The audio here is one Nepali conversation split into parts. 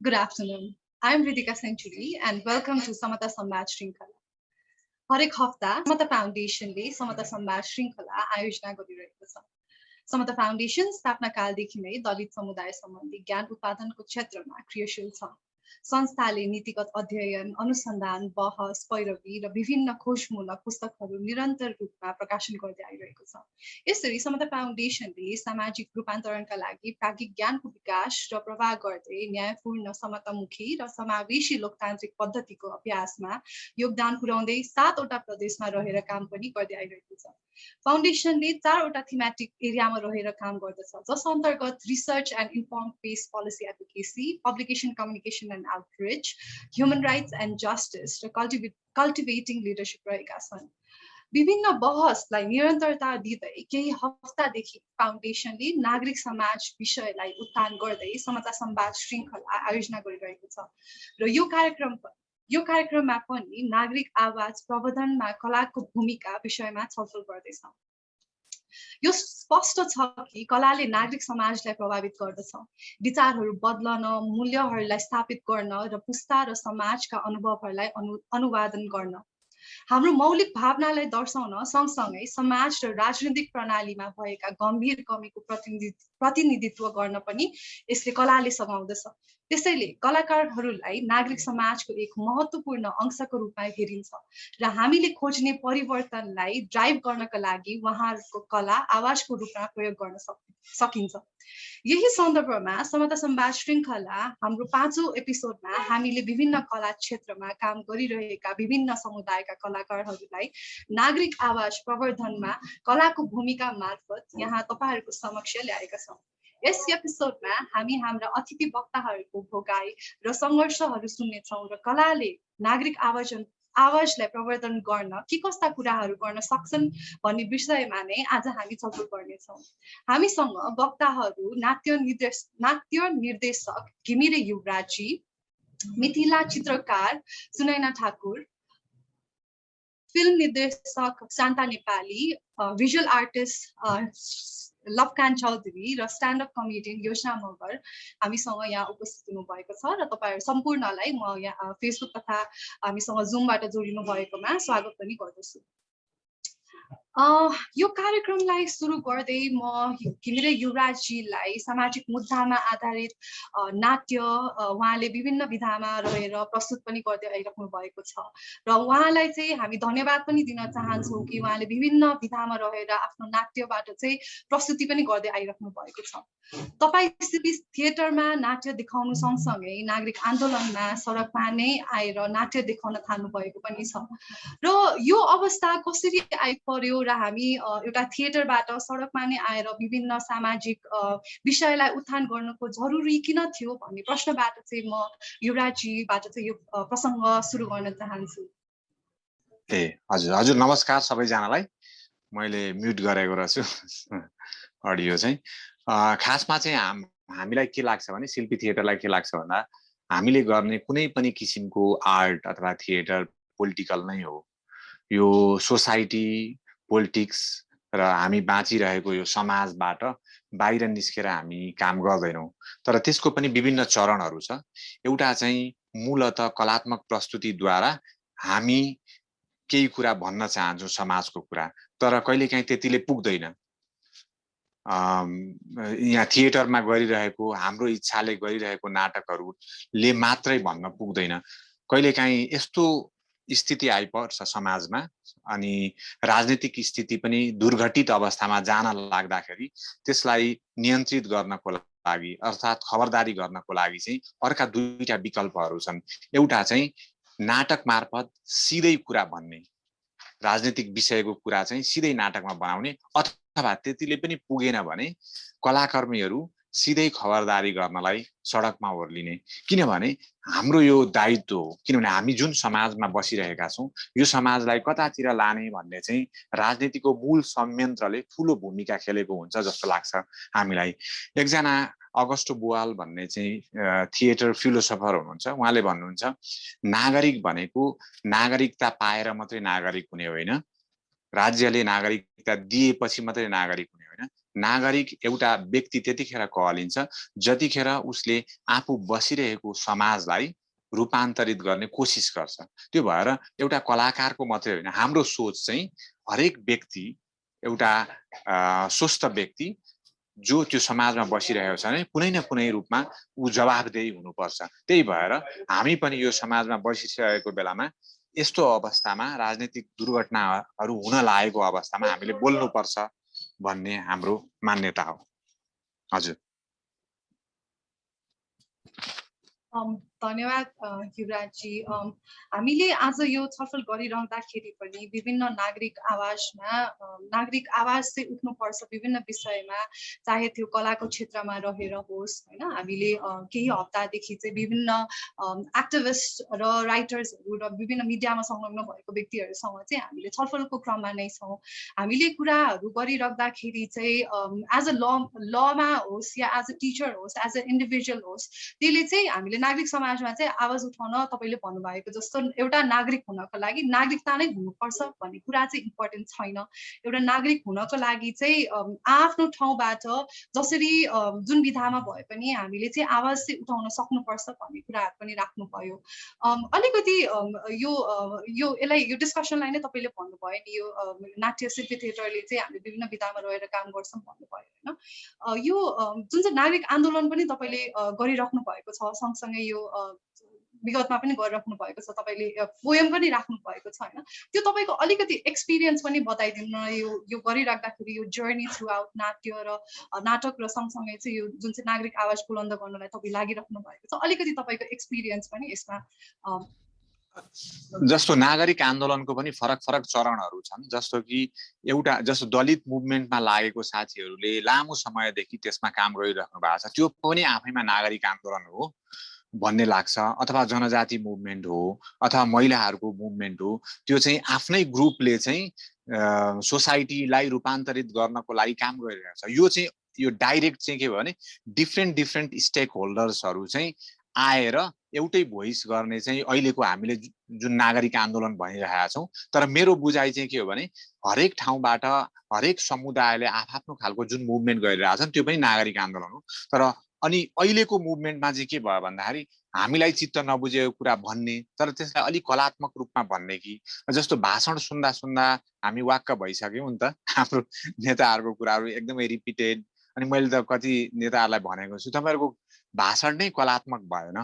Good afternoon. I'm Ritika Century and welcome to Samata Samvad Shrinkhala. हरेक हप्ता समता फाउन्डेसनले समता संवाद श्रृङ्खला आयोजना गरिरहेको छ। समता फाउन्डेसन स्थापना कालदेखि नै दलित समुदाय सम्बन्धी ज्ञान उत्पादनको क्षेत्रमा क्रियाशील छ। संस्थाले नीतिगत अध्ययन, अनुसन्धान, बहस, पैरवी र विभिन्न खोजमूलक पुस्तकहरू निरन्तर रूपमा प्रकाशन गर्दै आइरहेको छ। यसरी समता फाउन्डेसनले सामाजिक रूपान्तरणका लागि प्राज्ञिक ज्ञानको विकास र प्रवाह गर्दै न्यायपूर्ण, समतामुखी र समावेशी लोकतान्त्रिक पद्धतिको अभ्यासमा योगदान पुर्याउँदै 7 वटा प्रदेशमा रहेर काम पनि गर्दै आइरहेको छ। फाउन्डेसनले 4 वटा थीमेटिक एरियामा रहेर काम गर्दछ, जस अन्तर्गत रिसर्च एन्ड इन्फर्म पेस policy advocacy, publication communication and outreach, human rights and justice र कल्टिभेटिङ लिडरसिप रहेका छन्। विभिन्न बहसलाई निरन्तरता दिँदै केही हप्तादेखि फाउन्डेसनले नागरिक समाज विषयलाई उत्थान गर्दै समता संवाद श्रृङ्खला आयोजना गरिरहेको छ र यो कार्यक्रममा पनि नागरिक आवाज प्रवर्धनमा कलाको भूमिका विषयमा छलफल गर्दैछ। यो स्पष्ट छ कि कलाले नागरिक समाजलाई प्रभावित गर्दछ, विचारहरू बदलन, मूल्यहरूलाई स्थापित गर्न र पुस्ता र समाजका अनुभवहरूलाई अनुवादन गर्न। हाम्रो मौलिक भावनालाई दर्शाउन सँगसँगै समाज र राजनीतिक प्रणालीमा भएका गम्भीर कमीको प्रतिनिधित्व गर्न पनि यसले कलाले सघाउँदछ। त्यसैले कलाकारहरूलाई नागरिक समाजको एक महत्त्वपूर्ण अंशको रूपमा हेरिन्छ र हामीले खोज्ने परिवर्तनलाई ड्राइभ गर्नका लागि उहाँहरूको कला आवाजको रूपमा प्रयोग गर्न सकिन्छ। यही सन्दर्भमा समता संवाद श्रृङ्खला हाम्रो 5औं एपिसोडमा हामीले विभिन्न कला क्षेत्रमा काम गरिरहेका विभिन्न समुदायका कलाकारहरूलाई नागरिक आवाज प्रवर्धनमा कलाको भूमिका मार्फत यहाँ तपाईहरूको समक्ष ल्याएका छौँ। यस एपिसोडमा हामी हाम्रा अतिथि वक्ताहरूको भोगाई र सङ्घर्षहरू सुन्नेछौँ र कलाले नागरिक आवाजलाई प्रवर्धन गर्न के कस्ता कुराहरू गर्न सक्छन् भन्ने विषयमा नै आज हामी छलफल गर्नेछौँ। हामीसँग वक्ताहरू नाट्य निर्देशक घिमिरे युवराजी, मिथिला चित्रकार सुनैना ठाकुर, फिल्म निर्देशक शान्ता नेपाली, भिजुअल आर्टिस्ट लवकान चौधरी र स्ट्यान्डअप कमेडियन योजना मगर हामीसँग यहाँ उपस्थित हुनुभएको छ र तपाईहरू सम्पूर्णलाई म यहाँ फेसबुक तथा हामीसँग जुमबाट जोडिनु भएकोमा स्वागत पनि गर्दछु। यो कार्यक्रमलाई सुरु गर्दै म घिमिरे युवराजजीलाई सामाजिक मुद्दामा आधारित नाट्य उहाँले विभिन्न विधामा रहेर प्रस्तुत पनि गर्दै आइराख्नु भएको छ र उहाँलाई चाहिँ हामी धन्यवाद पनि दिन चाहन्छौँ कि उहाँले विभिन्न विधामा रहेर आफ्नो नाट्यबाट चाहिँ प्रस्तुति पनि गर्दै आइराख्नु भएको छ। तपाईँ सिपी थिएटरमा नाट्य देखाउनु सँगसँगै नागरिक आन्दोलनमा सडकमा नै आएर नाट्य देखाउन थाल्नु भएको पनि छ र यो अवस्था कसरी आइपर्यो र हामी एउटा थिएटरबाट सडकमा नै आएर विभिन्न सामाजिक विषयलाई उत्थान गर्नको जरुरी किन थियो भन्ने प्रश्नबाट चाहिँ म युवराजजीबाट चाहिँ यो प्रसङ्ग सुरु गर्न चाहन्छु। हजुर नमस्कार सबैजनालाई। मैले म्युट गरेको रहेछु अडियो चाहिँ। खासमा चाहिँ हामीलाई के लाग्छ भने शिल्पी थिएटरलाई के लाग्छ भन्दा हामीले गर्ने कुनै पनि किसिमको आर्ट अथवा थिएटर पोलिटिकल नै हो। यो सोसाइटी, पोलिटिक्स र हामी बाँचिरहेको यो समाजबाट बाहिर निस्केर हामी काम गर्दैनौँ। तर त्यसको पनि विभिन्न चरणहरू छ। एउटा चाहिँ मूलतः कलात्मक प्रस्तुतिद्वारा हामी केही कुरा भन्न चाहन्छौँ समाजको कुरा, तर कहिलेकाहीँ त्यतिले पुग्दैन। यहाँ थिएटरमा गरिरहेको हाम्रो इच्छाले गरिरहेको नाटकहरूले मात्रै भन्न पुग्दैन। कहिलेकाहीँ यस्तो स्थिति आइपर्छ समाजमा अनि राजनीतिक स्थिति पनि दुर्घटित अवस्थामा जान लाग्दाखेरि त्यसलाई नियन्त्रित गर्नको लागि अर्थात् खबरदारी गर्नको लागि चाहिँ अर्का दुईटा विकल्पहरू छन्। एउटा चाहिँ नाटक मार्फत सिधै कुरा भन्ने, राजनीतिक विषयको कुरा चाहिँ सिधै नाटकमा बनाउने, अथवा त्यतिले पनि पुगेन भने कलाकर्मीहरू सिधै खबरदारी गर्नलाई सडकमा ओर्लिने। किनभने हाम्रो यो दायित्व हो, किनभने हामी जुन समाजमा बसिरहेका छौँ यो समाजलाई कतातिर लाने भन्ने चाहिँ राजनीतिको मूल संयन्त्रले ठुलो भूमिका खेलेको हुन्छ जस्तो लाग्छ हामीलाई। एकजना अगस्टो बुवाल भन्ने चाहिँ थिएटर फिलोसोफर हुनुहुन्छ। उहाँले भन्नुहुन्छ नागरिक भनेको नागरिकता पाएर मात्रै नागरिक हुने होइन, राज्यले नागरिकता दिएपछि मात्रै नागरिक हुने होइन, नागरिक एउटा व्यक्ति त्यतिखेर कहलिन्छ जतिखेर उसले आफू बसिरहेको समाजलाई रूपान्तरित गर्ने कोसिस गर्छ। त्यो भएर एउटा कलाकारको मात्रै होइन, हाम्रो सोच चाहिँ हरेक व्यक्ति एउटा स्वस्थ व्यक्ति जो त्यो समाजमा बसिरहेको छ भने कुनै न कुनै रूपमा ऊ जवाबदेही हुनुपर्छ। त्यही भएर हामी पनि यो समाजमा बसिरहेको बेलामा यस्तो अवस्थामा राजनीतिक दुर्घटनाहरू हुन लागेको अवस्थामा हामीले बोल्नुपर्छ भन्ने हाम्रो मान्यता हो। हजुर। धन्यवाद युवराजजी। हामीले आज यो छलफल गरिरहँदाखेरि पनि विभिन्न नागरिक आवाज चाहिँ उठ्नुपर्छ विभिन्न विषयमा, चाहे त्यो कलाको क्षेत्रमा रहेर होस् होइन। हामीले केही हप्तादेखि चाहिँ विभिन्न एक्टिभिस्ट र राइटर्सहरू र विभिन्न मिडियामा संलग्न भएको व्यक्तिहरूसँग चाहिँ हामीले छलफलको क्रममा नै छौँ। हामीले कुराहरू गरिराख्दाखेरि चाहिँ एज अ लमा होस् या एज अ टिचर होस्, एज अ इन्डिभिजुअल होस्, त्यसले चाहिँ हामीले नागरिक समाजमा चाहिँ आवाज उठाउन तपाईँले भन्नुभएको जस्तो एउटा नागरिक हुनको लागि नागरिकता नै हुनुपर्छ भन्ने कुरा चाहिँ इम्पोर्टेन्ट छैन। एउटा नागरिक हुनको लागि चाहिँ आफ्नो ठाउँबाट जसरी जुन विधामा भए पनि हामीले चाहिँ आवाज चाहिँ उठाउन सक्नुपर्छ भन्ने कुराहरू पनि राख्नुभयो। अलिकति यसलाई यो डिस्कसनलाई नै तपाईँले भन्नुभयो नि, यो नाट्य शिल्पी थिएटरले चाहिँ हामीले विभिन्न विधामा रहेर काम गर्छौँ भन्नुभयो होइन। यो जुन चाहिँ नागरिक आन्दोलन पनि तपाईँले गरिराख्नु भएको छ, सँगसँगै यो विगतमा पनि गरिराख्नु भएको छ, तपाईँले पोएम पनि राख्नु भएको छ होइन। त्यो तपाईँको अलिकति एक्सपिरियन्स पनि बताइदिनु न, यो गरिराख्दाखेरि यो जर्नी थ्रु आउट नाट्य र नाटक र सँगसँगै चाहिँ यो जुन चाहिँ नागरिक आवाज बुलन्द गर्नलाई तपाईँ लागिराख्नु भएको छ, अलिकति तपाईँको एक्सपिरियन्स पनि यसमा। जस्तो नागरिक आन्दोलनको पनि फरक फरक चरणहरू छन्। जस्तो कि एउटा जस्तो दलित मुभमेन्टमा लागेको साथीहरूले लामो समयदेखि त्यसमा काम गरिराख्नु भएको छ, त्यो पनि आफैमा नागरिक आन्दोलन हो भन्ने लाग्छ। अथवा जनजाति मुभमेन्ट हो अथवा महिलाहरूको मुभमेन्ट हो, त्यो चाहिँ आफ्नै ग्रुपले चाहिँ सोसाइटीलाई रूपान्तरित गर्नको लागि काम गरिरहेको छ। यो चाहिँ यो डाइरेक्ट चाहिँ के भयो भने डिफ्रेन्ट स्टेक होल्डर्सहरू चाहिँ आएर एउटै भोइस गर्ने चाहिँ अहिलेको हामीले जुन नागरिक आन्दोलन भनिरहेका छौँ। तर मेरो बुझाइ चाहिँ के हो भने हरेक ठाउँबाट हरेक समुदायले आफ्नो खालको जुन मुभमेन्ट गरिरहेछन् त्यो पनि नागरिक आन्दोलन हो। तर अनि अहिलेको मुभमेन्टमा चाहिँ के भयो भन्दाखेरि हामीलाई चित्त नबुझेको कुरा भन्ने, तर त्यसलाई अलिक कलात्मक रूपमा भन्ने कि जस्तो भाषण सुन्दा सुन्दा हामी वाक्क भइसक्यौँ नि त। हाम्रो नेताहरूको कुराहरू एकदमै रिपिटेड। अनि मैले त कति नेताहरूलाई भनेको छु, तपाईँहरूको भाषण नै कलात्मक भएन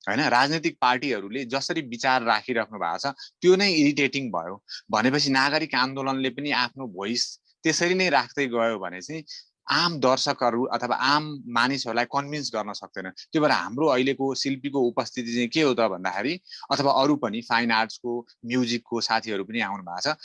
होइन। राजनीतिक पार्टीहरूले जसरी विचार राखिराख्नु भएको छ त्यो नै इरिटेटिङ भयो भनेपछि नागरिक आन्दोलनले पनि आफ्नो भोइस त्यसरी नै राख्दै गयो भने चाहिँ आम दर्शकहरू अथवा आम मानिसहरूलाई कन्भिन्स गर्न सक्दैन। त्यो भएर हाम्रो अहिलेको शिल्पीको उपस्थिति चाहिँ के हो त भन्दाखेरि, अथवा अरू पनि फाइन आर्ट्सको म्युजिकको साथीहरू पनि आउनु भएको छ,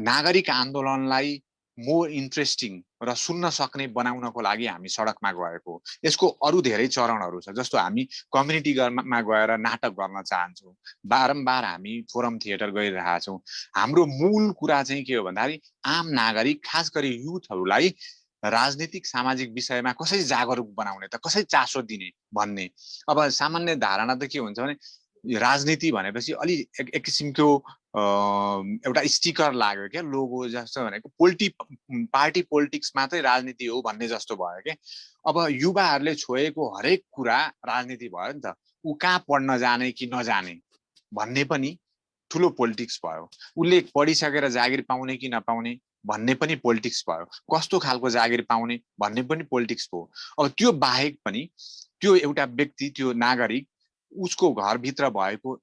नागरिक आन्दोलनलाई मोर इन्ट्रेस्टिङ र सुन्न सक्ने बनाउनको लागि हामी सडकमा गएको। यसको अरू धेरै चरणहरू छ। जस्तो हामी कम्युनिटीमा गएर नाटक गर्न चाहन्छौँ, बारम्बार हामी फोरम थिएटर गरिरहेका छौँ। हाम्रो मूल कुरा चाहिँ के हो भन्दाखेरि आम नागरिक खास गरी युथहरूलाई राजनीतिक सामाजिक विषयमा कसरी जागरुक बनाउने त, कसरी चासो दिने भन्ने। अब सामान्य धारणा त के हुन्छ भने राजनीति भनेपछि अलि एक किसिमको एउटा स्टिकर लाग्यो क्या, लोगो जस्तो भनेको पार्टी पोलिटिक्स मात्रै राजनीति हो भन्ने जस्तो भयो क्या। अब युवाहरूले छोएको हरेक कुरा राजनीति भयो नि त। ऊ कहाँ पढ्न जाने कि नजाने भन्ने पनि ठुलो पोलिटिक्स भयो। उसले पढिसकेर जागिर पाउने कि नपाउने भन्ने पनि पोलिटिक्स भयो। कस्तो खालको जागिर पाउने भन्ने पनि पोलिटिक्स भयो। अब त्यो बाहेक पनि त्यो एउटा व्यक्ति, त्यो नागरिक, उसको घरभित्र भएको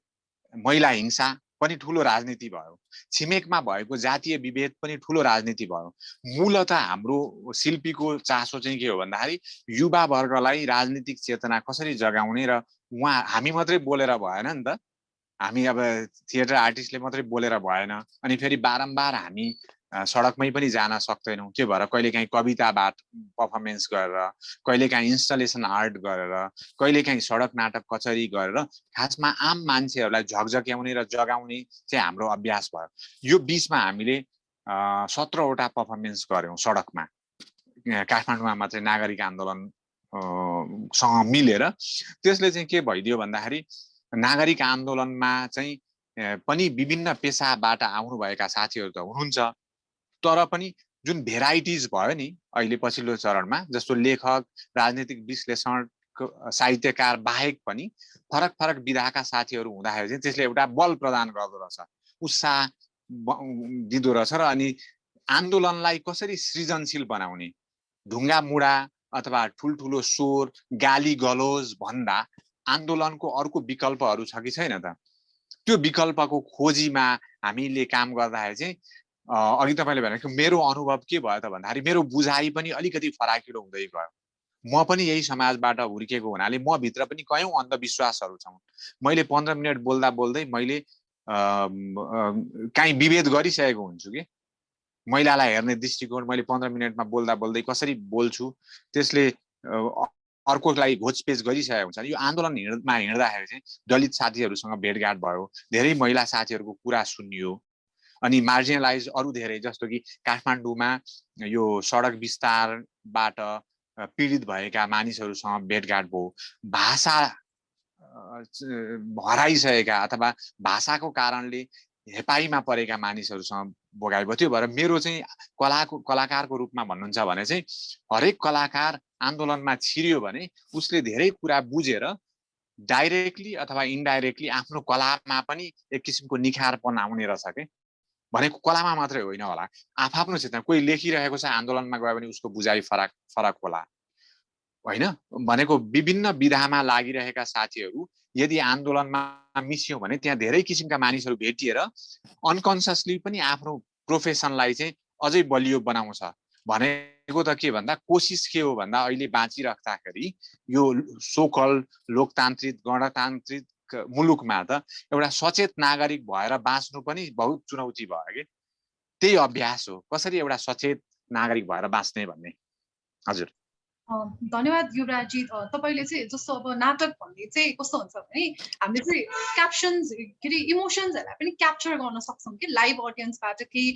महिला हिंसा पनि ठुलो राजनीति भयो। छिमेकमा भएको जातीय विभेद पनि ठुलो राजनीति भयो। मूलतः हाम्रो शिल्पीको चासो चाहिँ के हो भन्दाखेरि युवा वर्गलाई राजनीतिक चेतना कसरी जगाउने र हामी मात्रै बोलेर भएन नि त। हामी अब थिएटर आर्टिस्टले मात्रै बोलेर भएन। अनि फेरि बारम्बार हामी सडकमै पनि जान सक्दैनौँ। त्यो भएर कहिलेकाहीँ कविताबाट पर्फर्मेन्स गरेर, कहिलेकाहीँ इन्स्टलेसन आर्ट गरेर, कहिलेकाहीँ सडक नाटक कचहरी गरेर खासमा आम मान्छेहरूलाई झकझक्याउने र जगाउने चाहिँ हाम्रो अभ्यास भयो। यो बिचमा हामीले 17वटा पर्फर्मेन्स गऱ्यौँ सडकमा, काठमाडौँमा मात्रै नागरिक आन्दोलन सँग मिलेर। त्यसले चाहिँ के भइदियो भन्दाखेरि नागरिक आन्दोलनमा चाहिँ पनि विभिन्न पेसाबाट आउनुभएका साथीहरू त हुनुहुन्छ, तर पनि जुन भेराइटिज भयो नि अहिले पछिल्लो चरणमा, जस्तो लेखक, राजनीतिक विश्लेषण, साहित्यकार बाहेक पनि फरक फरक विधाका साथीहरू हुँदाखेरि चाहिँ त्यसले एउटा बल प्रदान गर्दो रहेछ, उत्साह दिँदो रहेछ। र अनि आन्दोलनलाई कसरी सृजनशील बनाउने, ढुङ्गा मुढा अथवा ठुल्ठुलो स्वर, गाली गलोज भन्दा आन्दोलनको अर्को विकल्पहरू छ कि छैन त? त्यो विकल्पको खोजीमा हामीले काम गर्दाखेरि चाहिँ अघि तपाईँले भनेको मेरो अनुभव के भयो त भन्दाखेरि मेरो बुझाइ पनि अलिकति फराकिलो हुँदै गयो। म पनि यही समाजबाट हुर्केको हुनाले म भित्र पनि कयौं अन्धविश्वासहरू छन्। मैले 15 मिनट बोल्दा बोल्दै मैले काहीँ विभेद गरिसकेको हुन्छु कि महिलालाई हेर्ने दृष्टिकोण मैले 15 मिनटमा बोल्दा बोल्दै कसरी बोल्छु त्यसले अर्कोलाई घोचपेच गरिसकेको हुन्छ। यो आन्दोलनमा हिँड्दाखेरि चाहिँ दलित साथीहरूसँग भेटघाट भयो, धेरै महिला साथीहरूको कुरा सुनियो, अनि मार्जिनलाइज अरू धेरै जस्तो कि काठमाडौँमा यो सडक विस्तारबाट पीडित भएका मानिसहरूसँग भेटघाट भयो, भाषा हराइसकेका अथवा भाषाको कारणले हेपाइमा परेका मानिसहरूसँग भोगाइ भयो। त्यो भएर मेरो चाहिँ कलाकारको रूपमा भन्नुहुन्छ भने चाहिँ हरेक कलाकार आन्दोलनमा छिर्यो भने उसले धेरै कुरा बुझेर डाइरेक्टली अथवा इन्डाइरेक्टली आफ्नो कलामा पनि एक किसिमको निखारपन आउने रहेछ के। भनेको कलामा मात्रै होइन होला, आफ्नो क्षेत्रमा कोही लेखिरहेको छ आन्दोलनमा गयो भने उसको बुझाइ फरक होला होइन। भनेको विभिन्न विधामा लागिरहेका साथीहरू यदि आन्दोलनमा मिसियो भने त्यहाँ धेरै किसिमका मानिसहरू भेटिएर अनकन्सियसली पनि आफ्नो प्रोफेसनलाई चाहिँ अझै बलियो बनाउँछ। भनेको त के भन्दा कोसिस के हो भन्दा अहिले बाँचिराख्दाखेरि यो सोकल लोकतान्त्रिक गणतान्त्रिक मुलुकमा त एउटा सचेत नागरिक भएर बाँच्नु पनि बहुत चुनौती भयो कि। त्यही अभ्यास हो, कसरी एउटा सचेत नागरिक भएर बाँच्ने भन्ने। हजुर धन्यवाद युवराजी। तपाईँले चाहिँ जस्तो अब नाटक भन्ने चाहिँ कस्तो हुन्छ भने हामीले चाहिँ क्याप्सन्स के अरे इमोसन्सहरूलाई पनि क्याप्चर गर्न सक्छौँ कि लाइभ अडियन्सबाट केही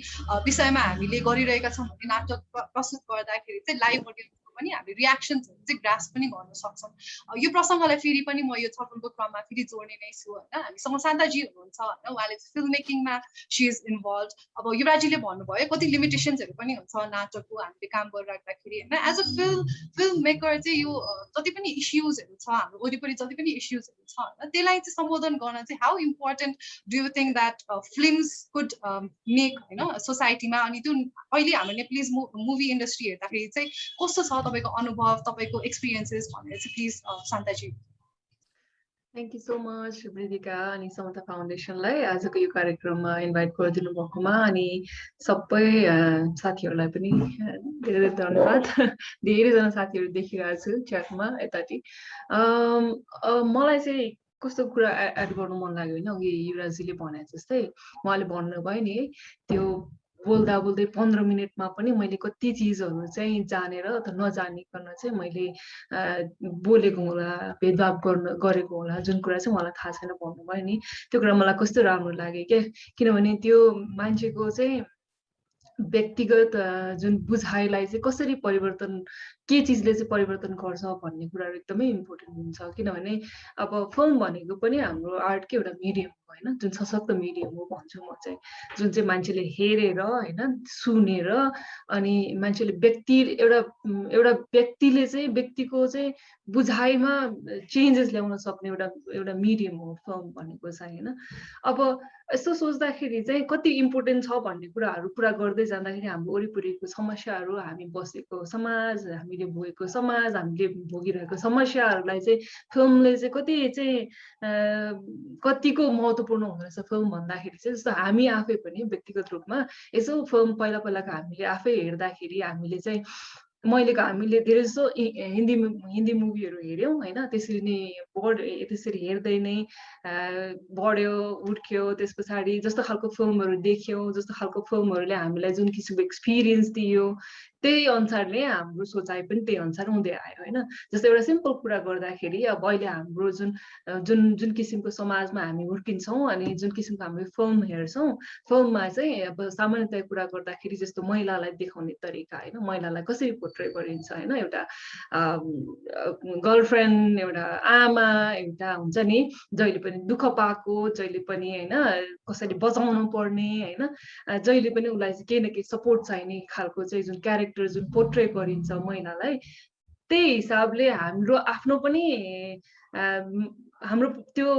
विषयमा हामीले गरिरहेका छौँ भने नाटक प्रस्तुत गर्दाखेरि चाहिँ लाइभ अडियन्सको पनि हामी रियाक्सन्सहरू चाहिँ ग्रास पनि गर्न सक्छौँ। यो प्रसङ्गलाई फेरि पनि म यो छलफलको क्रममा फेरि जोड्ने नै छु होइन। हामीसँग शान्ताजी हुनुहुन्छ होइन, उहाँले चाहिँ फिल्म मेकिङमा सी इज इन्भल्भ। अब युवराजीले भन्नुभयो कति लिमिटेसन्सहरू पनि हुन्छ नाटकको हामीले काम गरिराख्दाखेरि होइन। एज अ फिल्म मेकर चाहिँ यो जति पनि इस्युजहरू छ हाम्रो वरिपरि जति पनि इस्युजहरू छ होइन त्यसलाई चाहिँ सम्बोधन गर्न चाहिँ how important do you think that films could make होइन सोसाइटीमा। अनि त्यो अहिले हाम्रो नेपालीज मुभी इन्डस्ट्री हेर्दाखेरि चाहिँ कस्तो छ तपाईँको अनुभव, तपाईँको एक्सपिरियन्सेस भनेर चाहिँ please Shantaji. Thank you so much Vridika अनि समता फाउन्डेसनलाई आजको यो कार्यक्रममा इन्भाइट गरिदिनु भएकोमा, अनि सबै साथीहरूलाई पनि धेरै धन्यवाद। धेरैजना साथीहरू देखिरहेको छु च्याटमा यताति। मलाई चाहिँ कस्तो कुरा एड गर्नु मन लाग्यो होइन, अघि युवराजीले भने जस्तै उहाँले भन्नुभयो नि त्यो बोल्दा बोल्दै 15 मिनटमा पनि मैले कति चिजहरू चाहिँ जानेर अथवा नजानिकन चाहिँ मैले बोलेको होला, भेदभाव गरेको होला, जुन कुरा चाहिँ मलाई थाहा छैन भन्नुभयो नि, त्यो कुरा मलाई कस्तो राम्रो लाग्यो क्या। किनभने त्यो मान्छेको चाहिँ व्यक्तिगत जुन बुझाइलाई चाहिँ कसरी परिवर्तन, के चिजले चाहिँ परिवर्तन गर्छ भन्ने कुराहरू एकदमै इम्पोर्टेन्ट हुन्छ। किनभने अब फिल्म भनेको पनि हाम्रो आर्टकै एउटा मिडियम हो होइन, जुन सशक्त मिडियम हो भन्छु म चाहिँ, जुन चाहिँ मान्छेले हेरेर होइन सुनेर अनि मान्छेले एउटा व्यक्तिले चाहिँ व्यक्तिको चाहिँ बुझाइमा चेन्जेस ल्याउन सक्ने एउटा मिडियम हो फिल्म भनेको चाहिँ होइन। अब यस्तो सोच्दाखेरि चाहिँ कति इम्पोर्टेन्ट छ भन्ने कुराहरू पुरा गर्दै जाँदाखेरि हाम्रो वरिपरिको समस्याहरू, हामी बसेको समाज, हामीले भोगेको समाज, हामीले भोगिरहेको समस्याहरूलाई चाहिँ फिल्मले चाहिँ कतिको महत्त्वपूर्ण हुँदो रहेछ फिल्म भन्दाखेरि चाहिँ। जस्तो हामी आफै पनि व्यक्तिगत रूपमा यसो फिल्म पहिलाको हामीले आफै हेर्दाखेरि हामीले चाहिँ हामीले धेरै जस्तो हिन्दी मुभीहरू हेऱ्यौँ होइन, त्यसरी नै त्यसरी हेर्दै नै बढ्यो हुर्क्यो। त्यस पछाडि जस्तो खालको फिल्महरू देख्यौँ, जस्तो खालको फिल्महरूले हामीलाई जुन किसिमको एक्सपिरियन्स दियो त्यही अनुसारले हाम्रो सोचाइ पनि त्यही अनुसार हुँदै आयो होइन। जस्तो एउटा सिम्पल कुरा गर्दाखेरि अब अहिले हाम्रो जुन जुन किसिमको समाजमा हामी हुर्किन्छौँ अनि जुन किसिमको हामीले फिल्म हेर्छौँ, फिल्ममा चाहिँ अब सामान्यतया कुरा गर्दाखेरि जस्तो महिलालाई देखाउने तरिका होइन, महिलालाई कसरी पोर्ट्रे गरिन्छ होइन, एउटा गर्लफ्रेन्ड, एउटा आमा, एउटा हुन्छ नि जहिले पनि दुःख पाएको, जहिले पनि होइन कसरी बचाउनु पर्ने होइन, जहिले पनि उसलाई चाहिँ केही न केही सपोर्ट चाहिने खालको चाहिँ जुन क्यारेक्टर जुन पोर्ट्रे गरिन्छ महिलालाई, त्यही हिसाबले हाम्रो आफ्नो पनि हाम्रो त्यो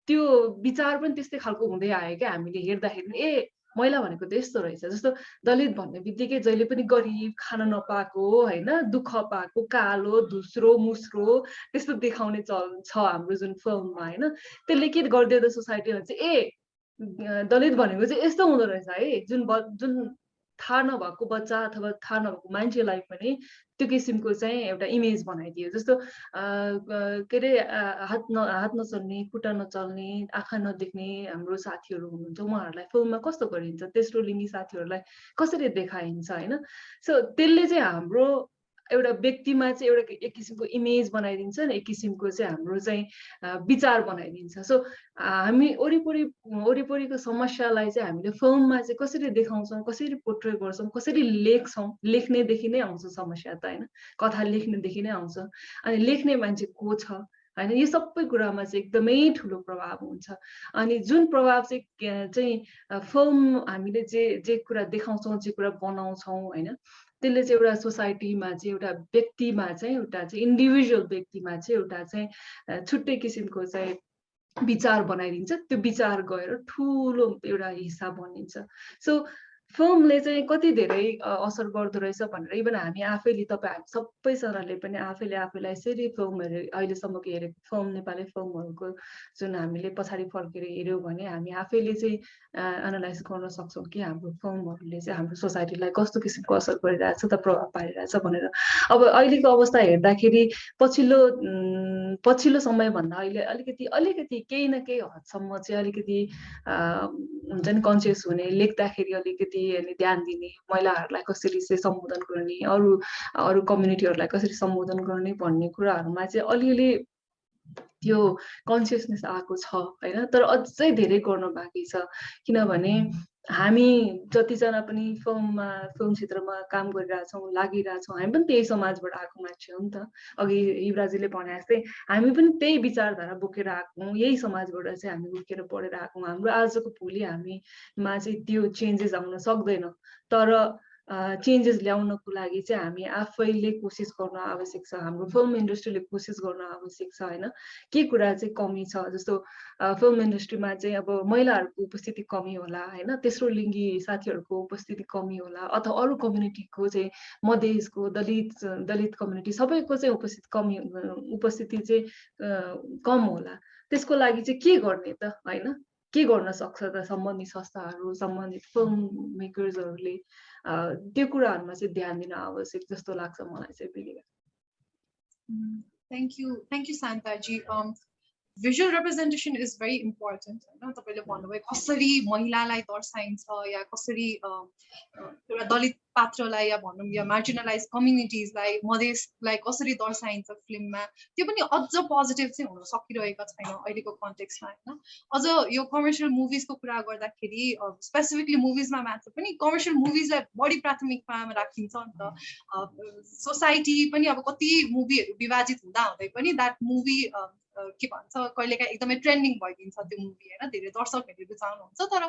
त्यो विचार पनि त्यस्तै खालको हुँदै आयो क्या। हामीले हेर्दाखेरि ए महिला भनेको त यस्तो रहेछ। जस्तो दलित भन्ने बित्तिकै जहिले पनि गरिब, खान नपाएको होइन, दुःख पाएको, कालो धुस्रो मुस्रो त्यस्तो देखाउने चलन छ हाम्रो जुन फिल्ममा होइन। त्यसले के गरिदियो त सोसाइटीमा चाहिँ ए दलित भनेको चाहिँ यस्तो हुँदो रहेछ है, जुन थाहा नभएको बच्चा अथवा थाहा नभएको मान्छेलाई पनि त्यो किसिमको चाहिँ एउटा इमेज बनाइदियो। जस्तो के अरे हात नचल्ने, खुट्टा नचल्ने, आँखा नदेख्ने हाम्रो साथीहरू हुनुहुन्छ, उहाँहरूलाई फिल्ममा कस्तो गरिन्छ, तेस्रो लिङ्गी साथीहरूलाई कसरी देखाइन्छ होइन। सो त्यसले चाहिँ हाम्रो एउटा व्यक्तिमा चाहिँ एउटा एक किसिमको इमेज बनाइदिन्छ नि, एक किसिमको चाहिँ हाम्रो चाहिँ विचार बनाइदिन्छ। सो हामी वरिपरिको समस्यालाई चाहिँ हामीले फिल्ममा चाहिँ कसरी देखाउँछौँ, कसरी पोर्ट्रे गर्छौँ, कसरी लेख्छौँ, लेख्नेदेखि नै आउँछ समस्या त होइन, कथा लेख्नेदेखि नै आउँछ। अनि लेख्ने मान्छे को छ होइन, यो सबै कुरामा चाहिँ एकदमै ठुलो प्रभाव हुन्छ। अनि जुन प्रभाव चाहिँ फिल्म हामीले जे कुरा देखाउँछौँ, जे कुरा बनाउँछौँ होइन, त्यसले चाहिँ एउटा सोसाइटीमा चाहिँ एउटा व्यक्तिमा चाहिँ एउटा चाहिँ इन्डिभिजुअल व्यक्तिमा चाहिँ एउटा चाहिँ छुट्टै किसिमको चाहिँ विचार बनाइदिन्छ। त्यो विचार गएर ठुलो एउटा हिस्सा बनिन्छ। सो फिल्मले चाहिँ कति धेरै असर गर्दो रहेछ भनेर इभन हामी आफैले हामी सबैजनाले पनि आफैले आफैलाई यसरी फिल्महरू अहिलेसम्मको हेरेको फिल्म, नेपाली फिल्महरूको जुन हामीले पछाडि फर्केर हेऱ्यौँ भने हामी आफैले चाहिँ एनालाइज गर्न सक्छौँ कि हाम्रो फिल्महरूले चाहिँ हाम्रो सोसाइटीलाई कस्तो किसिमको असर गरिरहेछ त, प्रभाव पारिरहेछ भनेर। अब अहिलेको अवस्था हेर्दाखेरि पछिल्लो समयभन्दा अहिले अलिकति केही न केही हदसम्म चाहिँ अलिकति हुन्छ नि कन्सियस हुने, लेख्दाखेरि अलिकति ध्यान दिने, महिलाहरूलाई कसरी चाहिँ सम्बोधन गर्ने, अरू कम्युनिटीहरूलाई कसरी सम्बोधन गर्ने भन्ने कुराहरूमा चाहिँ अलिअलि त्यो कन्सियसनेस आएको छ होइन। तर अझै धेरै गर्न बाँकी छ, किनभने हामी जतिजना पनि फिल्म क्षेत्रमा काम गरिरहेछौँ, लागिरहेछौँ, हामी पनि त्यही समाजबाट आएको मान्छे हो नि त। अघि युवराजीले भने जस्तै हामी पनि त्यही विचारधारा बोकेर आएको हौँ, यही समाजबाट चाहिँ हामी हुर्केर पढेर आएको हौँ। हाम्रो आजको भोलि हामीमा चाहिँ त्यो चेन्जेस आउन सक्दैन, तर चेन्जेस ल्याउनको लागि चाहिँ हामी आफैले कोसिस गर्न आवश्यक छ, हाम्रो फिल्म इन्डस्ट्रीले कोसिस गर्न आवश्यक छ होइन। के कुरा चाहिँ कमी छ, जस्तो फिल्म इन्डस्ट्रीमा चाहिँ अब महिलाहरूको उपस्थिति कमी होला होइन, तेस्रो लिङ्गी साथीहरूको उपस्थिति कमी होला, अथवा अरू कम्युनिटीको चाहिँ मधेसको दलित कम्युनिटी सबैको चाहिँ उपस्थिति चाहिँ कम होला। त्यसको लागि चाहिँ के गर्ने त होइन, के गर्न सक्छ त सम्बन्धित संस्थाहरू, सम्बन्धित फिल्म मेकर्सहरूले त्यो कुराहरूमा चाहिँ ध्यान दिन आवश्यक जस्तो लाग्छ मलाई चाहिँ Priyanka. Thank you शान्ताजी। visual representation is very important हैन। तपाईले भन्नुभयो कसरी महिलालाई दर्शाइन्छ या कसरी एउटा दलित पात्रलाई या भनौँ या मार्जिनलाइज कम्युनिटिजलाई, मधेसलाई कसरी दर्शाइन्छ फिल्ममा, त्यो पनि अझ पोजिटिभ चाहिँ हुन सकिरहेको छैन अहिलेको कन्टेक्स्टमा हैन। अझ यो कमर्सियल मुभिजको कुरा गर्दाखेरि स्पेसिफिकली मुभिजमा मात्र पनि कमर्सियल मुभिजलाई बढी प्राथमिकतामा राखिन्छ नि त। सोसाइटी पनि अब कति मुभीहरू विभाजित हुँदा हुँदै पनि द्याट मुभी के भन्छ कहिलेकाहीँ एकदमै ट्रेन्डिङ भइदिन्छ त्यो मुभी होइन, धेरै दर्शकहरूले रुचाउनुहुन्छ। तर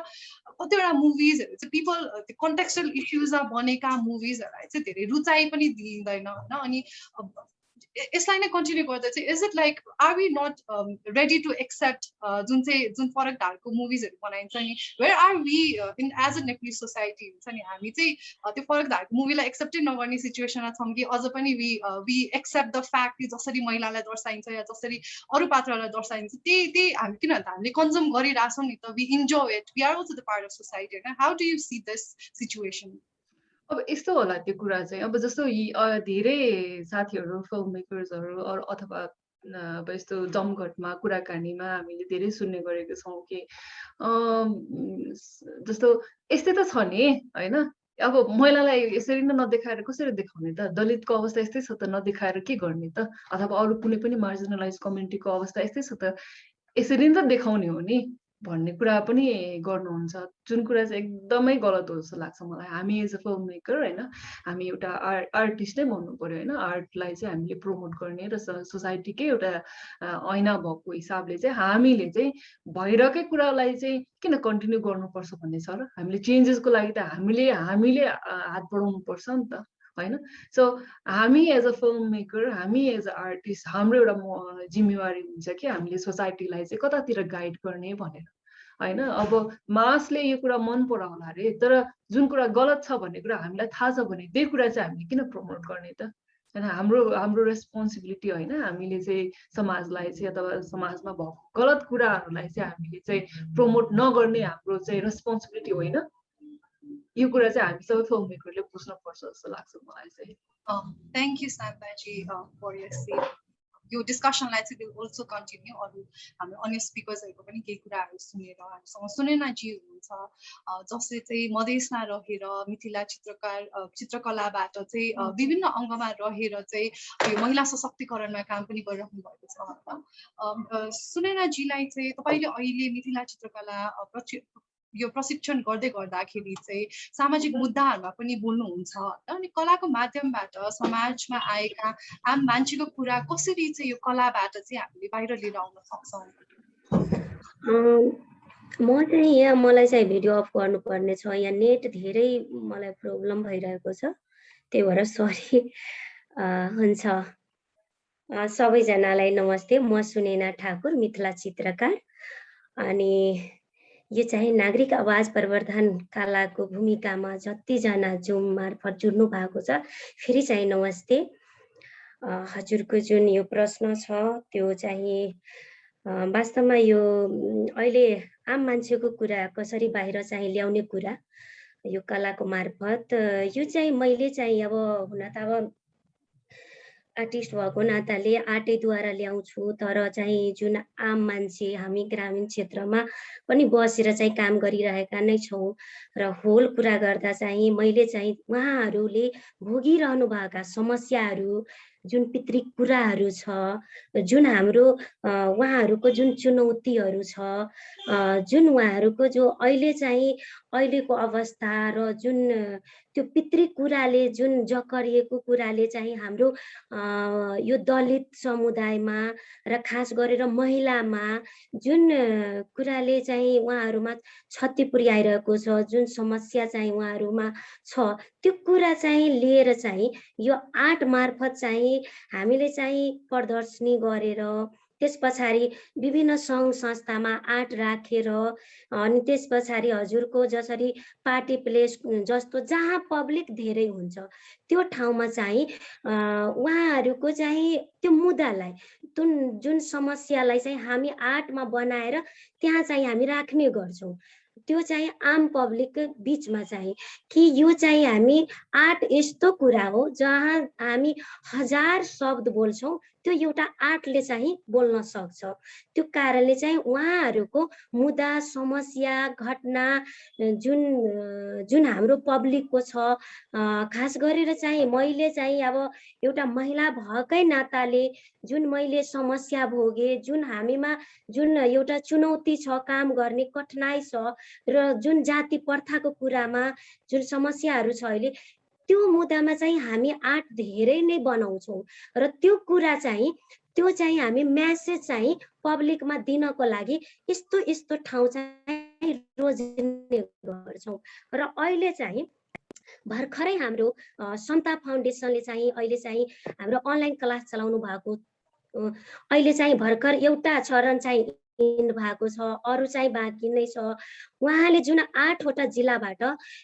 कतिवटा मुभिजहरू चाहिँ पिपल त्यो कन्टेक्सुअल इस्युजमा बनेका मुभिजहरूलाई चाहिँ धेरै रुचाइ पनि दिइँदैन होइन। अनि यसलाई नै कन्टिन्यू गर्दा चाहिँ is it like are we not ready to accept जुन फरक धारको मुभिजहरू बनाइन्छ नि, where are we in as a Nepali society हुन्छ नि, हामी चाहिँ त्यो फरक धारको मुभीलाई एक्सेप्टै नगर्ने सिचुएसनमा छौँ कि अझ पनि वी एक्सेप्ट द फ्याक्ट कि जसरी महिलालाई दर्शाइन्छ या जसरी अरू पात्रलाई दर्शाइन्छ त्यही हामी किन भन्दा हामीले कन्ज्युम गरिरहेछौँ नि त, we enjoy it, we are also the part of society होइन। How do you see this situation? अब यस्तो होला त्यो कुरा चाहिँ, अब जस्तो धेरै साथीहरू फिल्म मेकर्सहरू अथवा अब यस्तो जमघटमा कुराकानीमा हामीले धेरै सुन्ने गरेको छौँ कि जस्तो यस्तै त छ नि होइन, अब महिलालाई यसरी नै नदेखाएर कसरी देखाउने त? दलितको अवस्था यस्तै छ त, नदेखाएर के गर्ने त? अथवा अरू कुनै पनि मार्जिनलाइज कम्युनिटीको अवस्था यस्तै छ त, यसरी नै त देखाउने हो नि भन्ने कुरा पनि गर्नुहुन्छ, जुन कुरा चाहिँ एकदमै गलत हो जस्तो लाग्छ मलाई। हामी एज अ फिल्म मेकर होइन, हामी एउटा आर्टिस्ट नै भन्नु पर्यो होइन, आर्टलाई चाहिँ हामीले प्रमोट गर्ने र सोसाइटीकै एउटा ऐना भएको हिसाबले चाहिँ हामीले चाहिँ भइरहेकै कुरालाई चाहिँ किन कन्टिन्यू गर्नुपर्छ भन्ने छ र? हामीले चेन्जेसको लागि त हामीले हात बढाउनु पर्छ नि त होइन। सो हामी एज अ फिल्म मेकर, हामी एज अ आर्टिस्ट, हाम्रो एउटा जिम्मेवारी हुन्छ कि हामीले सोसाइटीलाई चाहिँ कतातिर गाइड गर्ने भनेर होइन। अब मासले यो कुरा मन पराउला अरे, तर जुन कुरा गलत छ भन्ने कुरा हामीलाई थाहा छ भने त्यही कुरा चाहिँ हामीले किन प्रमोट गर्ने त? होइन, हाम्रो हाम्रो रेस्पोन्सिबिलिटी होइन, हामीले चाहिँ समाजलाई चाहिँ अथवा समाजमा भएको गलत कुराहरूलाई चाहिँ हामीले चाहिँ प्रमोट नगर्ने हाम्रो चाहिँ रेस्पोन्सिबिलिटी होइन। यो कुरा चाहिँ हामी सबै फिल्म मेकरले बुझ्नुपर्छ जस्तो लाग्छ मलाई चाहिँ। Thank you, Santaji, for your say. यो डिस्कसनलाई चाहिँ विल अल्सो कन्टिन्यू। अरू हाम्रो अन्य स्पिकर्सहरूको पनि केही कुराहरू सुनेर हामीसँग सुनेनाजी हुनुहुन्छ जसले चाहिँ मधेसमा रहेर मिथिला चित्रकलाबाट चाहिँ विभिन्न अङ्गमा रहेर चाहिँ यो महिला सशक्तिकरणमा काम पनि गरिराख्नु भएको छ होइन। सुनेनाजीलाई चाहिँ तपाईँले अहिले मिथिला चित्रकला यो प्रशिक्षण गर्दै गर्दाखेरि चाहिँ सामाजिक मुद्दाहरूमा पनि बोल्नुहुन्छ अनि कलाको माध्यमबाट समाजमा आएका आम मान्छेको कुरा कसरी चाहिँ यो कलाबाट चाहिँ हामीले बाहिर लिएर आउन सक्छौँ? म चाहिँ यहाँ मलाई चाहिँ भिडियो अफ गर्नुपर्ने छ, यहाँ नेट धेरै मलाई प्रब्लम भइरहेको छ, त्यही भएर सरी। हुन्छ, सबैजनालाई नमस्ते। म सुनेना ठाकुर, मिथिला चित्रकार। अनि यो चाहिँ नागरिक आवाज प्रवर्धन कलाको भूमिकामा जतिजना जुम मार्फत जुड्नु भएको छ फेरि चाहिँ नमस्ते। हजुरको जुन यो प्रश्न छ त्यो चाहिँ वास्तवमा यो अहिले आम मान्छेको कुरा कसरी बाहिर चाहिँ ल्याउने कुरा यो कलाको मार्फत, यो चाहिँ मैले चाहिँ अब हुन त अब आर्टिस्ट भएको नाताले आर्टैद्वारा ल्याउँछु, तर चाहिँ जुन आम मान्छे हामी ग्रामीण क्षेत्रमा पनि बसेर चाहिँ काम गरिरहेका नै छौँ र होल कुरा गर्दा चाहिँ मैले चाहिँ उहाँहरूले भोगिरहनु भएका समस्याहरू, जुन पितृक कुराहरू छ, जुन हाम्रो उहाँहरूको जुन चुनौतीहरू छ, जुन उहाँहरूको जो अहिले चाहिँ अहिलेको अवस्था र जुन त्यो पितृक कुराले जुन जकरिएको कुराले चाहिँ हाम्रो यो दलित समुदायमा र खास गरेर महिलामा जुन कुराले चाहिँ उहाँहरूमा क्षति पुर्याइरहेको छ, जुन समस्या चाहिँ उहाँहरूमा छ, त्यो कुरा चाहिँ लिएर चाहिँ यो आर्ट मार्फत चाहिँ हामीले चाहिँ प्रदर्शनी गरेर त्यस पछाडि विभिन्न सङ्घ संस्थामा आर्ट राखेर अनि त्यस पछाडि हजुरको जसरी पार्टी प्लेस जस्तो जहाँ पब्लिक धेरै हुन्छ त्यो ठाउँमा चाहिँ उहाँहरूको चाहिँ त्यो मुद्दालाई जुन समस्यालाई चाहिँ हामी आर्टमा बनाएर त्यहाँ चाहिँ हामी राख्ने गर्छौँ। त्यो चाहिँ आम पब्लिक बीचमा चाहिँ कि यो चाहिँ हामी आर्ट यस्तो कुरा हो जहाँ हामी 1000 शब्द बोल्छौँ, त्यो एउटा आर्टले चाहिँ बोल्न सक्छ। त्यो कारणले चाहिँ उहाँहरूको मुद्दा समस्या घटना जुन हाम्रो पब्लिकको छ, खास गरेर चाहिँ मैले चाहिँ अब एउटा महिला भएकै नाताले जुन मैले समस्या भोगे, जुन हामीमा जुन एउटा चुनौती छ, काम गर्ने कठिनाइ छ र जुन जाति प्रथाको कुरामा जुन समस्याहरू छ अहिले, त्यो मुद्दामा चाहिँ हामी आर्ट धेरै नै बनाउँछौँ र त्यो कुरा चाहिँ त्यो चाहिँ हामी मेसेज चाहिँ पब्लिकमा दिनको लागि यस्तो यस्तो ठाउँ चाहिँ रोज्ने गर्छौँ। र अहिले चाहिँ भर्खरै हाम्रो समता फाउन्डेसनले चाहिँ अहिले चाहिँ हाम्रो अनलाइन क्लास चलाउनु भएको, अहिले चाहिँ भर्खर एउटा चरण चाहिँ भएको छ, अरू चाहिँ बाँकी नै छ। उहाँले जुन 8वटा जिल्लाबाट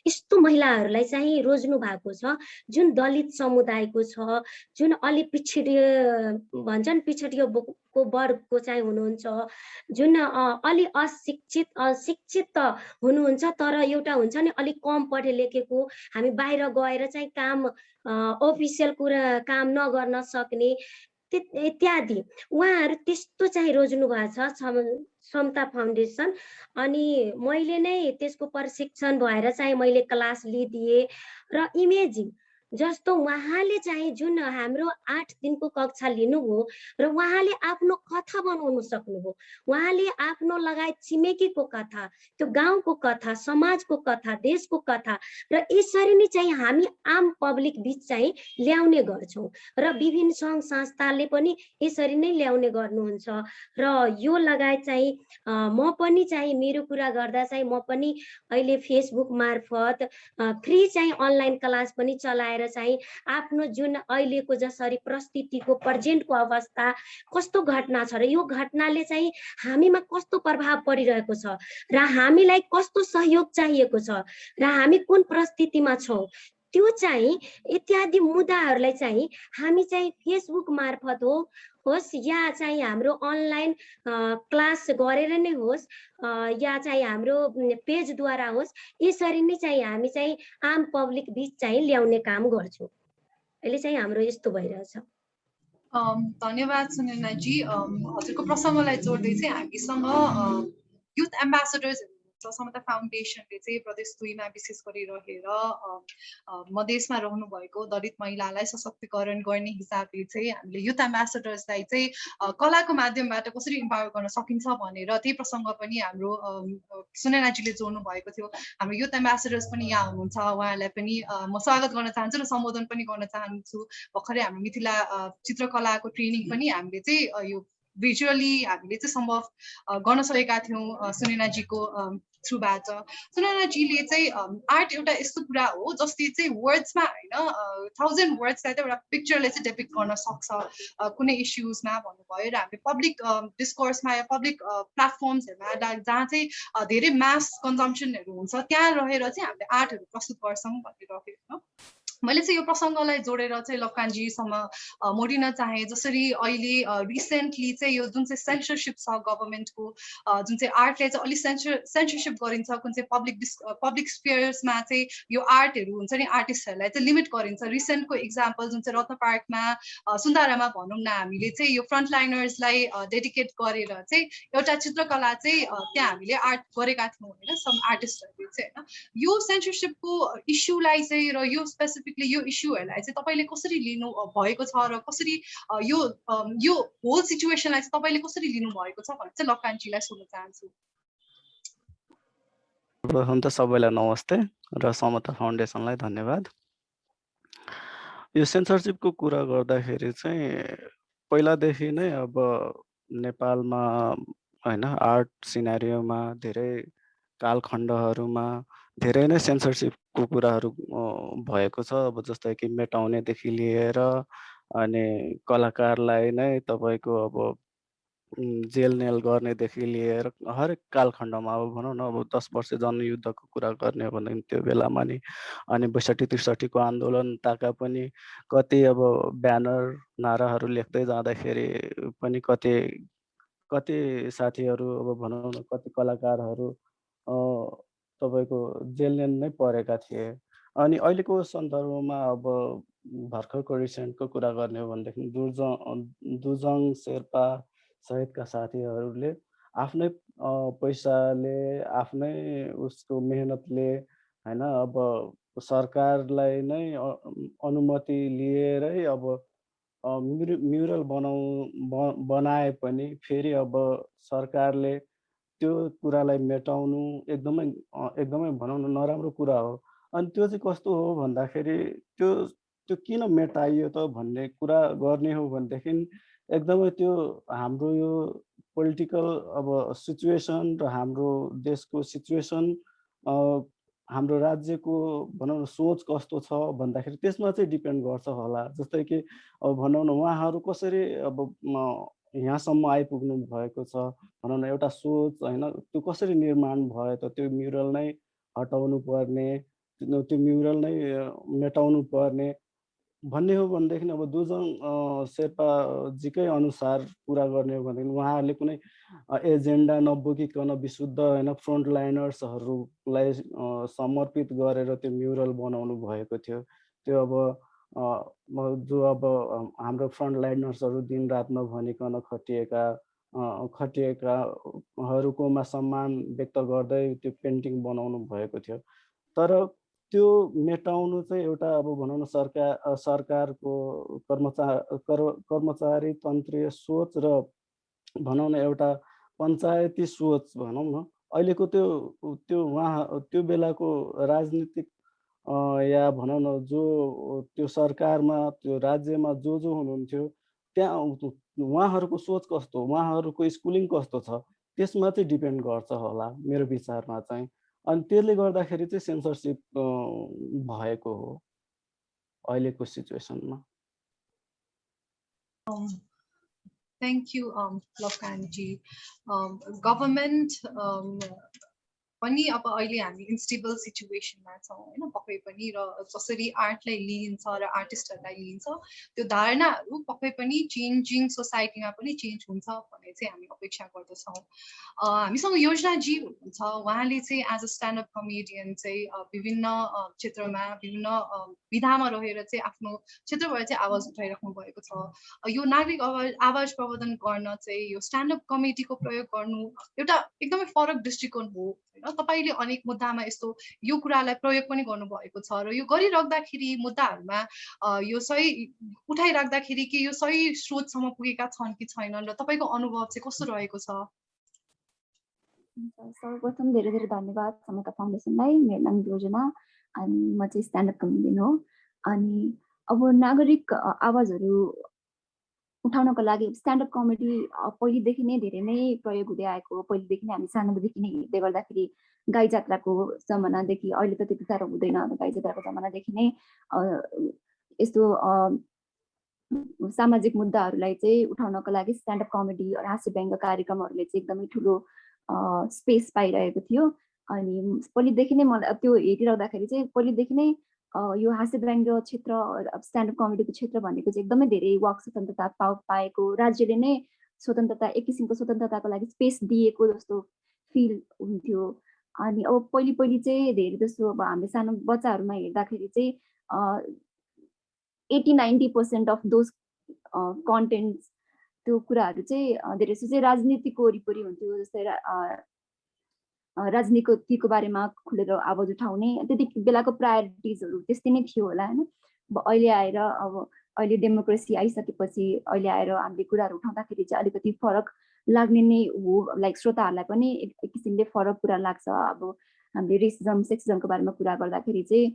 यस्तो महिलाहरूलाई चाहिँ रोज्नु भएको छ जुन दलित समुदायको छ, जुन अलि पिछडियो भन्छन् पिछडियोको वर्गको चाहिँ हुनुहुन्छ, जुन अलि अशिक्षित त हुनुहुन्छ तर एउटा हुन्छ नि अलिक कम पढे लेखेको, हामी बाहिर गएर चाहिँ काम अफिसियल कुरा काम नगर्न सक्ने, इत्यादि उहाँहरू त्यस्तो चाहिँ रोज्नु भएको छ समता फाउन्डेसन। अनि मैले नै त्यसको प्रशिक्षण भएर चाहिँ मैले क्लास लिदिएँ र इमेजिङ जस्तो उहाँले चाहिँ जुन हाम्रो 8 दिनको कक्षा लिनुभयो र उहाँले आफ्नो कथा बनाउनु सक्नुभयो। उहाँले आफ्नो लगायत छिमेकीको कथा, त्यो गाउँको कथा, समाजको कथा, देशको कथा र यसरी नै चाहिँ हामी आम पब्लिक बीच चाहिँ ल्याउने गर्छौँ र विभिन्न सङ्घ संस्थाले पनि यसरी नै ल्याउने गर्नुहुन्छ। र यो लगायत चाहिँ म पनि चाहिँ मेरो कुरा गर्दा चाहिँ म पनि अहिले फेसबुक मार्फत फ्री चाहिँ अनलाइन क्लास पनि चलाएर चाहिँ आफ्नो जुन अहिलेको जसरी परिस्थितिको प्रेजेन्टको अवस्था कस्तो घटना छ र यो घटनाले चाहिँ हामीमा कस्तो प्रभाव परिरहेको छ र हामीलाई कस्तो सहयोग चाहिएको छ र हामी कुन परिस्थितिमा छौँ त्यो चाहिँ इत्यादि मुद्दाहरूलाई चाहिँ हामी चाहिँ फेसबुक मार्फत होस् या चाहिँ हाम्रो अनलाइन क्लास गरेर नै होस् या चाहिँ हाम्रो पेजद्वारा होस्, यसरी नै चाहिँ हामी चाहिँ आम पब्लिक बीच चाहिँ ल्याउने काम गर्छौँ। अहिले चाहिँ हाम्रो यस्तो भइरहेछ। धन्यवाद सुनैनाजी। हजुरको प्रसङ्गलाई जोड्दै चाहिँ हामीसँग युथ एम्बेसडर्स समता फाउन्डेसनले चाहिँ प्रदेश 2 मा विशेष गरी रहेर मधेसमा रहनु भएको दलित महिलालाई सशक्तिकरण गर्ने हिसाबले चाहिँ हामीले युथ एम्बेसडर्सलाई चाहिँ कलाको माध्यमबाट कसरी इम्पावर गर्न सकिन्छ भनेर त्यही प्रसङ्ग पनि हाम्रो सुनैनाजीले जोड्नु भएको थियो। हाम्रो युथ एम्बेसडर्स पनि यहाँ हुनुहुन्छ, उहाँलाई पनि म स्वागत गर्न चाहन्छु र सम्बोधन पनि गर्न चाहन्छु। भर्खरै हाम्रो मिथिला चित्रकलाको ट्रेनिङ पनि हामीले चाहिँ यो भिजुअली हामीले चाहिँ सम्भव गर्न सकेका थियौँ सुनैनाजीको थ्रुबाट। सुनैनाजीले चाहिँ आर्ट एउटा यस्तो कुरा हो जसले चाहिँ वर्ड्समा होइन 1000 वर्ड्सलाई त एउटा पिक्चरले चाहिँ डेपिक्ट गर्न सक्छ कुनै इस्युजमा भन्नुभयो। र हामीले पब्लिक डिस्कोर्समा या पब्लिक प्लेटफर्म्सहरूमा जहाँ चाहिँ धेरै मास कन्जम्सनहरू हुन्छ त्यहाँ रहेर चाहिँ हामीले आर्टहरू प्रस्तुत गर्छौँ भनिरहेको। मैले चाहिँ यो प्रसङ्गलाई जोडेर चाहिँ लक्कानजीसम्म मोडिन चाहेँ। जसरी अहिले रिसेन्टली चाहिँ यो जुन चाहिँ सेन्सरसिप छ गभर्मेन्टको, जुन चाहिँ आर्टलाई चाहिँ अलिक सेन्सरसिप गरिन्छ, कुन चाहिँ पब्लिक स्पेयर्समा चाहिँ यो आर्टहरू हुन्छ नि आर्टिस्टहरूलाई चाहिँ लिमिट गरिन्छ। रिसेन्टको इक्जाम्पल जुन चाहिँ रत्न पार्कमा सुन्दारामा भनौँ न हामीले चाहिँ यो फ्रन्टलाइनर्सलाई डेडिकेट गरेर चाहिँ एउटा चित्रकला चाहिँ त्यहाँ हामीले आर्ट गरेका थियौँ होइन, सम आर्टिस्टहरूले चाहिँ होइन। यो सेन्सरसिपको इस्युलाई चाहिँ र यो स्पेसिफिकली यो इस्युहरूलाई चाहिँ तपाईँले कसरी लिनु भएको छ र कसरी यो होल सिचुएसनलाई चाहिँ तपाईँले कसरी लिनु भएको छ भनेर चाहिँ लक्कानजीलाई सोध्न चाहन्छु। प्रथम त सबैलाई नमस्ते र समता फाउन्डेसनलाई धन्यवाद। यो सेन्सरसिपको कुरा गर्दाखेरि चाहिँ पहिलादेखि नै अब नेपालमा होइन आर्ट सिनारियोमा धेरै कालखण्डहरूमा धेरै नै सेन्सरसिपको कुराहरू भएको छ। अब जस्तै कि मेटाउनेदेखि लिएर अनि कलाकारलाई नै तपाईँको अब जेल नेल गर्नेदेखि लिएर हरेक कालखण्डमा अब भनौँ न अब 10 वर्ष जनयुद्धको कुरा गर्ने हो भने त्यो बेलामा नि अनि 62-63 को आन्दोलन ताका पनि कति अब ब्यानर नाराहरू लेख्दै जाँदाखेरि पनि कति साथीहरू अब भनौँ न कति कलाकारहरू तपाईँको जेल नै परेका थिए। अनि अहिलेको सन्दर्भमा अब भर्खरको रिसेन्टको कुरा गर्ने हो भनेदेखि दुर्जङ शेर्पा सहितका साथीहरूले आफ्नै पैसाले आफ्नै उसको मेहनतले होइन अब सरकारलाई नै अनुमति लिएरै अब म्युरल बनाए पनि फेरि अब सरकारले त्यो कुरालाई मेटाउनु एकदमै भनौँ न नराम्रो कुरा हो। अनि त्यो चाहिँ कस्तो हो भन्दाखेरि त्यो किन मेटाइयो त भन्ने कुरा गर्ने हो भनेदेखि एकदमै त्यो हाम्रो यो पोलिटिकल अब सिचुएसन र हाम्रो देशको सिचुएसन हाम्रो राज्यको भनौँ न सोच कस्तो छ भन्दाखेरि त्यसमा चाहिँ डिपेन्ड गर्छ होला। जस्तै कि अब भनौँ न उहाँहरू कसरी अब यहाँसम्म आइपुग्नु भएको छ भनौँ न एउटा सोच होइन, त्यो कसरी निर्माण भयो त त्यो म्युरल नै हटाउनु पर्ने, त्यो म्युरल नै मेटाउनु पर्ने भन्ने हो भनेदेखि अब दुर्जङ शेर्पाजीकै अनुसार कुरा गर्ने हो भनेदेखि उहाँहरूले कुनै एजेन्डा नबोकिकन विशुद्ध होइन फ्रन्टलाइनर्सहरूलाई समर्पित गरेर त्यो म्युरल बनाउनु भएको थियो। त्यो अब जो अब हाम्रो फ्रन्ट लाइनर्सहरू दिनरात नभनिकन खटिएकाहरूकोमा सम्मान व्यक्त गर्दै त्यो पेन्टिङ बनाउनु भएको थियो। तर त्यो मेटाउनु चाहिँ एउटा अब भनौँ न सरकारको कर्मचारी तन्त्रीय सोच र भनौँ न एउटा पञ्चायती सोच भनौँ न अहिलेको त्यो बेलाको राजनीतिक या भनौँ न जो त्यो सरकारमा त्यो राज्यमा जो हुनुहुन्थ्यो त्यहाँ उहाँहरूको सोच कस्तो, उहाँहरूको स्कुलिङ कस्तो छ त्यसमा चाहिँ डिपेन्ड गर्छ होला मेरो विचारमा चाहिँ। अनि त्यसले गर्दाखेरि चाहिँ सेन्सरसिप भएको हो अहिलेको सिचुएसनमा। Thank you, Lokanji. Government पनि अब अहिले हामी इन्स्टेबल सिचुएसनमा छौँ होइन, पक्कै पनि र जसरी आर्टलाई लिइन्छ र आर्टिस्टहरूलाई लिइन्छ त्यो धारणाहरू पक्कै पनि चेन्जिङ सोसाइटीमा पनि चेन्ज हुन्छ भन्ने चाहिँ हामी अपेक्षा गर्दछौँ। हामीसँग योजनाजी हुनुहुन्छ, उहाँले चाहिँ एज अ स्ट्यान्डअप कमेडियन चाहिँ विभिन्न क्षेत्रमा विभिन्न विधामा रहेर चाहिँ आफ्नो क्षेत्रबाट चाहिँ आवाज उठाइराख्नु भएको छ। यो नागरिक आवाज प्रवर्धन गर्न चाहिँ यो स्ट्यान्डअप कमेडीको प्रयोग गर्नु एउटा एकदमै फरक दृष्टिकोण हो होइन। तपाईले अनेक मुद्दामा यस्तो यो कुरालाई प्रयोग पनि गर्नुभएको छ र यो गरिराख्दाखेरि मुद्दाहरूमा यो सही उठाइराख्दाखेरि के यो सही स्रोतसम्म पुगेका छन् कि छैनन् र तपाईको अनुभव चाहिँ कस्तो रहेको छ? सर्वप्रथम धेरै धेरै धन्यवाद समता फाउन्डेसनलाई। मेरो नाम योजना अनि म चाहिँ स्ट्यान्डअप कमेडियन हो। अनि अब नागरिक आवाजहरू उठाउनको लागि स्ट्यान्डअप कमेडी पहिलेदेखि नै धेरै नै प्रयोग हुँदै आएको हो। पहिलेदेखि नै हामी सानोदेखि नै हेर्दै गर्दाखेरि गाई जात्राको जमानादेखि अहिले त त्यति साह्रो हुँदैन, गाई जात्राको जमानादेखि नै यस्तो सामाजिक मुद्दाहरूलाई चाहिँ उठाउनको लागि स्ट्यान्डअप कमेडी र हास्य व्यङ्ग्य कार्यक्रमहरूले चाहिँ एकदमै ठुलो स्पेस पाइरहेको थियो। अनि पहिलेदेखि नै मलाई त्यो हेरिरहँदाखेरि चाहिँ पहिलेदेखि नै यो हास्य व्यङ्ग्य क्षेत्र स्ट्यान्डअप कमेडीको क्षेत्र भनेको चाहिँ एकदमै धेरै वाक स्वतन्त्रता पाएको, राज्यले नै स्वतन्त्रता एक किसिमको स्वतन्त्रताको लागि स्पेस दिएको जस्तो फिल हुन्थ्यो। अनि अब पहिले चाहिँ धेरै जस्तो अब हामीले सानो बच्चाहरूमा हेर्दाखेरि चाहिँ 80-90% अफ दोज कन्टेन्ट्स त्यो कुराहरू चाहिँ धेरै जस्तो चाहिँ राजनीतिको वरिपरि हुन्थ्यो। जस्तै राजनीतिको बारेमा खुलेर आवाज उठाउने त्यति बेलाको प्रायोरिटिजहरू त्यस्तै नै थियो होला होइन। अब अहिले आएर अब अहिले डेमोक्रेसी आइसकेपछि अहिले आएर हामीले कुराहरू उठाउँदाखेरि चाहिँ अलिकति फरक लाग्ने नै हो। लाइक श्रोताहरूलाई पनि एक किसिमले फरक कुरा लाग्छ। अब हामीले रेसिजम सेक्सिजमको बारेमा कुरा गर्दाखेरि चाहिँ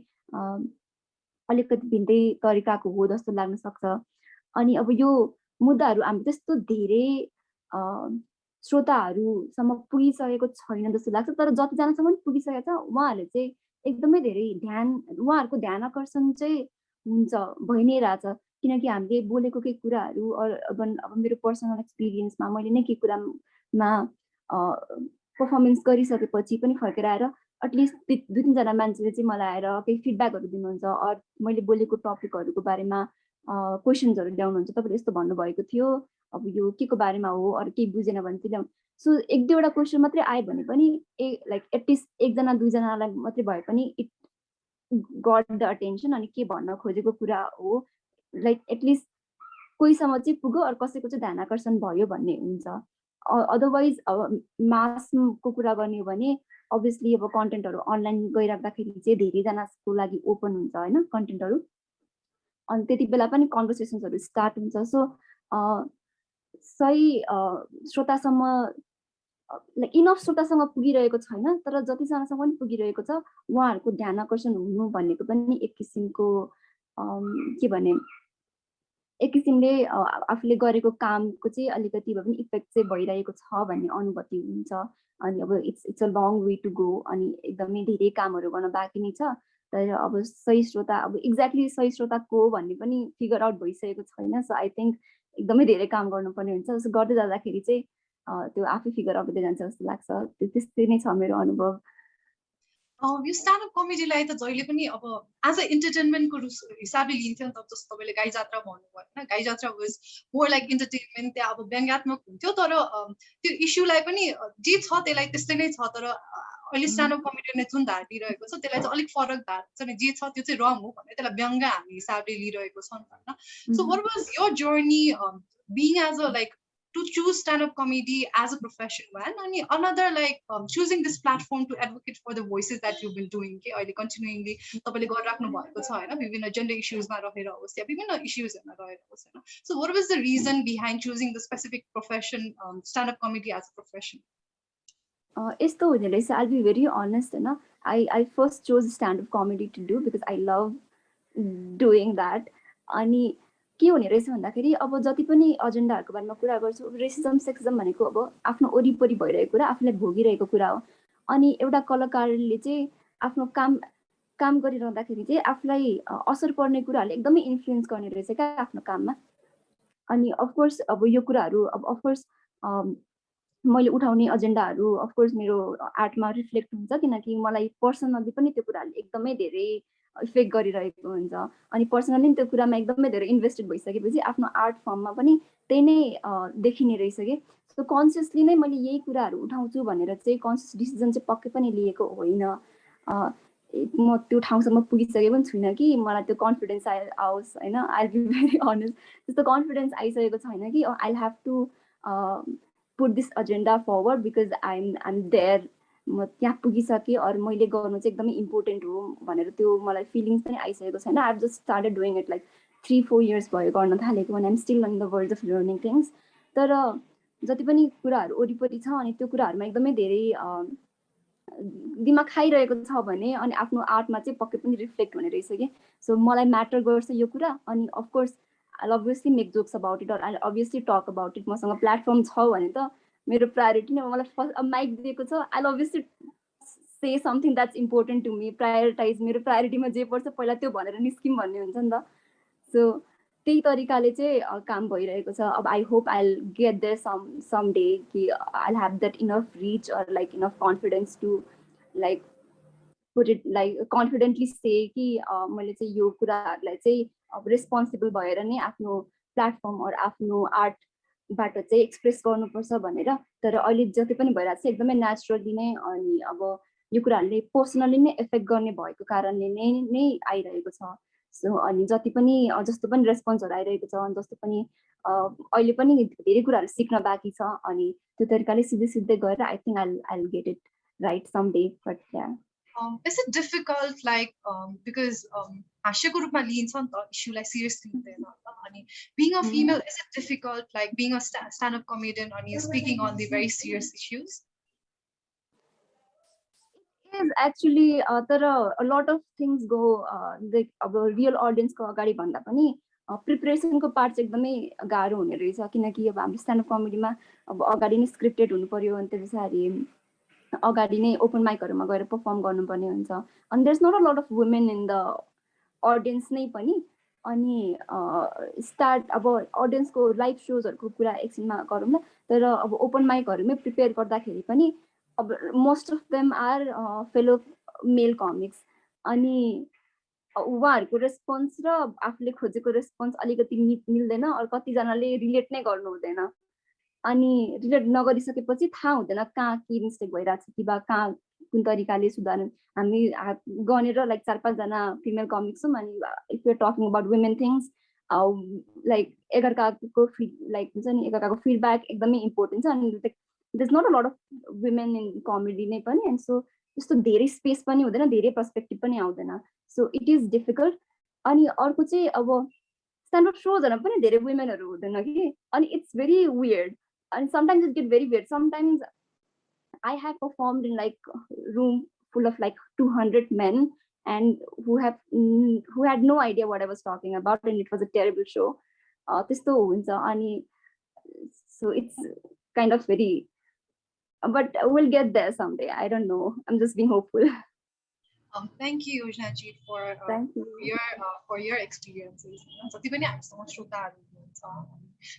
अलिकति भिन्दै तरिकाको हो जस्तो लाग्न सक्छ। अनि अब यो मुद्दाहरू हामी त्यस्तो धेरै श्रोताहरूसम्म पुगिसकेको छैन जस्तो लाग्छ। तर जतिजनासम्म पुगिसकेको छ उहाँहरूले चाहिँ एकदमै धेरै उहाँहरूको ध्यान आकर्षण चाहिँ हुन्छ, भइ नै रहेछ। किनकि हामीले बोलेको केही कुराहरू अब मेरो पर्सनल एक्सपिरियन्समा मैले नै केही कुरामा पर्फर्मेन्स गरिसकेपछि पनि फर्केर आएर एटलिस्ट 2-3 जना मान्छेले चाहिँ मलाई आएर केही फिडब्याकहरू दिनुहुन्छ, अरू मैले बोलेको टपिकहरूको बारेमा क्वेसन्सहरू ल्याउनुहुन्छ। तपाईँले यस्तो भन्नुभएको थियो, अब यो के को बारेमा हो, अरू केही बुझेन भने चाहिँ ल्याउनु। सो 1-2वटा क्वेसन मात्रै आयो भने पनि लाइक एटलिस्ट 1-2जनालाई मात्रै भए पनि इट गट द अटेन्सन। अनि के भन्न खोजेको कुरा हो लाइक एटलिस्ट कोहीसम्म चाहिँ पुग्यो अरू कसैको चाहिँ ध्यान आकर्षण भयो भन्ने हुन्छ। अदरवाइज अब मासको कुरा गर्ने हो भने अभियसली अब कन्टेन्टहरू अनलाइन गइराख्दाखेरि चाहिँ धेरैजनाको लागि ओपन हुन्छ होइन कन्टेन्टहरू। अनि त्यति बेला पनि कन्भर्सेसन्सहरू स्टार्ट हुन्छ। सो सही श्रोतासम्म लाइक इनफ श्रोतासँग पुगिरहेको छैन, तर जतिजनासँग पनि पुगिरहेको छ उहाँहरूको ध्यान आकर्षण हुनु भनेको पनि एक किसिमको के भने एक किसिमले आफूले गरेको कामको चाहिँ अलिकति भए पनि इफेक्ट चाहिँ भइरहेको छ भन्ने अनुभूति हुन्छ। अनि अब it's a long way to go. अनि एकदमै धेरै कामहरू गर्न बाँकी नै छ। तर अब सही श्रोता अब एक्ज्याक्टली सही श्रोता को भन्ने पनि फिगर आउट भइसकेको छैन। सो आई थिङ्क एकदमै धेरै काम गर्नुपर्ने हुन्छ। जस्तो गर्दै जाँदाखेरि चाहिँ त्यो आफै फिगर आउट हुँदै जान्छ जस्तो लाग्छ। त्यस्तै नै छ मेरो अनुभव। यो स्ट्यान्डअप कमेडीलाई त जहिले पनि अब एज अ इन्टरटेनमेन्टको हिसाबले लिन्थ्यो नि त। जस्तो तपाईँले गाई जात्रा भन्नुभयो होइन, गाई जात्रा वाज मोर लाइक इन्टरटेनमेन्ट। त्यहाँ अब व्यङ्ग्यात्मक हुन्थ्यो तर त्यो इस्युलाई पनि जे छ त्यसलाई त्यस्तै नै छ। तर अहिले स्ट्यान्डअप कमेडीले जुन धार लिइरहेको छ त्यसलाई चाहिँ अलिक फरक धार छ नि, जे छ त्यो चाहिँ रङ हो भनेर त्यसलाई व्यङ्ग हामी हिसाबले लिइरहेको छ नि त होइन. So what was your journey being as a like to choose stand-up comedy as a profession, man, and another like choosing this platform to advocate for the voices that you've been doing. Okay, अहिले continuingly तपाईले गरिराख्नु भएको छ हैन, विभिन्न जेन्डर इश्यूजमा रहेर होस् या विभिन्न इश्यूजहरुमा रहेर होस् हैन. So what was the reason behind choosing the specific profession, stand-up comedy as a profession? यस्तो हुँदो रहेछ. I'll be very honest हैन. I first chose stand-up comedy to do because I love doing that. अनि के हुने रहेछ भन्दाखेरि अब जति पनि एजेन्डाहरूको बारेमा कुरा गर्छु, रेसिजम सेक्सिजम भनेको अब आफ्नो वरिपरि भइरहेको कुरा, आफूलाई भोगिरहेको कुरा हो. अनि एउटा कलाकारले चाहिँ आफ्नो काम गरिरहँदाखेरि चाहिँ आफूलाई असर पर्ने कुराहरूले एकदमै इन्फ्लुएन्स गर्ने रहेछ क्या आफ्नो काममा. अनि अफकोर्स अब यो कुराहरू अब अफकोर्स मैले उठाउने एजेन्डाहरू अफकोर्स मेरो आर्टमा रिफ्लेक्ट हुन्छ, किनकि मलाई पर्सनली पनि त्यो कुराहरूले एकदमै धेरै इफेक्ट गरिरहेको हुन्छ. अनि पर्सनली त्यो कुरामा एकदमै धेरै इन्भेस्टेड भइसकेपछि आफ्नो आर्ट फर्ममा पनि त्यही नै देखिने रहेछ कि. सो कन्सियसली नै मैले यही कुराहरू उठाउँछु भनेर चाहिँ कन्सियस डिसिजन चाहिँ पक्कै पनि लिएको होइन. म त्यो ठाउँसम्म पुगिसकेको पनि छुइनँ कि मलाई त्यो कन्फिडेन्स आओस् होइन. आई बी भेरी अनेस्ट, त्यस्तो कन्फिडेन्स आइसकेको छैन कि I have to put this agenda forward because I'm there, म त्यहाँ पुगिसकेँ अरू मैले गर्नु चाहिँ एकदमै इम्पोर्टेन्ट हो भनेर त्यो मलाई फिलिङ्स पनि आइसकेको छैन. I have just started doing it like 3-4 years भयो गर्न थालेको, अनि I'm still in the world of learning things. तर जति पनि कुराहरू वरिपरि छ अनि त्यो कुराहरूमा एकदमै धेरै दिमाग खाइरहेको छ भने अनि आफ्नो आर्टमा चाहिँ पक्कै पनि रिफ्लेक्ट हुने रहेछ कि. सो मलाई म्याटर गर्छ यो कुरा. अनि of course I obviously make jokes about it, I obviously talk about it. मसँग प्लेटफर्म छ भने त मेरो प्रायोरिटी नै मलाई फर्स्ट माइक दिएको छ, I obviously say something that's important to me, prioritise मेरो प्रायोरिटीमा जे पर्छ पहिला त्यो भनेर निस्किम भन्ने हुन्छ नि त. सो त्यही तरिकाले चाहिँ काम भइरहेको छ. अब I hope I get there some day कि I have that enough rich or like enough confidence to like put it like confidently say कि मैले चाहिँ यो कुराहरूलाई चाहिँ अब रेस्पोन्सिबल भएर नै आफ्नो प्लेटफर्म अर आफ्नो आर्टबाट चाहिँ एक्सप्रेस गर्नुपर्छ भनेर. तर अहिले जति पनि भइरहेको छ एकदमै नेचुरली नै, अनि अब यो कुराहरूले पर्सनली नै इफेक्ट गर्ने भएको कारणले नै आइरहेको छ. सो अनि जति पनि जस्तो पनि रेस्पोन्सहरू आइरहेको छ, अनि जस्तो पनि अहिले पनि धेरै कुराहरू सिक्न बाँकी छ. अनि त्यो तरिकाले सिधै गएर I think I get it right some day. But yeah Is it difficult like because हास्यको रूपमा लिइन्छ नि त इस्युलाई सिरियसली लिँदैन अनि being a female, is it difficult like being a stand-up comedian and speaking on the very serious issues? It is actually तर a lot of things go like अब रियल अडियन्सको अगाडि भन्दा पनि प्रिपरेसनको पार्ट चाहिँ एकदमै गाह्रो हुने रहेछ. किनकि अब हाम्रो स्ट्यान्डअप कमेडीमा अब अगाडि नै स्क्रिप्टेड हुनु पर्यो, अनि त्यस पछाडि अगाडि नै ओपन माइकहरूमा गएर पर्फर्म गर्नुपर्ने हुन्छ. अनि there is not a lot of women in the audience नै पनि. अनि स्टार्ट अब अडियन्सको लाइभ सोजहरूको कुरा एकछिनमा गरौँ न. तर अब ओपन माइकहरूमै प्रिपेयर गर्दाखेरि पनि अब most of them are fellow male comics. अनि उहाँहरूको रेस्पोन्स र आफूले खोजेको रेस्पोन्स अलिकति मिल्दैन, अरू कतिजनाले रिलेट नै गर्नु हुँदैन. अनि रिलेट नगरिसकेपछि थाहा हुँदैन कहाँ के मिस्टेक भइरहेको छ कि बा कहाँ कुन तरिकाले सुधार. हामी गनेर लाइक 4-5 जना फिमेल कमिक्स छौँ. अनि if you are talking about women things like एकअर्काको लाइक हुन्छ नि एकअर्काको फिडब्याक एकदमै इम्पोर्टेन्ट छ. अनि there is not a lot of women in comedy नै पनि. एन्ड सो त्यस्तो धेरै स्पेस पनि हुँदैन, धेरै पर्सपेक्टिभ पनि आउँदैन. So it is difficult. अनि अर्को चाहिँ अब स्ट्यान्डअप सोजहरूमा पनि धेरै वुमेनहरू हुँदैन कि. अनि it's very weird. And sometimes it gets very weird. Sometimes I have performed in like room full of like 200 men and who had no idea what I was talking about, and it was a terrible show. Testo huncha ani so it's kind of very, but we'll get there someday. I don't know. I'm just being hopeful. Thank you Yojna ji Thank you. for your experiences. जति पनि हामीसँग श्रोताहरू हुनुहुन्छ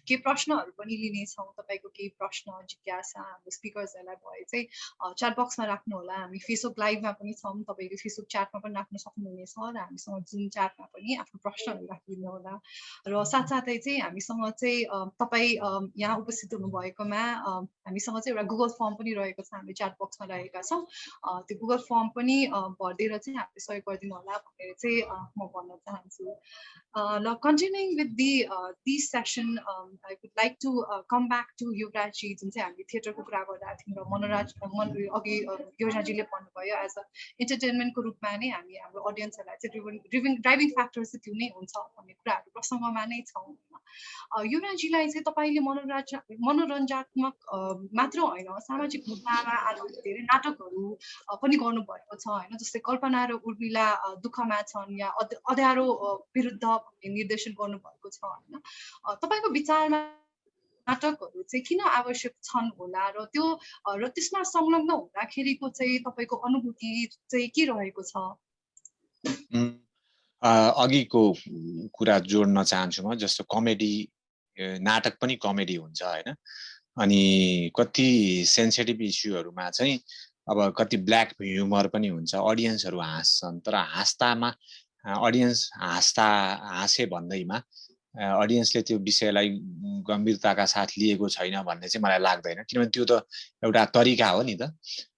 केही प्रश्नहरू पनि लिनेछौँ। तपाईँको केही प्रश्न जिज्ञासा हाम्रो स्पिकर्सहरूलाई भए चाहिँ च्याट बक्समा राख्नुहोला। हामी फेसबुक लाइभमा पनि छौँ, तपाईँले फेसबुक च्याटमा पनि राख्न सक्नुहुनेछ र हामीसँग जुम च्याटमा पनि आफ्नो प्रश्नहरू राखिदिनुहोला। र साथसाथै चाहिँ हामीसँग चाहिँ तपाईँ यहाँ उपस्थित हुनुभएकोमा हामीसँग चाहिँ एउटा गुगल फर्म पनि रहेको छ, हामीले च्याट बक्समा राखेका छौँ। त्यो गुगल फर्म पनि भरिदिएर चाहिँ हामीले सहयोग गरिदिनु होला भनेर चाहिँ म भन्न चाहन्छु। Now, continuing with this session, I would like to come back to युवराजी, जुन चाहिँ हामी थिएटरको कुरा गर्दा थियौँ र मनोराज अघि योजनाजीले भन्नुभयो एज अ इन्टरटेनमेन्टको रूपमा नै हामी हाम्रो अडियन्सहरूलाई चाहिँ ड्राइभिङ फ्याक्टर चाहिँ त्यो नै हुन्छ भन्ने कुराहरू प्रसङ्गमा नै छौँ। युवराजीलाई चाहिँ तपाईँले मनोरञ्जनात्मक मात्र होइन, सामाजिक मुद्दामा आधारित धेरै नाटकहरू पनि गर्नुभएको छ होइन, जस्तै कल्पना र उर्मिला दुःखमा छन् या अँध्यारो विरुद्ध भन्ने निर्देशन गर्नुभएको छ होइन। तपाईँको विचारमा नाटकहरू चाहिँ किन आवश्यक छन् होला र त्यसमा संलग्न हुँदाखेरिको चाहिँ तपाईँको अनुभूति चाहिँ के रहेको छ? अघिको कुरा जोड्न चाहन्छु म, जस्तो कमेडी नाटक पनि कमेडी हुन्छ होइन, अनि कति सेन्सिटिभ इस्युहरूमा चाहिँ अब कति ब्ल्याक ह्युमर पनि हुन्छ, अडियन्सहरू हाँस्छन्, तर हाँस्दामा अडियन्स हाँसे भन्दैमा अडियन्सले त्यो विषयलाई गम्भीरताका साथ लिएको छैन भन्ने चाहिँ मलाई लाग्दैन, किनभने त्यो त एउटा तरिका हो नि त।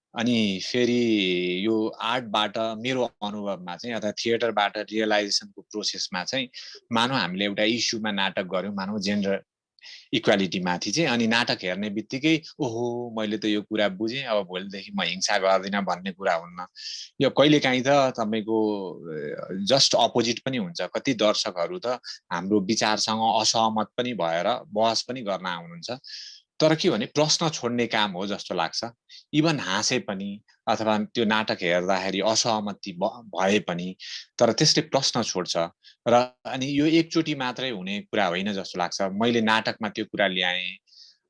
अनि फेरि यो आर्टबाट मेरो अनुभवमा चाहिँ अथवा थिएटरबाट रियलाइजेसनको प्रोसेसमा चाहिँ मानौ हामीले एउटा इस्युमा नाटक गऱ्यौँ, मानौ जेन्डर इक्वालिटी माथि चाहिँ, अनि नाटक हेर्ने बित्तिकै ओहो मैले त यो कुरा बुझेँ, अब भोलिदेखि म हिंसा गर्दिनँ भन्ने कुरा हुन्न। यो कहिलेकाहीँ त तपाईँको जस्ट अपोजिट पनि हुन्छ। कति दर्शकहरू त हाम्रो विचारसँग असहमत पनि भएर बहस पनि गर्न आउनुहुन्छ, तर के भने प्रश्न छोड्ने काम हो जस्तो लाग्छ। इभन हाँसे पनि अथवा त्यो नाटक हेर्दाखेरि असहमति भए पनि तर त्यसले प्रश्न छोड्छ र अनि यो एकचोटि मात्रै हुने कुरा होइन जस्तो लाग्छ। मैले नाटकमा त्यो कुरा ल्याएँ,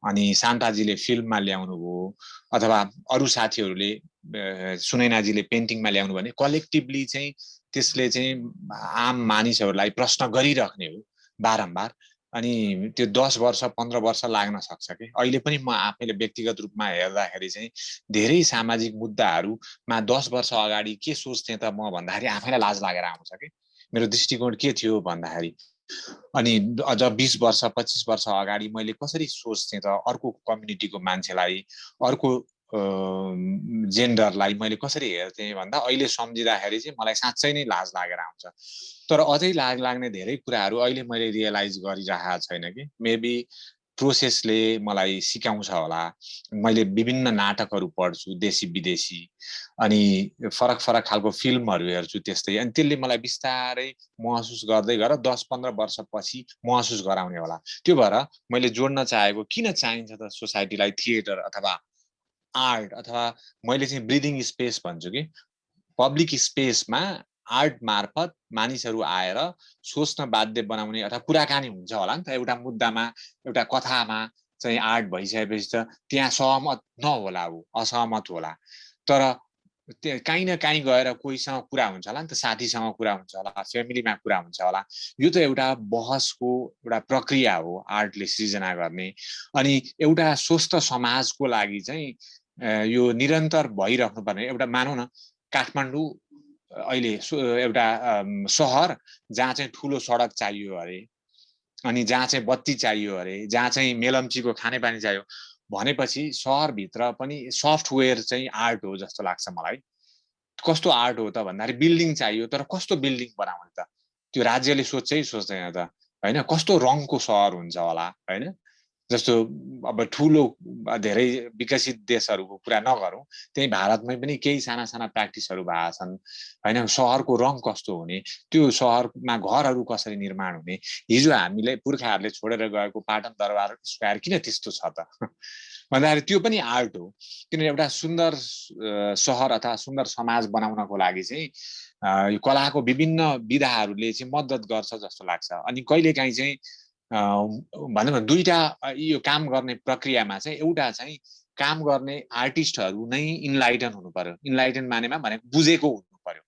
अनि शान्ताजीले फिल्ममा ल्याउनु भयो, अथवा अरू साथीहरूले सुनैनाजीले पेन्टिङमा ल्याउनु भने कलेक्टिभली चाहिँ त्यसले चाहिँ आम मानिसहरूलाई प्रश्न गरिराख्ने हो बारम्बार। अनि त्यो 10 वर्ष 15 वर्ष लाग्न सक्छ कि। अहिले पनि म आफैले व्यक्तिगत रूपमा हेर्दाखेरि चाहिँ धेरै सामाजिक मुद्दाहरूमा 10 वर्ष अगाडि के सोच्थेँ त म भन्दाखेरि आफैलाई लाज लागेर आउँछ कि मेरो दृष्टिकोण के थियो भन्दाखेरि। अनि अझ 20 वर्ष 25 वर्ष अगाडि मैले कसरी सोच्थेँ त अर्को कम्युनिटीको मान्छेलाई, अर्को जेन्डरलाई मैले कसरी हेर्थेँ भन्दा अहिले सम्झिँदाखेरि चाहिँ मलाई साँच्चै नै लाज लागेर आउँछ। तर अझै लाज लाग्ने धेरै कुराहरू अहिले मैले रियलाइज गरिरहेको छैन कि। मेबी प्रोसेसले मलाई सिकाउँछ होला। मैले विभिन्न नाटकहरू पढ्छु देशी विदेशी, अनि फरक फरक खालको फिल्महरू हेर्छु त्यस्तै, अनि त्यसले मलाई बिस्तारै महसुस गर्दै गएर 10-15 वर्षपछि महसुस गराउने होला। त्यो भएर मैले जोड्न चाहेको किन चाहिन्छ त सोसाइटीलाई थिएटर अथवा आर्ट, अथवा मैले चाहिँ ब्रिदिङ स्पेस भन्छु कि पब्लिक स्पेसमा आर्ट मार्फत मानिसहरू आएर सोच्न बाध्य बनाउने अथवा कुराकानी हुन्छ होला नि त। एउटा मुद्दामा एउटा कथामा चाहिँ आर्ट भइसकेपछि त त्यहाँ सहमत नहोला, ऊ असहमत होला, तर कहीँ न कहीँ गएर कोहीसँग कुरा हुन्छ होला नि त, साथीसँग कुरा हुन्छ होला, फ्यामिलीमा कुरा हुन्छ होला। यो त एउटा बहसको एउटा प्रक्रिया हो आर्टले सृजना गर्ने। अनि एउटा स्वस्थ समाजको लागि चाहिँ यो निरन्तर भइराख्नुपर्ने। एउटा मानौ न काठमाडौँ अहिले एउटा सहर जहाँ चाहिँ ठुलो सडक चाहियो अरे, अनि जहाँ चाहिँ बत्ती चाहियो अरे, जहाँ चाहिँ मेलम्चीको खानेपानी चाहियो भनेपछि सहरभित्र पनि सफ्टवेयर चाहिँ आर्ट हो जस्तो लाग्छ मलाई। कस्तो आर्ट हो त भन्दाखेरि बिल्डिङ चाहियो, तर कस्तो बिल्डिङ बनाउने त त्यो राज्यले सोच्दै सोच्दैन त होइन। कस्तो रङको सहर हुन्छ होला होइन। जस्तो अब ठुलो धेरै विकसित देशहरूको कुरा नगरौँ, त्यही भारतमै पनि केही साना साना प्र्याक्टिसहरू भएका छन् होइन। सहरको रङ कस्तो हुने, त्यो सहरमा घरहरू कसरी निर्माण हुने, हिजो हामीले पुर्खाहरूले छोडेर गएको पाटन दरबार स्क्वायर किन त्यस्तो छ त भन्दाखेरि त्यो पनि आर्ट हो। किनभने एउटा सुन्दर सहर अथवा सुन्दर समाज बनाउनको लागि चाहिँ यो कलाको विभिन्न विधाहरूले चाहिँ मद्दत गर्छ जस्तो लाग्छ। अनि कहिलेकाहीँ चाहिँ भनौँ न दुईटा यो काम गर्ने प्रक्रियामा चाहिँ एउटा चाहिँ काम गर्ने आर्टिस्टहरू नै इन्लाइटन हुनु पर्यो। इन्लाइटन मानेमा भनेको बुझेको हुनु पर्यो।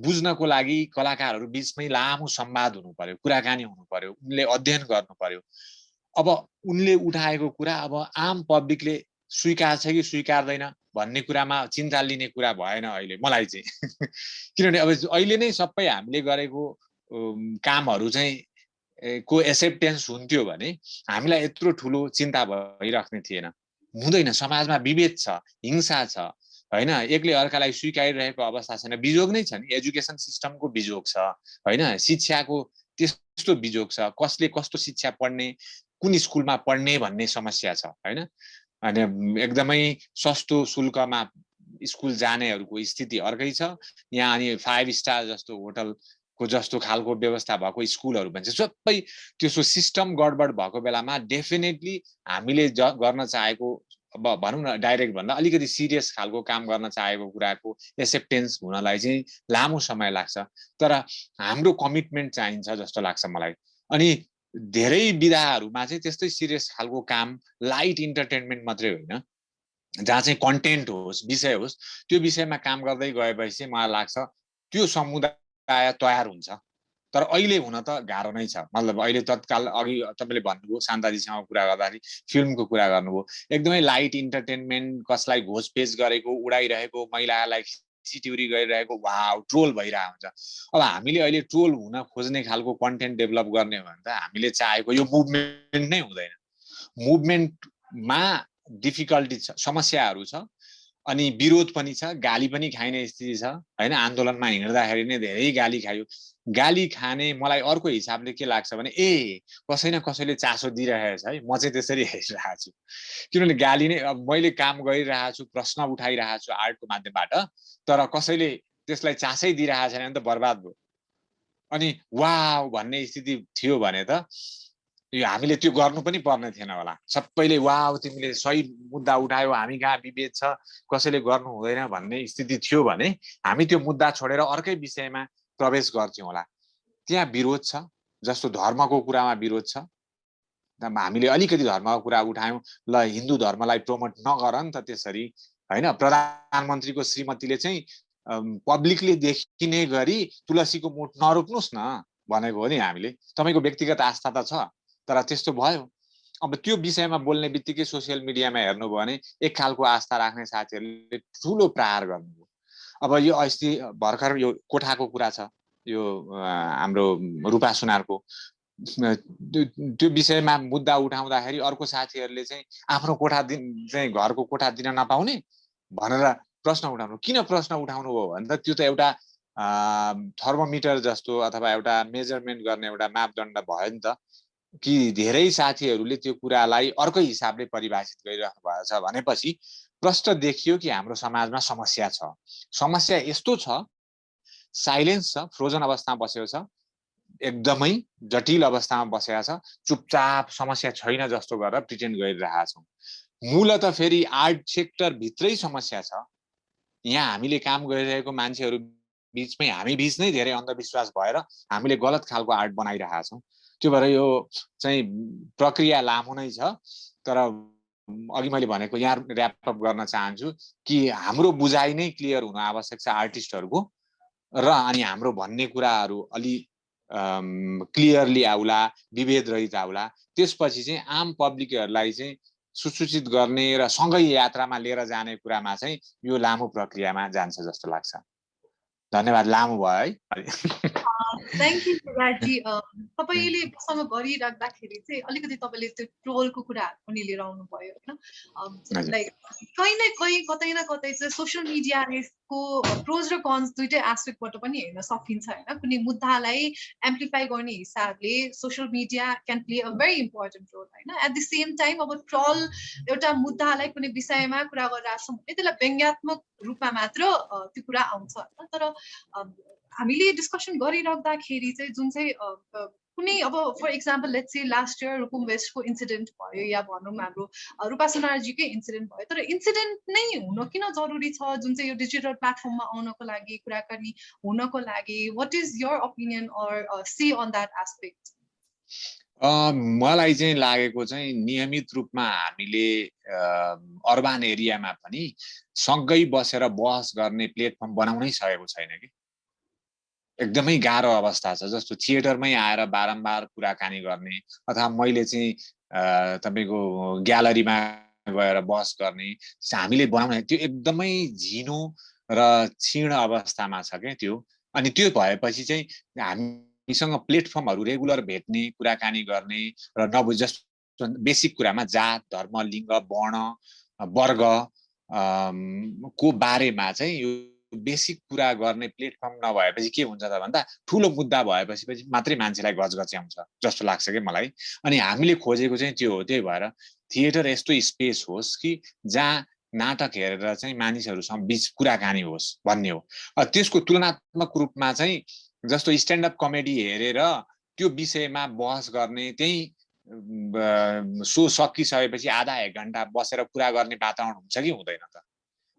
बुझ्नको लागि कलाकारहरू बिचमै लामो संवाद हुनु पर्यो, कुराकानी हुनु पर्यो, उनले अध्ययन गर्नु पर्यो। अब उनले उठाएको कुरा अब आम पब्लिकले स्वीकार्छ कि स्वीकार्दैन भन्ने कुरामा चिन्ता लिने कुरा भएन अहिले मलाई चाहिँ किनभने अब अहिले नै सबै हामीले गरेको कामहरू चाहिँ को एक्सेप्टेन्स हुन्थ्यो भने हामीलाई यत्रो ठुलो चिन्ता भइराख्ने थिएन। हुँदैन, समाजमा विभेद छ, हिंसा छ हैन, एकले अर्कालाई स्वीकारिरहेको अवस्था छैन, बिजोग नै छ नि, एजुकेसन सिस्टमको बिजोग छ हैन, शिक्षाको त्यस्तो बिजोग छ, कसले कस्तो शिक्षा पढ्ने, कुन स्कुलमा पढ्ने भन्ने समस्या छ हैन। अनि एकदमै सस्तो शुल्कमा स्कुल जानेहरूको स्थिति अर्कै छ, यहाँ अनि 5 स्टार जस्तो होटलको जस्तो खालको व्यवस्था भएको स्कुलहरू भन्छ, सबै त्यसो सिस्टम गडबड भएको बेलामा डेफिनेटली हामीले गर्न चाहेको, अब भनौँ न डाइरेक्ट भन्दा अलिकति सिरियस खालको काम गर्न चाहेको कुराको एक्सेप्टेन्स हुनलाई चाहिँ लामो समय लाग्छ, तर हाम्रो कमिटमेन्ट चाहिन्छ जस्तो लाग्छ मलाई। अनि धेरै विधाहरूमा चाहिँ त्यस्तै सिरियस खालको काम, लाइट इन्टरटेनमेन्ट मात्रै होइन, जहाँ चाहिँ कन्टेन्ट होस्, विषय होस्, त्यो विषयमा काम गर्दै गएपछि मलाई लाग्छ त्यो समुदाय तयार हुन्छ। तर अहिले हुन त गाह्रो नै छ। मतलब अहिले तत्काल अघि तपाईँले भन्नुभयो, शान्ताजीसँग कुरा गर्दाखेरि फिल्मको कुरा गर्नुभयो, एकदमै लाइट इन्टरटेनमेन्ट, कसलाई घोषपेच गरेको, उडाइरहेको, महिलालाई चिटिउरी गरिरहेको, वाउ ट्रोल भइरहेको हुन्छ। अब हामीले अहिले ट्रोल हुन खोज्ने खालको कन्टेन्ट डेभलप गर्ने हो भने त हामीले चाहेको यो मुभमेन्ट नै हुँदैन। मुभमेन्टमा डिफिकल्टी छ, समस्याहरू छ, अनि विरोध पनि छ, गाली पनि खाइने स्थिति छ हैन। आन्दोलनमा हिँड्दाखेरि नै धेरै गाली खायो। गाली खाने मलाई अर्को हिसाबले के लाग्छ भने कसै न कसैले चासो दिइरहेछ है, म चाहिँ त्यसरी हेरिरहेको छु। किनभने गाली नै, अब मैले काम गरिरहेको छु, प्रश्न उठाइरहेको छु आर्टको माध्यमबाट, तर कसैले त्यसलाई चासै दिइरहेको छैन भने त बर्बाद भयो। अनि वाउ भन्ने स्थिति थियो भने त यो हामीले त्यो गर्नु पनि पर्ने थिएन होला। सबैले वाउ तिमीले सही मुद्दा उठायो, हामी कहाँ विभेद छ, कसैले गर्नु हुँदैन भन्ने स्थिति थियो भने हामी त्यो मुद्दा छोडेर अर्कै विषयमा प्रवेश गर्थ्यौँ होला। त्यहाँ विरोध छ, जस्तो धर्मको कुरामा विरोध छ, हामीले अलिकति धर्मको कुरा उठायौँ, ल हिन्दू धर्मलाई प्रमोट नगर नि त त्यसरी हैन। प्रधानमन्त्रीको श्रीमतीले चाहिँ पब्लिकले देखिने गरी तुलसीको मुठ नरोप्नुस् न भनेको हो नि हामीले। तपाईको व्यक्तिगत आस्था त छ, तर त्यस्तो भयो। अब त्यो विषयमा बोल्ने बित्तिकै सोसियल मिडियामा हेर्नुभयो भने एक खालको आस्था राख्ने साथीहरूले ठुलो प्रहार गर्नुभयो। अब यो अस्ति भर्खर यो कोठाको कुरा छ, यो हाम्रो रूपा सुनारको, त्यो विषयमा मुद्दा उठाउँदाखेरि अर्को साथीहरूले चाहिँ आफ्नो कोठा चाहिँ घरको कोठा दिन नपाउने भनेर प्रश्न उठाउनु। किन प्रश्न उठाउनु भयो भने त त्यो त एउटा थर्मोमिटर जस्तो अथवा एउटा मेजरमेन्ट गर्ने एउटा मापदण्ड भयो नि त, कि धेरै साथीहरूले त्यो कुरालाई अर्कै हिसाबले परिभाषित गरिराख्नु भएको छ भनेपछि प्रश्न देखियो कि हाम्रो समाजमा समस्या छ। समस्या यस्तो छ, साइलेन्स छ, फ्रोजन अवस्थामा बसेको छ, एकदमै जटिल अवस्थामा बसेको छ, चुपचाप समस्या छैन जस्तो गरेर प्रिटेन्ड गरिरहेका छौँ। मूलत फेरि आर्ट सेक्टर भित्रै समस्या छ। यहाँ हामीले काम गरिरहेको मान्छेहरू बीचमै हामी बीच नै धेरै अन्धविश्वास भएर हामीले गलत खालको आर्ट बनाइरहेका छौँ। त्यो भएर यो चाहिँ प्रक्रिया लामो नै छ। तर अघि मैले भनेको यहाँ ऱ्यापअप गर्न चाहन्छु कि हाम्रो बुझाइ नै क्लियर हुन आवश्यक छ आर्टिस्टहरूको, र अनि हाम्रो भन्ने कुराहरू अलि क्लियरली आउला, विभेद रहित आउला। त्यसपछि चाहिँ आम पब्लिकहरूलाई चाहिँ सुसूचित गर्ने र सँगै यात्रामा लिएर जाने कुरामा चाहिँ यो लामो प्रक्रियामा जान्छ जस्तो लाग्छ। धन्यवाद, लामो भयो है। Thank you Viratji. तपाईँले मसँग गरिराख्दाखेरि चाहिँ अलिकति तपाईँले त्यो ट्रोलको कुराहरू पनि लिएर आउनुभयो होइन। लाइक कहीँ न कहीँ कतै न कतै चाहिँ सोसियल मिडियाको प्रोज र कन्स दुइटै एस्पेक्टबाट पनि हेर्न सकिन्छ होइन। कुनै मुद्दालाई एम्प्लिफाई गर्ने हिसाबले social media can play a very important role होइन। एट द सेम टाइम अब ट्रोल एउटा मुद्दालाई कुनै विषयमा कुरा गरिरहेको छौँ भने त्यसलाई व्यङ्ग्यात्मक रूपमा मात्र त्यो कुरा आउँछ होइन। तर हामीले डिस्कसन गरिराख्दाखेरि चाहिँ जुन चाहिँ कुनै अब for example let's say last year Rukum वेस्टको इन्सिडेन्ट भयो, या भनौँ हाम्रो रूपा सुनारजीकै इन्सिडेन्ट भयो, तर इन्सिडेन्ट नै हुन किन जरुरी छ जुन चाहिँ यो डिजिटल प्लेटफर्ममा आउनको लागि, कुराकानी हुनको लागि? What is your opinion or say on that aspect? मलाई चाहिँ लागेको चाहिँ नियमित रूपमा हामीले अर्बन एरियामा पनि सँगै बसेर बहस गर्ने प्लेटफर्म बनाउनै सकेको छैन कि। एकदमै गाह्रो अवस्था छ। जस्तो थिएटरमै आएर बारम्बार कुराकानी गर्ने अथवा मैले चाहिँ तपाईँको ग्यालरीमा गएर बहस गर्ने हामीले बनाउने त्यो एकदमै झिनो र क्षीण अवस्थामा छ क्या त्यो। अनि त्यो भएपछि चाहिँ हामीसँग प्लेटफर्महरू रेगुलर भेट्ने कुराकानी गर्ने र नबुझ जस्तो बेसिक कुरामा जात धर्म लिङ्ग वर्ण वर्ग को बारेमा चाहिँ यो बेसिक कुरा गर्ने प्लेटफर्म नभएपछि के हुन्छ त भन्दा ठुलो मुद्दा भएपछि मात्रै मान्छेलाई गजगच्याउँछ जस्तो लाग्छ कि मलाई। अनि हामीले खोजेको चाहिँ त्यो हो। त्यही भएर थिएटर यस्तो स्पेस होस् कि जहाँ नाटक हेरेर चाहिँ मानिसहरूसँग बिच कुराकानी होस् भन्ने हो। त्यसको तुलनात्मक रूपमा चाहिँ जस्तो स्ट्यान्डअप कमेडी हेरेर त्यो विषयमा बहस गर्ने त्यही सो सकिसकेपछि आधा एक घन्टा बसेर कुरा गर्ने वातावरण हुन्छ कि हुँदैन त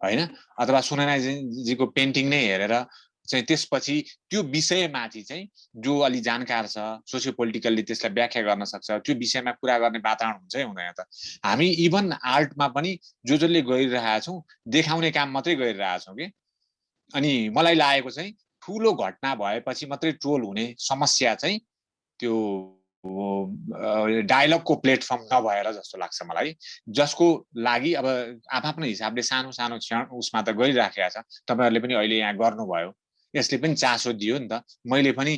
होइन। अथवा सुनैनाजीको पेन्टिङ नै हेरेर चाहिँ त्यसपछि त्यो विषयमाथि चाहिँ जो अलि जानकार छ सोसियो पोलिटिकल्ली त्यसलाई व्याख्या गर्न सक्छ त्यो विषयमा कुरा गर्ने वातावरण हुन्छ कि हुँदैन त। हामी इभन आर्टमा पनि जसले गरिरहेका छौँ देखाउने काम मात्रै गरिरहेका छौँ कि। अनि मलाई लागेको चाहिँ ठुलो घटना भएपछि मात्रै ट्रोल हुने समस्या चाहिँ त्यो डायलगको प्लेटफर्म नभएर जस्तो लाग्छ मलाई। जसको लागि अब आफ्नो हिसाबले सानो सानो क्षण उसमा त गरिराखेका छ। तपाईँहरूले पनि अहिले यहाँ गर्नुभयो यसले पनि चासो दियो नि त। मैले पनि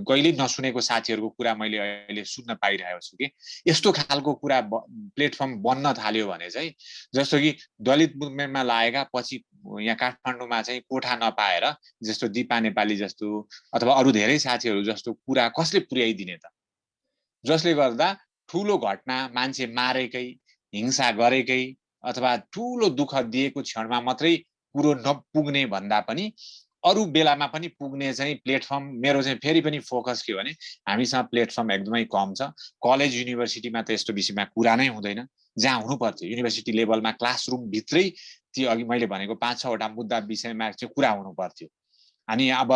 कहिले नसुनेको साथीहरूको कुरा मैले अहिले सुन्न पाइरहेको छु कि यस्तो खालको कुरा प्लेटफर्म बन्न थाल्यो भने चाहिँ जस्तो कि दलित मुभमेन्टमा लागेका पछि यहाँ काठमाडौँमा चाहिँ कोठा नपाएर जस्तो दिपा नेपाली जस्तो अथवा अरू धेरै साथीहरू जस्तो कुरा कसले पुर्याइदिने त। जसले गर्दा ठुलो घटना मान्छे मारेकै हिंसा गरेकै अथवा ठुलो दुःख दिएको क्षणमा मात्रै कुरो नपुग्ने भन्दा पनि अरू बेलामा पनि पुग्ने चाहिँ प्लेटफर्म मेरो चाहिँ फेरि पनि फोकस के भने हामीसँग प्लेटफर्म एकदमै कम छ। कलेज युनिभर्सिटीमा त यस्तो विषयमा कुरा नै हुँदैन। जहाँ हुनु पर्थ्यो युनिभर्सिटी लेभलमा क्लासरुम भित्रै त्यो अघि मैले भनेको 5-6 वटा मुद्दा विषयमा चाहिँ कुरा हुनु पर्थ्यो। अनि अब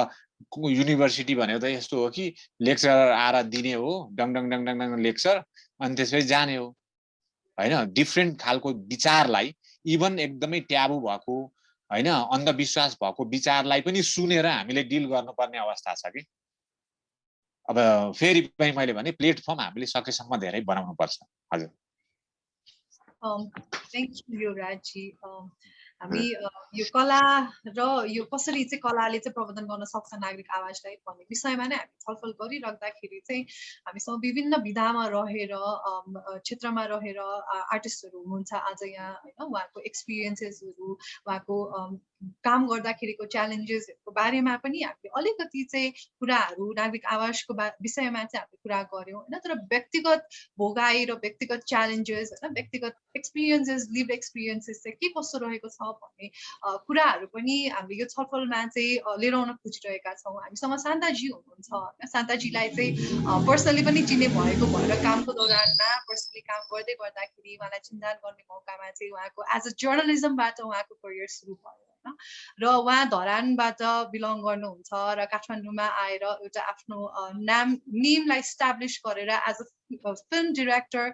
युनिभर्सिटी भनेको त यस्तो हो कि लेक्चरर आएर दिने हो डङ डङ डङ डङ डङ लेक्चर अनि त्यसपछि जाने हो होइन। डिफ्रेन्ट खालको विचारलाई इभन एकदमै ट्याबु भएको होइन अन्धविश्वास भएको विचारलाई पनि सुनेर हामीले डिल गर्नुपर्ने अवस्था छ कि। अब फेरि पनि मैले भने प्लेटफर्म हामीले सकेसम्म धेरै बनाउनु पर्छ। हजुर थ्याङ्क यू युवराजजी। हामी यो कला र यो कसरी चाहिँ कलाले चाहिँ प्रवर्धन गर्न सक्छ नागरिक आवाजलाई भन्ने विषयमा नै हामी छलफल गरिराख्दाखेरि चाहिँ हामीसँग विभिन्न विधामा रहेर क्षेत्रमा रहेर आर्टिस्टहरू हुनुहुन्छ आज यहाँ होइन। उहाँको एक्सपिरियन्सेसहरू उहाँको काम गर्दाखेरिको च्यालेन्जेसहरूको बारेमा पनि हामीले अलिकति चाहिँ कुराहरू नागरिक आवाजको विषयमा चाहिँ हामीले कुरा गऱ्यौँ होइन। तर व्यक्तिगत भोगाई र व्यक्तिगत च्यालेन्जेस होइन व्यक्तिगत एक्सपिरियन्सेस लिभ एक्सपिरियन्सेस चाहिँ के कस्तो रहेको छ भन्ने कुराहरू पनि हामीले यो छलफलमा चाहिँ लिएर आउन खोजिरहेका छौँ। हामीसँग शान्ताजी हुनुहुन्छ होइन। शान्ताजीलाई चाहिँ पर्सनली पनि चिन्ने भएको भएर कामको दौरानमा पर्सनली काम गर्दै गर्दाखेरि उहाँलाई चिन्तान गर्ने मौकामा चाहिँ उहाँको एज अ जर्नलिजमबाट उहाँको करियर सुरु भयो होइन। र उहाँ धरानबाट बिलङ गर्नुहुन्छ र काठमाडौँमा आएर एउटा आफ्नो नेमलाई इस्टाब्लिस गरेर एज अ फिल्म डिरेक्टर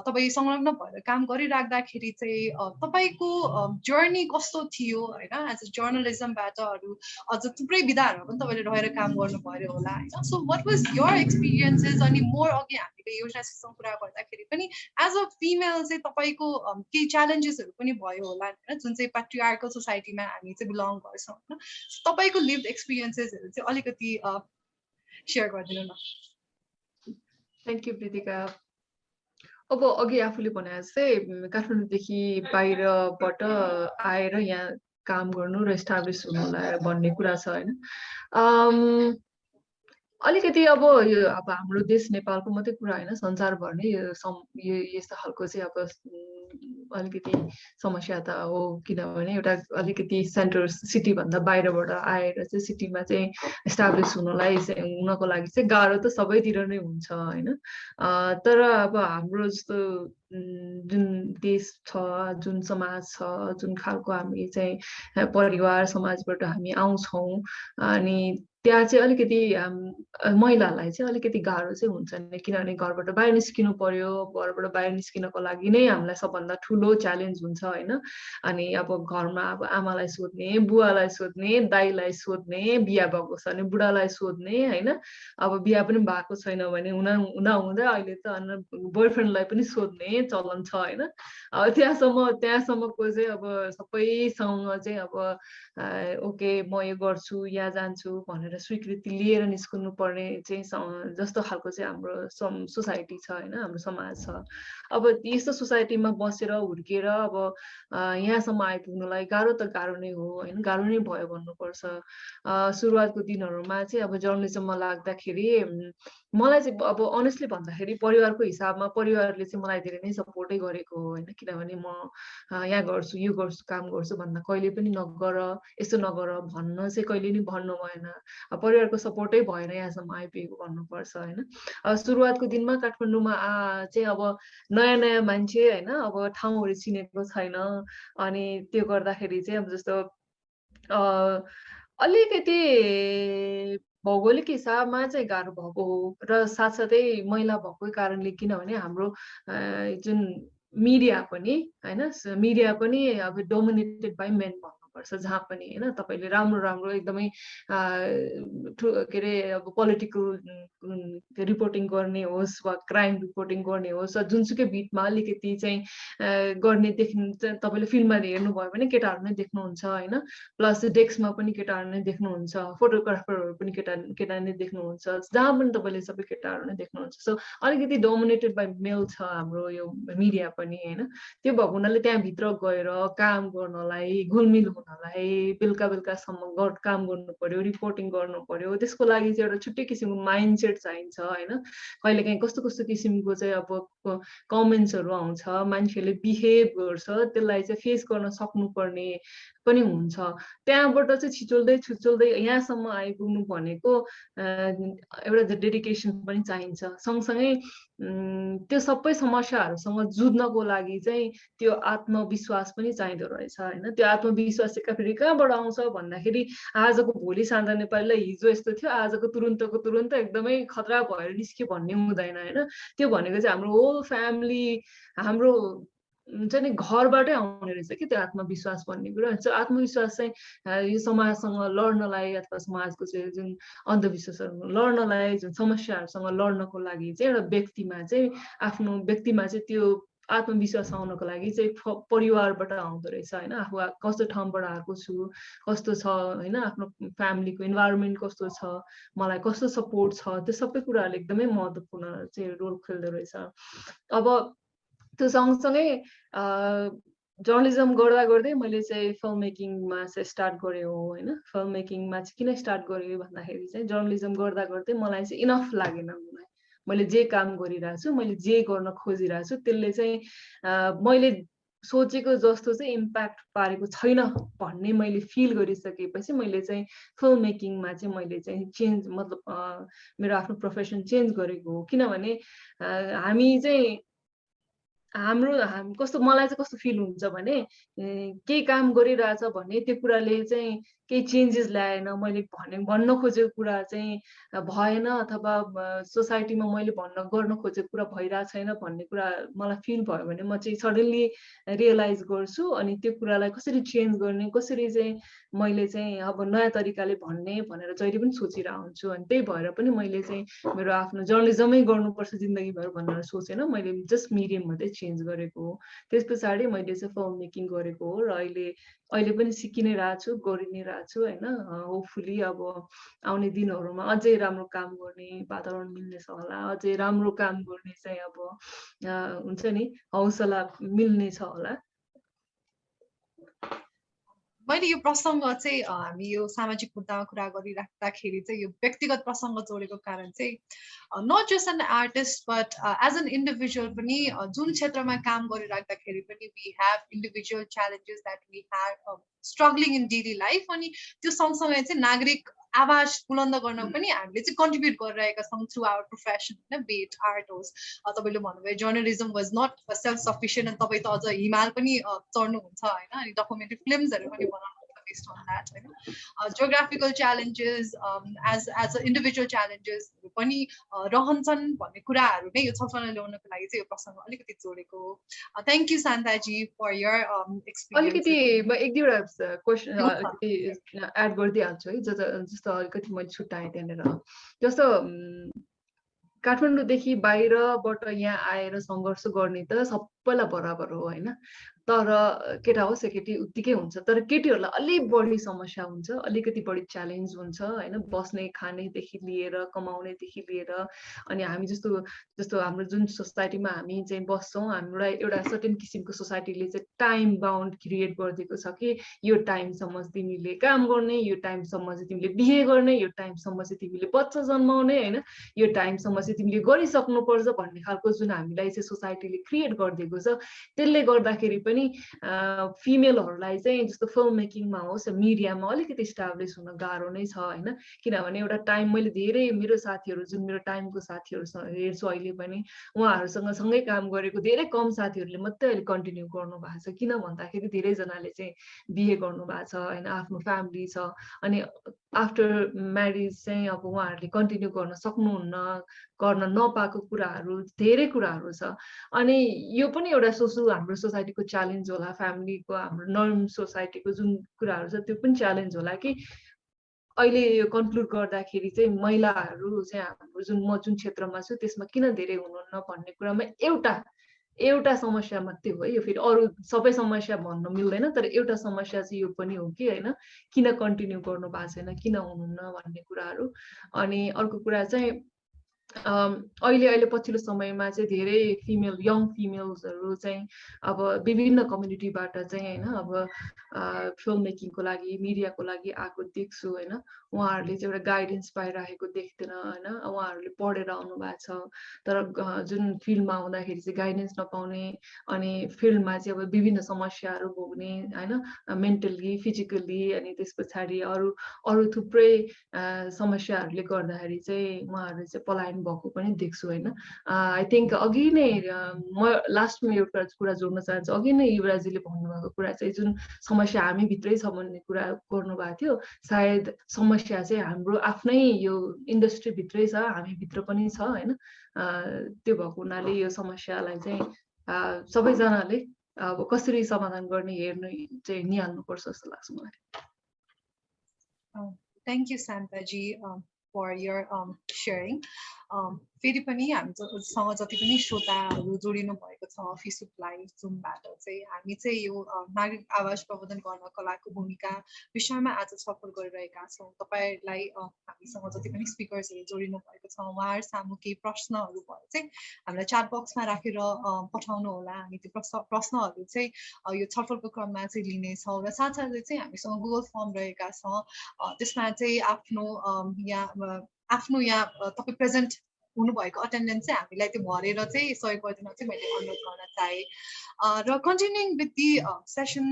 तपाईँ संलग्न भएर काम गरिराख्दाखेरि चाहिँ तपाईँको जर्नी कस्तो थियो होइन। एज अ जर्नलिजमबाट अरू अझ थुप्रै विधाहरूमा पनि तपाईँले रहेर काम गर्नुभयो होला होइन। So what was your experiences अनि मोर अघि हामीले योजनासँग कुरा गर्दाखेरि पनि एज अ फिमेल चाहिँ तपाईँको केही च्यालेन्जेसहरू पनि भयो होला होइन जुन चाहिँ प्याट्रिआर्कल सोसाइटीमा हामी चाहिँ बिलङ गर्छौँ होइन। तपाईँको लिभ एक्सपिरियन्सेसहरू चाहिँ अलिकति सेयर गरिदिनु न। Thank you Pritika. अब अघि आफूले भने जस्तै काठमाडौँदेखि बाहिरबाट आएर यहाँ काम गर्नु र इस्टाब्लिस हुनुलाई भन्ने कुरा छ होइन। अलिकति अब यो अब हाम्रो देश नेपालको मात्रै कुरा होइन संसारभर नै यो यस्तो खालको चाहिँ अब अलिकति समस्या त हो। किनभने एउटा अलिकति सेन्टर सिटीभन्दा बाहिरबाट आएर चाहिँ सिटीमा चाहिँ इस्टाब्लिस हुनको लागि चाहिँ गाह्रो त सबैतिर नै हुन्छ होइन। तर अब हाम्रो जस्तो जुन देश छ जुन समाज छ जुन खालको हामी चाहिँ परिवार समाजबाट हामी आउँछौँ अनि त्यहाँ चाहिँ अलिकति महिलालाई चाहिँ अलिकति गाह्रो चाहिँ हुन्छ नि, किनभने घरबाट बाहिर निस्किनु पर्यो, घरबाट बाहिर निस्किनको लागि नै हामीलाई सबभन्दा ठुलो च्यालेन्ज हुन्छ होइन। अनि अब घरमा अब आमालाई सोध्ने, बुवालाई सोध्ने, दाइलाई सोध्ने, बिहा भएको छ भने बुढालाई सोध्ने होइन। अब बिहा पनि भएको छैन भने हुँदा अहिले त बोयफ्रेन्डलाई पनि सोध्ने चलन छ होइन। अब त्यहाँसम्मको चाहिँ अब सबैसँग चाहिँ अब ओके म यो गर्छु या जान्छु भनेर स्वीकृति लिएर निस्कनु पर्ने चाहिँ जस्तो खालको चाहिँ हाम्रो सोसाइटी छ होइन, हाम्रो समाज छ। अब यस्तो सोसाइटीमा बसेर हुर्केर अब यहाँसम्म आइपुग्नुलाई गाह्रो त गाह्रो नै हो होइन, गाह्रो नै भयो भन्नुपर्छ। सुरुवातको दिनहरूमा चाहिँ अब जर्नलिजममा लाग्दाखेरि मलाई चाहिँ अब अनेस्टली भन्दाखेरि परिवारको हिसाबमा परिवारले चाहिँ मलाई धेरै नै सपोर्टै गरेको हो होइन। किनभने म यहाँ गर्छु, यो गर्छु, काम गर्छु भन्दा कहिले पनि नगर, यस्तो नगर भन्न चाहिँ कहिले नि भन्नु भएन। परिवारको सपोर्टै भएर यहाँसम्म आइपुगेको भन्नुपर्छ होइन। सुरुवातको दिनमा काठमाडौँमा चाहिँ अब नयाँ नयाँ मान्छे होइन, अब ठाउँहरू चिनेको छैन। अनि त्यो गर्दाखेरि चाहिँ अब जस्तो अलिकति भौगोलिक हिसाबमा चाहिँ गाह्रो भएको हो र साथसाथै महिला भएकै कारणले, किनभने हाम्रो जुन मिडिया पनि होइन, मिडिया पनि अब डोमिनेटेड बाई मेन भन्नुपर्छ जहाँ पनि होइन। तपाईँले राम्रो राम्रो एकदमै के अरे अब पोलिटिकल रिपोर्टिङ गर्ने होस् वा क्राइम रिपोर्टिङ गर्ने होस् वा जुनसुकै बिटमा अलिकति चाहिँ गर्ने देख्नु, तपाईँले फिल्ममा हेर्नुभयो भने केटाहरू नै देख्नुहुन्छ होइन। प्लस डेस्कमा पनि केटाहरू नै देख्नुहुन्छ, फोटोग्राफरहरू पनि केटा नै देख्नुहुन्छ, जहाँ पनि तपाईँले सबै केटाहरू नै देख्नुहुन्छ। सो अलिकति डोमिनेटेड बाई मेल छ हाम्रो यो मिडिया पनि होइन। त्यो भएको हुनाले त्यहाँभित्र गएर काम गर्नलाई, घुलमिल हुनलाई, बेलुका बेलुकासम्म काम गर्नु पर्यो, रिपोर्टिङ गर्नु पर्यो, त्यसको लागि चाहिँ एउटा छुट्टै किसिमको माइन्डसेट चाहिन्छ होइन। कहिलेकाहीँ कस्तो कस्तो किसिमको चाहिँ अब कमेन्ट्सहरू आउँछ, मान्छेले बिहेभ गर्छ, त्यसलाई चाहिँ फेस गर्न सक्नुपर्ने पनि हुन्छ। त्यहाँबाट चाहिँ छिचोल्दै यहाँसम्म आइपुग्नु भनेको एउटा डेडिकेसन पनि चाहिन्छ। सँगसँगै त्यो सबै समस्याहरूसँग जुझ्नको लागि चाहिँ त्यो आत्मविश्वास पनि चाहिँदो रहेछ होइन। त्यो आत्मविश्वास चाहिँ फेरि कहाँबाट आउँछ भन्दाखेरि आजको भोलि साझा नेपालीलाई हिजो यस्तो थियो, आजको तुरुन्तको तुरुन्त एकदमै खतरा भएर निस्क्यो भन्ने हुँदैन होइन। त्यो भनेको चाहिँ हाम्रो होल फ्यामिली, हाम्रो हुन्छ नि घरबाटै आउने रहेछ कि त्यो आत्मविश्वास भन्ने कुरा। आत्मविश्वास चाहिँ यो समाजसँग लड्नलाई अथवा समाजको चाहिँ जुन अन्धविश्वासहरू लड्नलाई, जुन समस्याहरूसँग लड्नको लागि चाहिँ एउटा व्यक्तिमा चाहिँ आफ्नो व्यक्तिमा चाहिँ त्यो आत्मविश्वास आउनको लागि चाहिँ परिवारबाट आउँदो रहेछ होइन। आफू कस्तो ठाउँबाट आएको छु, कस्तो छ होइन, आफ्नो फ्यामिलीको इन्भाइरोमेन्ट कस्तो छ, मलाई कस्तो सपोर्ट छ, त्यो सबै कुराहरूले एकदमै महत्त्वपूर्ण चाहिँ रोल खेल्दो रहेछ। अब त्यो सँगसँगै जर्नलिजम गर्दा गर्दै मैले चाहिँ फिल्म मेकिङमा चाहिँ स्टार्ट गरेँ हो होइन। फिल्म मेकिङमा चाहिँ किन स्टार्ट गरेँ भन्दाखेरि चाहिँ जर्नलिजम गर्दा गर्दै मलाई चाहिँ इनफ लागेन। मैले जे काम गरिरहेको छु, मैले जे गर्न खोजिरहेको छु, त्यसले चाहिँ मैले सोचेको जस्तो चाहिँ इम्प्याक्ट पारेको छैन भन्ने मैले फिल गरिसकेपछि मैले चाहिँ फिल्म मेकिङमा चाहिँ मैले चाहिँ चेन्ज, मतलब मेरो आफ्नो प्रोफेसन चेन्ज गरेको हो। किनभने हामी चाहिँ कस्तो, मलाई चाहिँ कस्तो फिल हुन्छ भने केही काम गरिरहेछ भने त्यो कुराले चाहिँ केही चेन्जेस ल्याएन, मैले भन्न खोजेको कुरा चाहिँ भएन, अथवा सोसाइटीमा मैले गर्न खोजेको कुरा भइरहेको छैन भन्ने कुरा मलाई फिल भयो भने म चाहिँ सडनली रियलाइज गर्छु। अनि त्यो कुरालाई कसरी चेन्ज गर्ने, कसरी चाहिँ मैले चाहिँ अब नयाँ तरिकाले भन्ने भनेर जहिले पनि सोचिरहेको हुन्छु। अनि त्यही भएर पनि मैले चाहिँ मेरो आफ्नो जर्नलिजमै गर्नुपर्छ जिन्दगीभर भनेर सोचेन, मैले जस्ट मिडियम मात्रै चेन्ज गरेको हो। त्यस पछाडि मैले चाहिँ फिल्म मेकिङ गरेको हो र अहिले पनि सिकि नै रहेको छु, गरि नै रहेको छु होइन। होपफुली अब आउने दिनहरूमा अझै राम्रो काम गर्ने वातावरण मिल्नेछ होला, अझै राम्रो काम गर्ने चाहिँ अब हुन्छ नि हौसला मिल्नेछ होला। मैले यो प्रसङ्ग चाहिँ हामी यो सामाजिक मुद्दामा कुरा गरिराख्दाखेरि चाहिँ यो व्यक्तिगत प्रसङ्ग जोडेको कारण चाहिँ not just an artist but as an individual पनि जुन क्षेत्रमा काम गरिराख्दाखेरि पनि we have individual challenges that we have struggling in daily life. अनि त्यो सँगसँगै चाहिँ नागरिक आवाज बुलन्द गर्न पनि हामीले चाहिँ कन्ट्रिब्युट गरिरहेका छौँ थ्रु आवर प्रोफेसन होइन। बेट आर्ट होस्, तपाईँले भन्नुभयो journalism was not self sufficient, अनि तपाईँ त अझ हिमाल पनि चढ्नुहुन्छ होइन, अनि डकुमेन्ट्री फिल्महरू पनि बनाउनु based on that. Geographical challenges, as individual challenges पनि रहन्छन् भन्ने कुराहरू नै यो छलफलमा ल्याउनको लागि चाहिँ यो प्रसङ्ग अलिकति जोडेको हो. Thank you Santaji for your experience. अलिकति म एक दुईवटा क्वेसन अलिकति एड गरिदिइहाल्छु है, जस्तो अलिकति मैले छुट्याएँ त्यहाँनिर. जस्तो काठमाडौँदेखि बाहिरबाट यहाँ आएर सङ्घर्ष गर्ने त सबैलाई बराबर हो होइन, तर केटा होस् या केटी उत्तिकै हुन्छ. तर केटीहरूलाई अलिक बढी समस्या हुन्छ, अलिकति बढी च्यालेन्ज हुन्छ होइन, बस्ने खानेदेखि लिएर कमाउनेदेखि लिएर. अनि हामी जस्तो हाम्रो जुन सोसाइटीमा हामी चाहिँ बस्छौँ, हामीलाई एउटा सर्टेन किसिमको सोसाइटीले चाहिँ टाइम बााउन्ड क्रिएट गरिदिएको छ कि यो टाइमसम्म तिमीले काम गर्ने, यो टाइमसम्म चाहिँ तिमीले बिहे गर्ने, यो टाइमसम्म चाहिँ तिमीले बच्चा जन्माउने होइन, यो टाइमसम्म चाहिँ तिमीले गरिसक्नुपर्छ भन्ने खालको जुन हामीलाई चाहिँ सोसाइटीले क्रिएट गरिदिएको छ. त्यसले गर्दाखेरि पनि फिमेलहरूलाई चाहिँ जस्तो फिल्म मेकिङमा होस् मिडियामा अलिकति इस्टाब्लिस हुन गाह्रो नै छ होइन. किनभने एउटा टाइम मैले धेरै मेरो साथीहरू जुन मेरो टाइमको साथीहरूसँग हेर्छु अहिले पनि, उहाँहरूसँग सँगै काम गरेको धेरै कम साथीहरूले मात्रै अहिले कन्टिन्यू गर्नु भएको छ. किन भन्दाखेरि धेरैजनाले चाहिँ बिहे गर्नु भएको छ होइन, आफ्नो फ्यामिली छ. अनि आफ्टर म्यारिज चाहिँ अब उहाँहरूले कन्टिन्यू गर्न सक्नुहुन्न, गर्न नपाएको कुराहरू धेरै कुराहरू छ. अनि यो पनि एउटा हाम्रो सोसाइटीको च्यालेन्ज होला, फ्यामिलीको हाम्रो नर्म सोसाइटीको जुन कुराहरू छ त्यो पनि च्यालेन्ज होला कि अहिले यो कन्क्लुड गर्दाखेरि चाहिँ महिलाहरू चाहिँ हाम्रो म जुन क्षेत्रमा छु त्यसमा किन धेरै हुनुहुन्न भन्ने कुरामा एउटा समस्या मात्रै हो. यो फेरि अरू सबै समस्या भन्न मिल्दैन, तर एउटा समस्या चाहिँ यो पनि हो कि होइन, किन कन्टिन्यू गर्नु भएको छैन, किन हुनुहुन्न भन्ने कुराहरू. अनि अर्को कुरा चाहिँ अहिले पछिल्लो समयमा चाहिँ धेरै यङ फिमेल्सहरू चाहिँ अब विभिन्न कम्युनिटीबाट चाहिँ होइन अब फिल्म मेकिङको लागि मिडियाको लागि आएको देख्छु होइन. उहाँहरूले चाहिँ एउटा गाइडेन्स पाइरहेको देख्दैन होइन, उहाँहरूले पढेर आउनु भएको छ तर जुन फिल्डमा आउँदाखेरि चाहिँ गाइडेन्स नपाउने, अनि फिल्डमा चाहिँ अब विभिन्न समस्याहरू भोग्ने होइन, मेन्टल्ली फिजिकल्ली, अनि त्यस पछाडि अरू थुप्रै समस्याहरूले गर्दाखेरि चाहिँ उहाँहरू चाहिँ पलायन भएको पनि देख्छु होइन. आई थिङ्क अघि नै म लास्टमा एउटा कुरा जोड्न चाहन्छु. अघि नै युवराजीले भन्नुभएको कुरा चाहिँ जुन समस्या हामी भित्रै छ भन्ने कुरा गर्नुभएको थियो, सायद समस्या चाहिँ हाम्रो आफ्नै यो इन्डस्ट्रीभित्रै छ, हामीभित्र पनि छ होइन. त्यो भएको हुनाले यो समस्यालाई चाहिँ सबैजनाले अब कसरी समाधान गर्ने हेर्नु चाहिँ निहाल्नुपर्छ जस्तो लाग्छ मलाई. Thank you Santaji for your sharing. फेरि पनि हामीसँग जति पनि श्रोताहरू जोडिनु भएको छ फेसबुक लाइभ जुमबाट चाहिँ हामी चाहिँ यो नागरिक आवाज प्रवर्धन गर्न कलाको भूमिका विषयमा आज छलफल गरिरहेका छौँ. तपाईहरूलाई हामीसँग जति पनि स्पिकर्सहरू जोडिनु भएको छ उहाँहरू सामु केही प्रश्नहरू भयो चाहिँ हामीलाई च्याट बक्समा राखेर पठाउनु होला. हामी त्यो प्रश्नहरू चाहिँ यो छलफलको क्रममा चाहिँ लिनेछौँ र साथसाथै चाहिँ हामीसँग गुगल फर्म रहेका छौँ. त्यसमा चाहिँ आफ्नो यहाँ तपाईँ प्रेजेन्ट हुनुभएको अटेन्डेन्स चाहिँ हामीलाई त्यो भरेर चाहिँ सहयोग गरिदिन चाहिँ मैले अनुरोध गर्न चाहेँ. र कन्टिन्युङ विथ दि सेसन,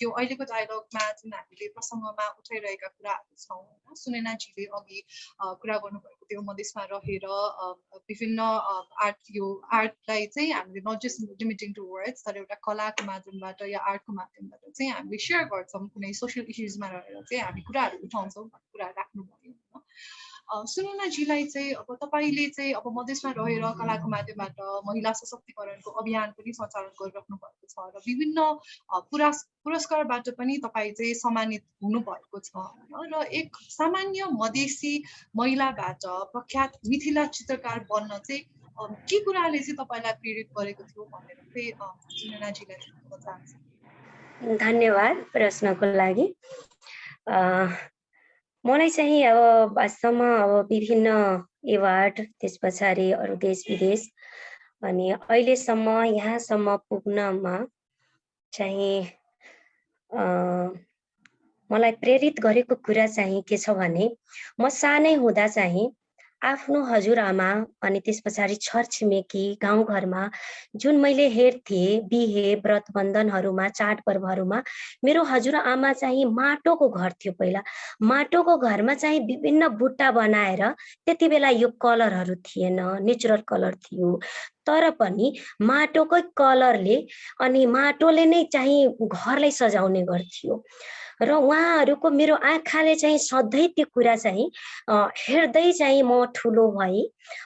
यो अहिलेको डायलगमा जुन हामीले प्रसङ्गमा उठाइरहेका कुराहरू छौँ, सुनेनाजीले अघि कुरा गर्नुभएको त्यो मधेसमा रहेर विभिन्न आर्टलाई चाहिँ हामीले not just limiting to words तर एउटा कलाको माध्यमबाट या आर्टको माध्यमबाट चाहिँ हामीले सेयर गर्छौँ, कुनै सोसियल इस्युजमा रहेर चाहिँ हामी कुराहरू उठाउँछौँ भन्ने कुराहरू राख्नुभयो. सुनेनाजीलाई चाहिँ अब तपाईँले चाहिँ अब मधेसमा रहेर कलाको माध्यमबाट महिला सशक्तिकरणको अभियान पनि सञ्चालन गरिराख्नु भएको छ र विभिन्न पुरस्कारबाट पनि तपाईँ चाहिँ सम्मानित हुनुभएको छ र एक सामान्य मधेसी महिलाबाट प्रख्यात मिथिला चित्रकार बन्न चाहिँ के कुराले चाहिँ तपाईँलाई प्रेरित गरेको थियो भनेर चाहिँ सुनेनाजीलाई भन्न चाहन्छु. धन्यवाद प्रश्नको लागि. मलाई चाहिँ अब वास्तवमा अब विभिन्न एवार्ड त्यस पछाडि अरू देश विदेश अनि अहिलेसम्म यहाँसम्म पुग्नमा चाहिँ मलाई प्रेरित गरेको कुरा चाहिँ के छ भने म सानै हुँदा चाहिँ आफ्नो हजुरआमा अनि त्यस पछाडि छरछिमेकी गाउँघरमा जुन मैले हेर्थेँ बिहे व्रत बन्धनहरूमा चाडपर्वहरूमा मेरो हजुरआमा चाहिँ माटोको घर थियो. पहिला माटोको घरमा चाहिँ विभिन्न बुट्टा बनाएर त्यति बेला यो कलरहरू थिएन, नेचुरल कलर थियो. तर पनि माटोकै कलरले अनि माटोले नै चाहिँ घरलाई सजाउने गर्थ्यो र उहाँहरूको मेरो आँखाले चाहिँ सधैँ त्यो कुरा चाहिँ हेर्दै चाहिँ म ठुलो भएँ।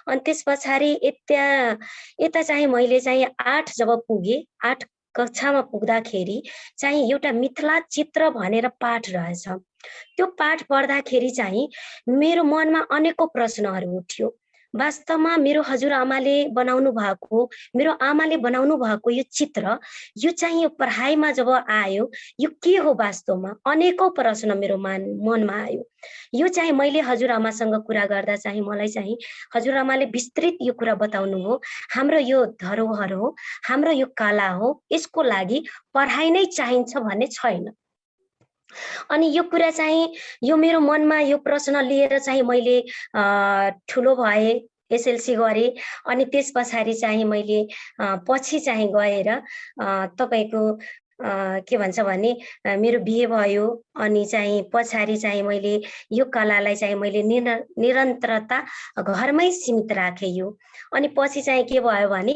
अनि त्यस पछाडि यता चाहिँ मैले चाहिँ 8 जब पुगेँ, 8 कक्षामा पुग्दाखेरि चाहिँ एउटा मिथिला चित्र भनेर पाठ रहेछ। त्यो पाठ पढ्दाखेरि चाहिँ मेरो मनमा अनेकौं प्रश्नहरू उठ्यो। वास्तवमा मेरो हजुरआमाले बनाउनु भएको, मेरो आमाले बनाउनु भएको यो चित्र, यो चाहिँ यो पढाइमा जब आयो, यो के हो वास्तवमा? अनेकौं प्रश्न मेरो मनमा आयो। यो चाहिँ मैले हजुरआमासँग कुरा गर्दा चाहिँ मलाई चाहिँ हजुरआमाले विस्तृत यो कुरा बताउनु हो, हाम्रो यो धरोहर हो, हाम्रो यो कला हो, यसको लागि पढाइ नै चाहिन्छ भन्ने छैन। अनि यो कुरा चाहिँ यो मेरो मनमा यो प्रश्न लिएर चाहिँ मैले ठुलो भए, एसएलसी गरे। अनि त्यस पछाडि चाहिँ मैले पछि चाहिँ गएर तपाईको के भन्छ भने मेरो बिहे भयो। अनि चाहिँ पछाडि चाहिँ मैले यो कलालाई चाहिँ मैले निरन्तरता घरमै सीमित राखेँ यो। अनि पछि चाहिँ के भयो भने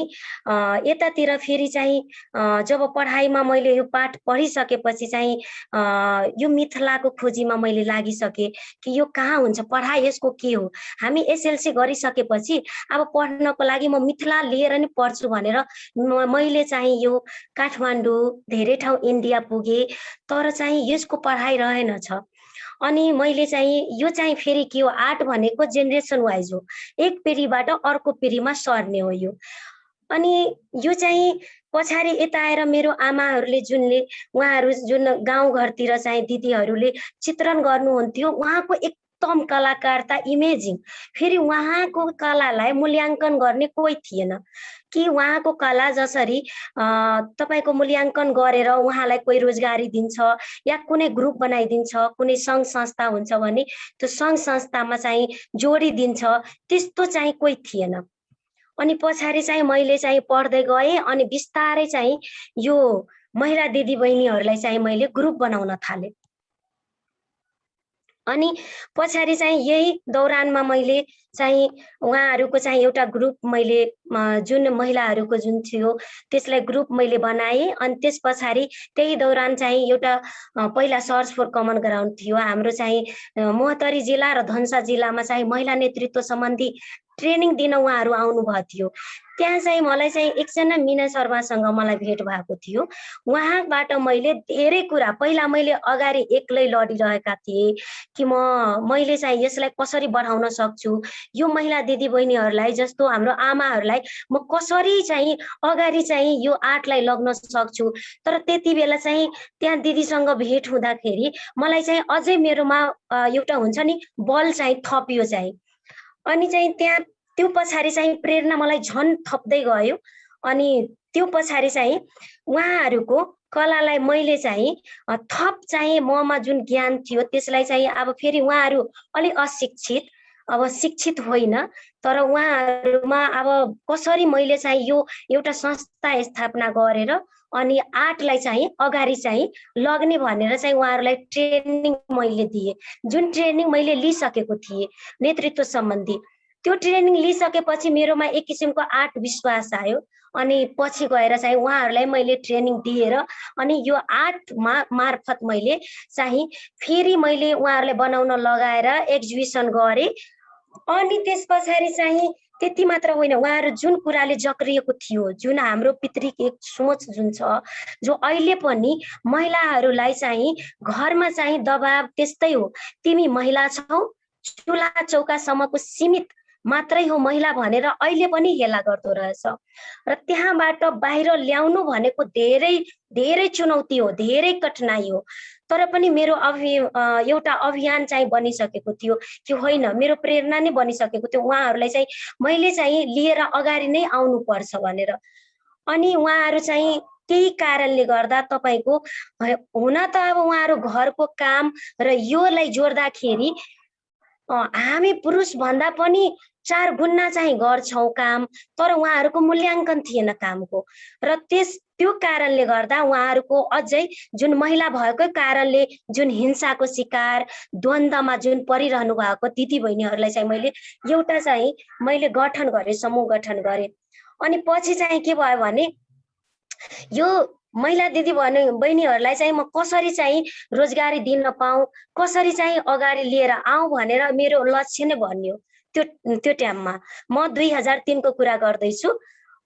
यतातिर फेरि चाहिँ जब पढाइमा मैले यो पाठ पढिसकेपछि चाहिँ यो मिथिलाको खोजीमा मैले लागिसकेँ कि यो कहाँ हुन्छ, पढाइ यसको के हो। हामी एसएलसी गरिसकेपछि अब पढ्नको लागि म मिथिला लिएर नै पढ्छु भनेर मैले चाहिँ यो काठमाडौँ, धेरै ठाउँ इन्डिया पुगे, तर चाहिँ यसको पढाइ रहेनछ। अनि मैले चाहिँ यो चाहिँ फेरि के हो, आर्ट भनेको जेनेरेसन वाइज हो, एक पिढीबाट अर्को पिढीमा सर्ने हो यो। अनि यो चाहिँ पछाडि यता आएर मेरो आमाहरूले उहाँहरू जुन गाउँघरतिर चाहिँ दिदीहरूले चित्रण गर्नुहुन्थ्यो, उहाँको एकदम कलाकारता इमेजिङ। फेरि उहाँको कलालाई मूल्याङ्कन गर्ने कोही थिएन कि उहाँको कला जसरी तपाईको मूल्याङ्कन गरेर उहाँलाई कोही रोजगारी दिन्छ या कुनै ग्रुप बनाइदिन्छ, कुनै सङ्घ संस्था हुन्छ भने त्यो सङ्घ संस्थामा चाहिँ जोडिदिन्छ, त्यस्तो चाहिँ कोही थिएन। अनि पछाडि चाहिँ मैले चाहिँ पढ्दै गएँ। अनि बिस्तारै चाहिँ यो महिला दिदीबहिनीहरूलाई चाहिँ मैले ग्रुप बनाउन थालेँ। अनि पछाडि चाहिँ यही दौरानमा मैले चाहिँ उहाँहरूको चाहिँ एउटा ग्रुप मैले जुन महिलाहरूको जुन थियो त्यसलाई ग्रुप मैले बनाएँ। अनि त्यस पछाडि त्यही दौरान चाहिँ एउटा पहिला सर्च फर कमन ग्राउन्ड थियो हाम्रो चाहिँ मोहतरी जिल्ला र धनुषा जिल्लामा चाहिँ महिला नेतृत्व सम्बन्धी ट्रेनिङ दिन उहाँहरू आउनुभएको थियो। त्यहाँ चाहिँ मलाई चाहिँ एकजना मिना शर्मासँग मलाई भेट भएको थियो। उहाँबाट मैले धेरै कुरा, पहिला मैले अगाडि एक्लै लडिरहेका थिएँ कि मैले चाहिँ यसलाई कसरी बढाउन सक्छु, यो महिला दिदीबहिनीहरूलाई जस्तो हाम्रो आमाहरूलाई म कसरी चाहिँ अगाडि चाहिँ यो आर्टलाई लग्न सक्छु। तर त्यति बेला चाहिँ त्यहाँ दिदीसँग भेट हुँदाखेरि मलाई चाहिँ अझै मेरोमा एउटा हुन्छ नि बल चाहिँ थपियो चाहिँ। अनि चाहिँ त्यहाँ त्यो पछाडि चाहिँ प्रेरणा मलाई झन् थप्दै गयो। अनि त्यो पछाडि चाहिँ उहाँहरूको कलालाई मैले चाहिँ थप चाहिँ ममा जुन ज्ञान थियो त्यसलाई चाहिँ अब फेरि उहाँहरू अलिक अशिक्षित, अब शिक्षित होइन, तर उहाँहरूमा अब कसरी मैले चाहिँ यो एउटा संस्था स्थापना गरेर अनि आर्टलाई चाहिँ अगाडि चाहिँ लग्ने भनेर चाहिँ उहाँहरूलाई ट्रेनिङ मैले दिएँ। जुन ट्रेनिङ मैले लिइसकेको थिएँ नेतृत्व सम्बन्धी, त्यो ट्रेनिङ लिइसकेपछि मेरोमा एक किसिमको आत्मविश्वास आयो। अनि पछि गएर चाहिँ उहाँहरूलाई मैले ट्रेनिङ दिएर अनि यो आर्ट मार्फत मैले चाहिँ फेरि मैले उहाँहरूलाई बनाउन लगाएर एक्जिबिसन गरेँ। अनि त्यस पछाडि चाहिँ त्यति मात्र होइन, उहाँहरू जुन कुराले जक्रिएको थियो, जुन हाम्रो पितृ एक सोच जुन छ, जो अहिले पनि महिलाहरूलाई चाहिँ घरमा चाहिँ दबाब त्यस्तै हो, तिमी महिला छौ, चुला चौकासम्मको सीमित मात्रै हो महिला भनेर अहिले पनि हेला गर्दो रहेछ। र त्यहाँबाट बाहिर ल्याउनु भनेको धेरै धेरै चुनौती हो, धेरै कठिनाइ हो। तर पनि मेरो एउटा अभियान चाहिँ बनिसकेको थियो कि होइन, मेरो प्रेरणा नै बनिसकेको थियो उहाँहरूलाई चाहिँ मैले चाहिँ लिएर अगाडि नै आउनु पर्छ भनेर। अनि उहाँहरू चाहिँ त्यही कारणले गर्दा तपाईको हुन त अब उहाँहरू घरको काम र योलाई जोड्दाखेरि हामी पुरुष भन्दा पनि 4 गुणा चाहिँ गर्छौं काम, तर उहाँहरूको मूल्याङ्कन थिएन कामको। र त्यो कारणले गर्दा उहाँहरूको अझै जुन महिला भएको कारणले जुन हिंसाको शिकार, द्वन्द्वमा जुन परिरहनु भएको दिदी बहिनीहरूलाई चाहिँ मैले एउटा चाहिँ मैले गठन गरेँ, समूह गठन गरेँ। अनि पछि चाहिँ के भयो भने यो महिला दिदी बहिनीहरूलाई चाहिँ म कसरी चाहिँ रोजगारी दिन पाऊँ, कसरी चाहिँ अगाडि लिएर आऊँ भनेर मेरो लक्ष्य नै बन्यो त्यो टाइममा। म 2003 को कुरा गर्दैछु।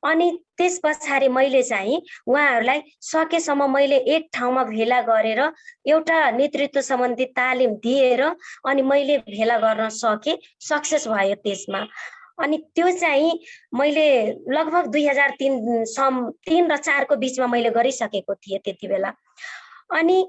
अनि त्यस पछाडि मैले चाहिँ उहाँहरूलाई सकेसम्म मैले एक ठाउँमा भेला गरेर एउटा नेतृत्व सम्बन्धी तालिम दिएर अनि मैले भेला गर्न सके, सक्सेस भयो त्यसमा। अनि त्यो चाहिँ मैले लगभग 2003 र 4 को बिचमा मैले गरिसकेको थिएँ त्यति बेला। अनि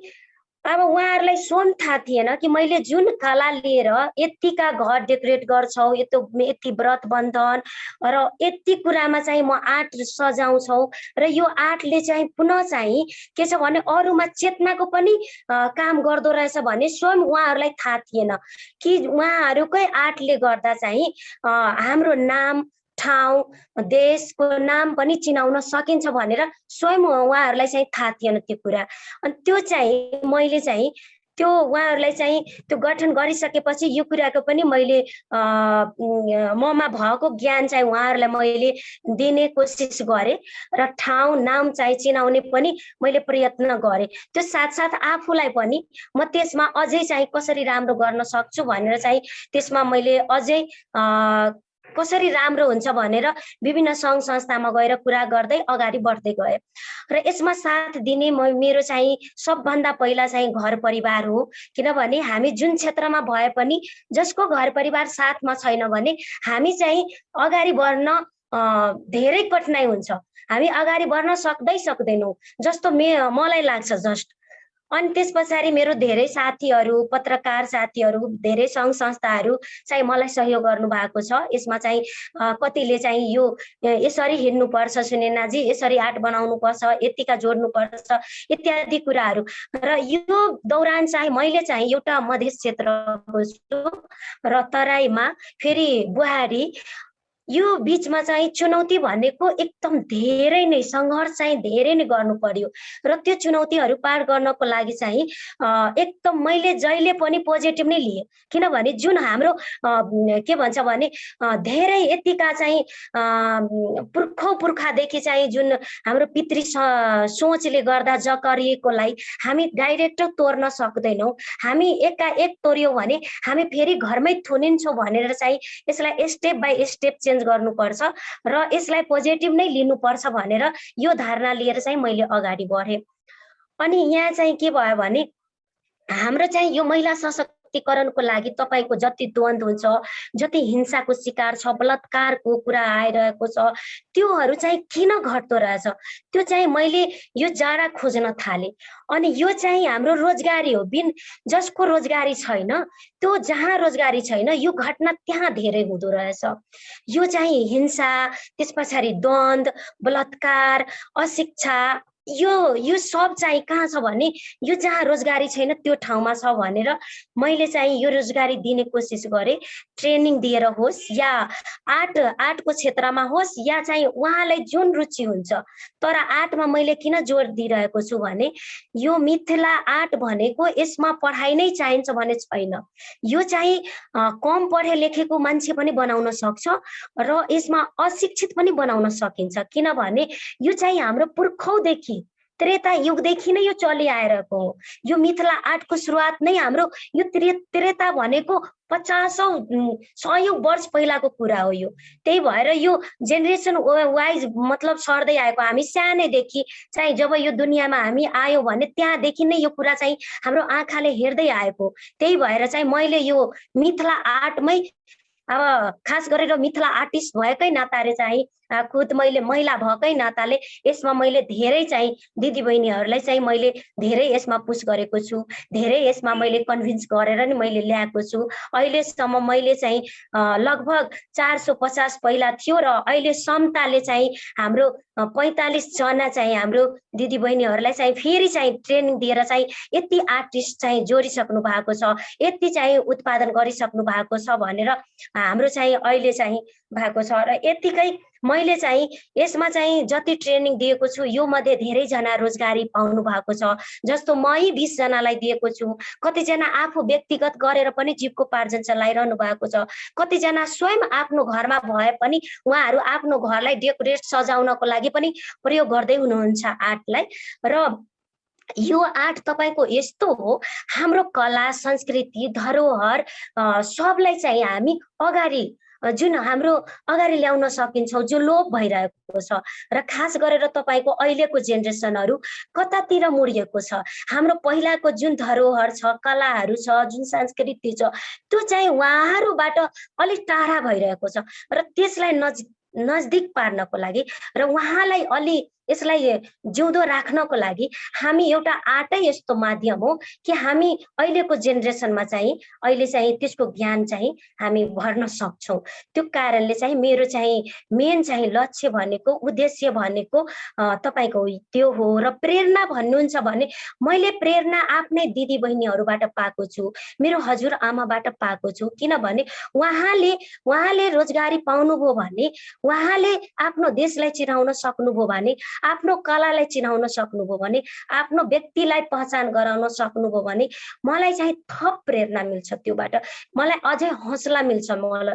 अब उहाँहरूलाई स्वयं थाहा थिएन कि मैले जुन कला लिएर यतिका घर डेकोरेट गर्छौ, यति व्रत बन्धन र यति कुरामा चाहिँ म आर्ट सजाउँछौ र यो आर्टले चाहिँ पुनः चाहिँ के छ भने अरूमा चेतनाको पनि काम गर्दो रहेछ भन्ने स्वयं उहाँहरूलाई थाहा थिएन कि उहाँहरूकै आर्टले गर्दा चाहिँ हाम्रो नाम, ठाउँ, देशको नाम पनि चिनाउन सकिन्छ भनेर स्वयं उहाँहरूलाई चाहिँ थाहा थिएन त्यो कुरा। अनि त्यो चाहिँ मैले चाहिँ त्यो उहाँहरूलाई चाहिँ त्यो गठन गरिसकेपछि यो कुराको पनि मैले ममा भएको ज्ञान चाहिँ उहाँहरूलाई मैले दिने कोसिस गरेँ र ठाउँ नाम चाहिँ चिनाउने पनि मैले प्रयत्न गरेँ। त्यो साथसाथ आफूलाई पनि म त्यसमा अझै चाहिँ कसरी राम्रो गर्न सक्छु भनेर चाहिँ त्यसमा मैले अझै कसरी राम्रो हुन्छ भनेर विभिन्न सङ्घ संस्थामा गएर कुरा गर्दै अगाडि बढ्दै गए। र यसमा साथ दिने मेरो चाहिँ सबभन्दा पहिला चाहिँ घर परिवार हो। किनभने हामी जुन क्षेत्रमा भए पनि जसको घर परिवार साथमा छैन भने हामी चाहिँ अगाडि बढ्न धेरै कठिनाइ हुन्छ, हामी अगाडि बढ्न सक्दैनौँ जस्तो मलाई लाग्छ जस्ट। अनि त्यस पछाडि मेरो धेरै साथीहरू, पत्रकार साथीहरू, धेरै सङ्घ संस्थाहरू चाहिँ मलाई सहयोग गर्नु भएको छ। यसमा चाहिँ कतिले चाहिँ यो यसरी हिँड्नुपर्छ सुनेनाजी, यसरी आर्ट बनाउनु पर्छ, यतिका जोड्नु पर्छ इत्यादि कुराहरू। र यो दौरान चाहिँ मैले चाहिँ एउटा मधेस क्षेत्रको छु र तराईमा फेरि बुहारी, यो बीचमा चाहिँ चुनौती भनेको एकदम धेरै नै सङ्घर्ष चाहिँ धेरै नै गर्नु पर्यो। र त्यो चुनौतीहरू पार गर्नको लागि चाहिँ एकदम मैले जहिले पनि पोजिटिभ नै लिएँ। किनभने जुन हाम्रो के भन्छ भने धेरै यतिका चाहिँ पुर्खादेखि चाहिँ जुन हाम्रो पितृ सोचले गर्दा जकरिएकोलाई हामी डाइरेक्ट तोड्न सक्दैनौँ। हामी एकाएक तोड्यौँ भने हामी फेरि घरमै थुनिन्छौँ भनेर चाहिँ यसलाई स्टेप बाई स्टेप चेन्ज गर्नुपर्छ र यसलाई पोजिटिभ नै लिनुपर्छ भनेर यो धारणा लिएर चाहिँ मैले अगाडि बढेँ। अनि यहाँ चाहिँ के भयो भने हाम्रो चाहिँ यो महिला सशक्तिकरणको लागि तपाईको जति द्वन्द हुन्छ, जति हिंसाको शिकार छ, बलात्कारको कुरा आइरहेको छ, त्योहरू चाहिँ किन घट्दो रहेछ त्यो चाहिँ मैले यो जाडा खोज्न थालेँ। अनि यो चाहिँ हाम्रो रोजगारी हो, जसको रोजगारी छैन, त्यो जहाँ रोजगारी छैन यो घटना त्यहाँ धेरै हुँदो रहेछ। यो चाहिँ हिंसा, त्यस पछाडि द्वन्द, बलात्कार, अशिक्षा, यो सब चाहिँ कहाँ छ भने यो जहाँ रोजगारी छैन त्यो ठाउँमा छ भनेर मैले चाहिँ यो रोजगारी दिने कोसिस गरेँ। ट्रेनिङ दिएर होस् या आर्टको क्षेत्रमा होस् या चाहिँ उहाँलाई जुन रुचि हुन्छ। तर आर्टमा मैले किन जोड दिइरहेको छु भने यो मिथिला आर्ट भनेको यसमा पढाइ नै चाहिन्छ भने छैन। यो चाहिँ कम पढे लेखेको मान्छे पनि बनाउन सक्छ र यसमा अशिक्षित पनि बनाउन सकिन्छ। किनभने यो चाहिँ हाम्रो पुर्खौदेखि त्रेता युगदेखि नै यो चलिआएको हो। यो मिथिला आर्टको सुरुवात नै हाम्रो यो त्रेता भनेको 50-100 वर्ष पहिलाको कुरा हो यो। त्यही भएर यो जेनेरेसन वाइज मतलब सर्दै आएको। हामी सानैदेखि चाहिँ जब यो दुनियाँमा हामी आयौँ भने त्यहाँदेखि नै यो कुरा चाहिँ हाम्रो आँखाले हेर्दै आएको। त्यही भएर चाहिँ मैले यो मिथिला आर्टमै अब खास गरेर मिथिला आर्टिस्ट भएकै नाताले चाहिँ खुद मैले महिला भएकै नाताले यसमा मैले धेरै चाहिँ दिदीबहिनीहरूलाई चाहिँ मैले धेरै यसमा पुस गरेको छु, धेरै यसमा मैले कन्भिन्स गरेर नि मैले ल्याएको छु। अहिलेसम्म मैले चाहिँ लगभग 450 पहिला थियो र अहिले समताले चाहिँ हाम्रो 45 जना चाहिँ हाम्रो दिदीबहिनीहरूलाई चाहिँ फेरि चाहिँ ट्रेनिङ दिएर चाहिँ यति आर्टिस्ट चाहिँ जोडिसक्नु भएको छ, यति चाहिँ उत्पादन गरिसक्नु भएको छ भनेर हाम्रो चाहिँ अहिले चाहिँ भएको छ। र यतिकै मैले चाहिँ यसमा चाहिँ जति ट्रेनिङ दिएको छु यो मध्ये धेरैजना रोजगारी पाउनु भएको छ। जस्तो मै 20 जनालाई दिएको छु, कतिजना आफू व्यक्तिगत गरेर पनि जीविकोपार्जन चलाइरहनु भएको छ, कतिजना स्वयं आफ्नो घरमा भए पनि उहाँहरू आफ्नो घरलाई डेकोरेट सजाउनको लागि पनि प्रयोग गर्दै हुनुहुन्छ आर्टलाई। र यो आर्ट तपाईको यस्तो हो, हाम्रो कला संस्कृति धरोहर सबलाई चाहिँ हामी अगाडि जुन हाम्रो अगाडि ल्याउन सकिन्छौँ, जो लोप भइरहेको छ। र खास गरेर तपाईको अहिलेको जेनेरेसनहरू कतातिर मुडिएको छ, हाम्रो पहिलाको जुन धरोहर छ, कलाहरू छ, जुन संस्कृति छ, त्यो चाहिँ उहाँहरूबाट अलिक टाढा भइरहेको छ। र त्यसलाई नजदिक पार्नको लागि र उहाँलाई अलि यसलाई जिउँदो राख्नको लागि हामी एउटा आर्टै यस्तो माध्यम हो कि हामी अहिलेको जेनेरेसनमा चाहिँ अहिले चाहिँ त्यसको ज्ञान चाहिँ हामी भर्न सक्छौँ। त्यो कारणले चाहिँ मेरो चाहिँ मेन चाहिँ लक्ष्य भनेको, उद्देश्य भनेको तपाईको त्यो हो। र प्रेरणा भन्नुहुन्छ भने मैले प्रेरणा आफ्नै दिदी बहिनीहरूबाट पाएको छु, मेरो हजुरआमाबाट पाएको छु। किनभने उहाँले रोजगारी पाउनुभयो भने, उहाँले आफ्नो देशलाई चिनाउन सक्नुभयो भने, आफ्नो कलालाई चिनाउन सक्नुभयो भने, आफ्नो व्यक्तिलाई पहिचान गराउन सक्नुभयो भने मलाई चाहिँ थप प्रेरणा मिल्छ। त्योबाट मलाई अझै हौसला मिल्छ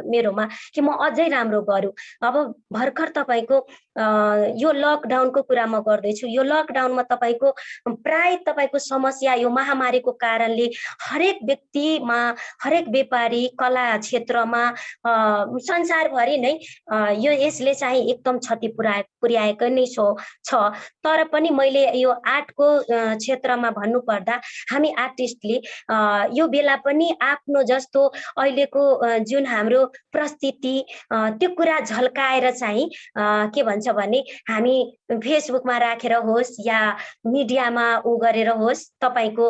मेरोमा कि म अझै राम्रो गरौँ। अब भर्खर तपाईको यो लकडाउनको कुरा म गर्दैछु। यो लकडाउनमा तपाईको प्राय तपाईको समस्या यो महामारीको कारणले हरेक व्यक्तिमा, हरेक व्यापारी, कला क्षेत्रमा, संसारभरि नै यसले चाहिँ एकदम क्षति पुर्याएको नै छ। तर पनि मैले यो आर्टको क्षेत्रमा भन्नुपर्दा हामी आर्टिस्टले यो बेला पनि आफ्नो जस्तो अहिलेको जुन हाम्रो परिस्थिति त्यो कुरा झल्काएर चाहिँ के भन्छ भने हामी फेसबुकमा राखेर होस् या मिडियामा गरेर होस्, तपाईको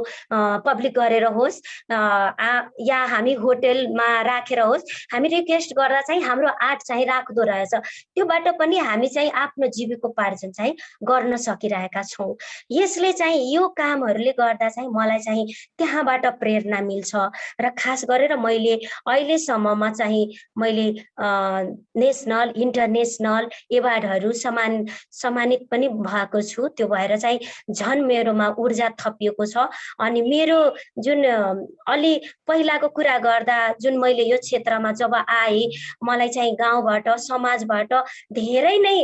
पब्लिक गरेर होस् या हामी होटेलमा राखेर होस्, हामी रिक्वेस्ट गर्दा चाहिँ हाम्रो आर्ट चाहिँ राख्दो रहेछ। त्योबाट पनि हामी चाहिँ आफ्नो जीविकोपार्जन चाहिँ गर्न सकिरहेका छौँ। यसले चाहिँ यो कामहरूले गर्दा चाहिँ मलाई चाहिँ त्यहाँबाट प्रेरणा मिल्छ। र खास गरेर मैले अहिलेसम्ममा चाहिँ मैले नेसनल इन्टरनेसनल एवार्डहरू सम्मानित पनि भएको छु। त्यो भएर चाहिँ झन् मेरोमा ऊर्जा थपिएको छ। अनि मेरो जुन अलि पहिलाको कुरा गर्दा जुन मैले यो क्षेत्रमा जब आएँ, मलाई चाहिँ गाउँबाट समाजबाट धेरै नै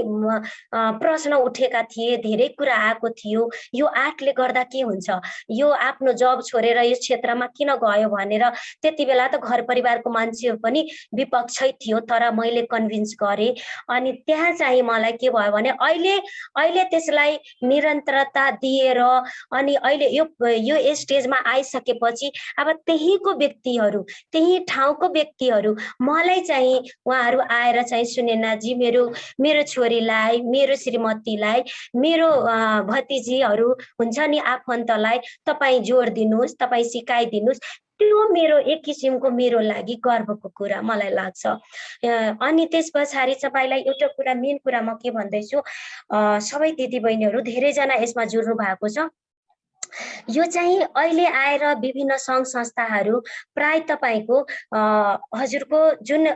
प्रश्न उठेका थिए, धेरै कुरा आएको थियो। यो आर्टले गर्दा के हुन्छ, यो आफ्नो जब छोडेर यो क्षेत्रमा किन गयो भनेर त्यति बेला त घर परिवारको मान्छे पनि विपक्षै थियो, तर मैले कन्भिन्स गरेँ। अनि त्यहाँ चाहिँ मलाई के भयो भने अहिले त्यसलाई निरन्तरता दिएर अनि अहिले यो स्टेजमा आइसकेपछि अब त्यहीको व्यक्तिहरू, त्यही ठाउँको व्यक्तिहरू मलाई चाहिँ उहाँहरू आएर चाहिँ सुनेनाजी मेरो छोरीलाई, मेरो श्रीमतीलाई, मेरो भतिजीहरू हुन्छ नि आफन्तलाई तपाईँ जोड दिनुहोस्, तपाईँ सिकाइदिनुहोस्। त्यो मेरो एक किसिमको मेरो लागि गर्वको कुरा मलाई लाग्छ। अनि त्यस पछाडि तपाईँलाई एउटा कुरा, मेन कुरा म के भन्दैछु, सबै दिदीबहिनीहरू धेरैजना यसमा जुड्नु भएको छ। यो चाहिँ अहिले आएर विभिन्न सङ्घ संस्थाहरू प्राय तपाईको हजुरको जुन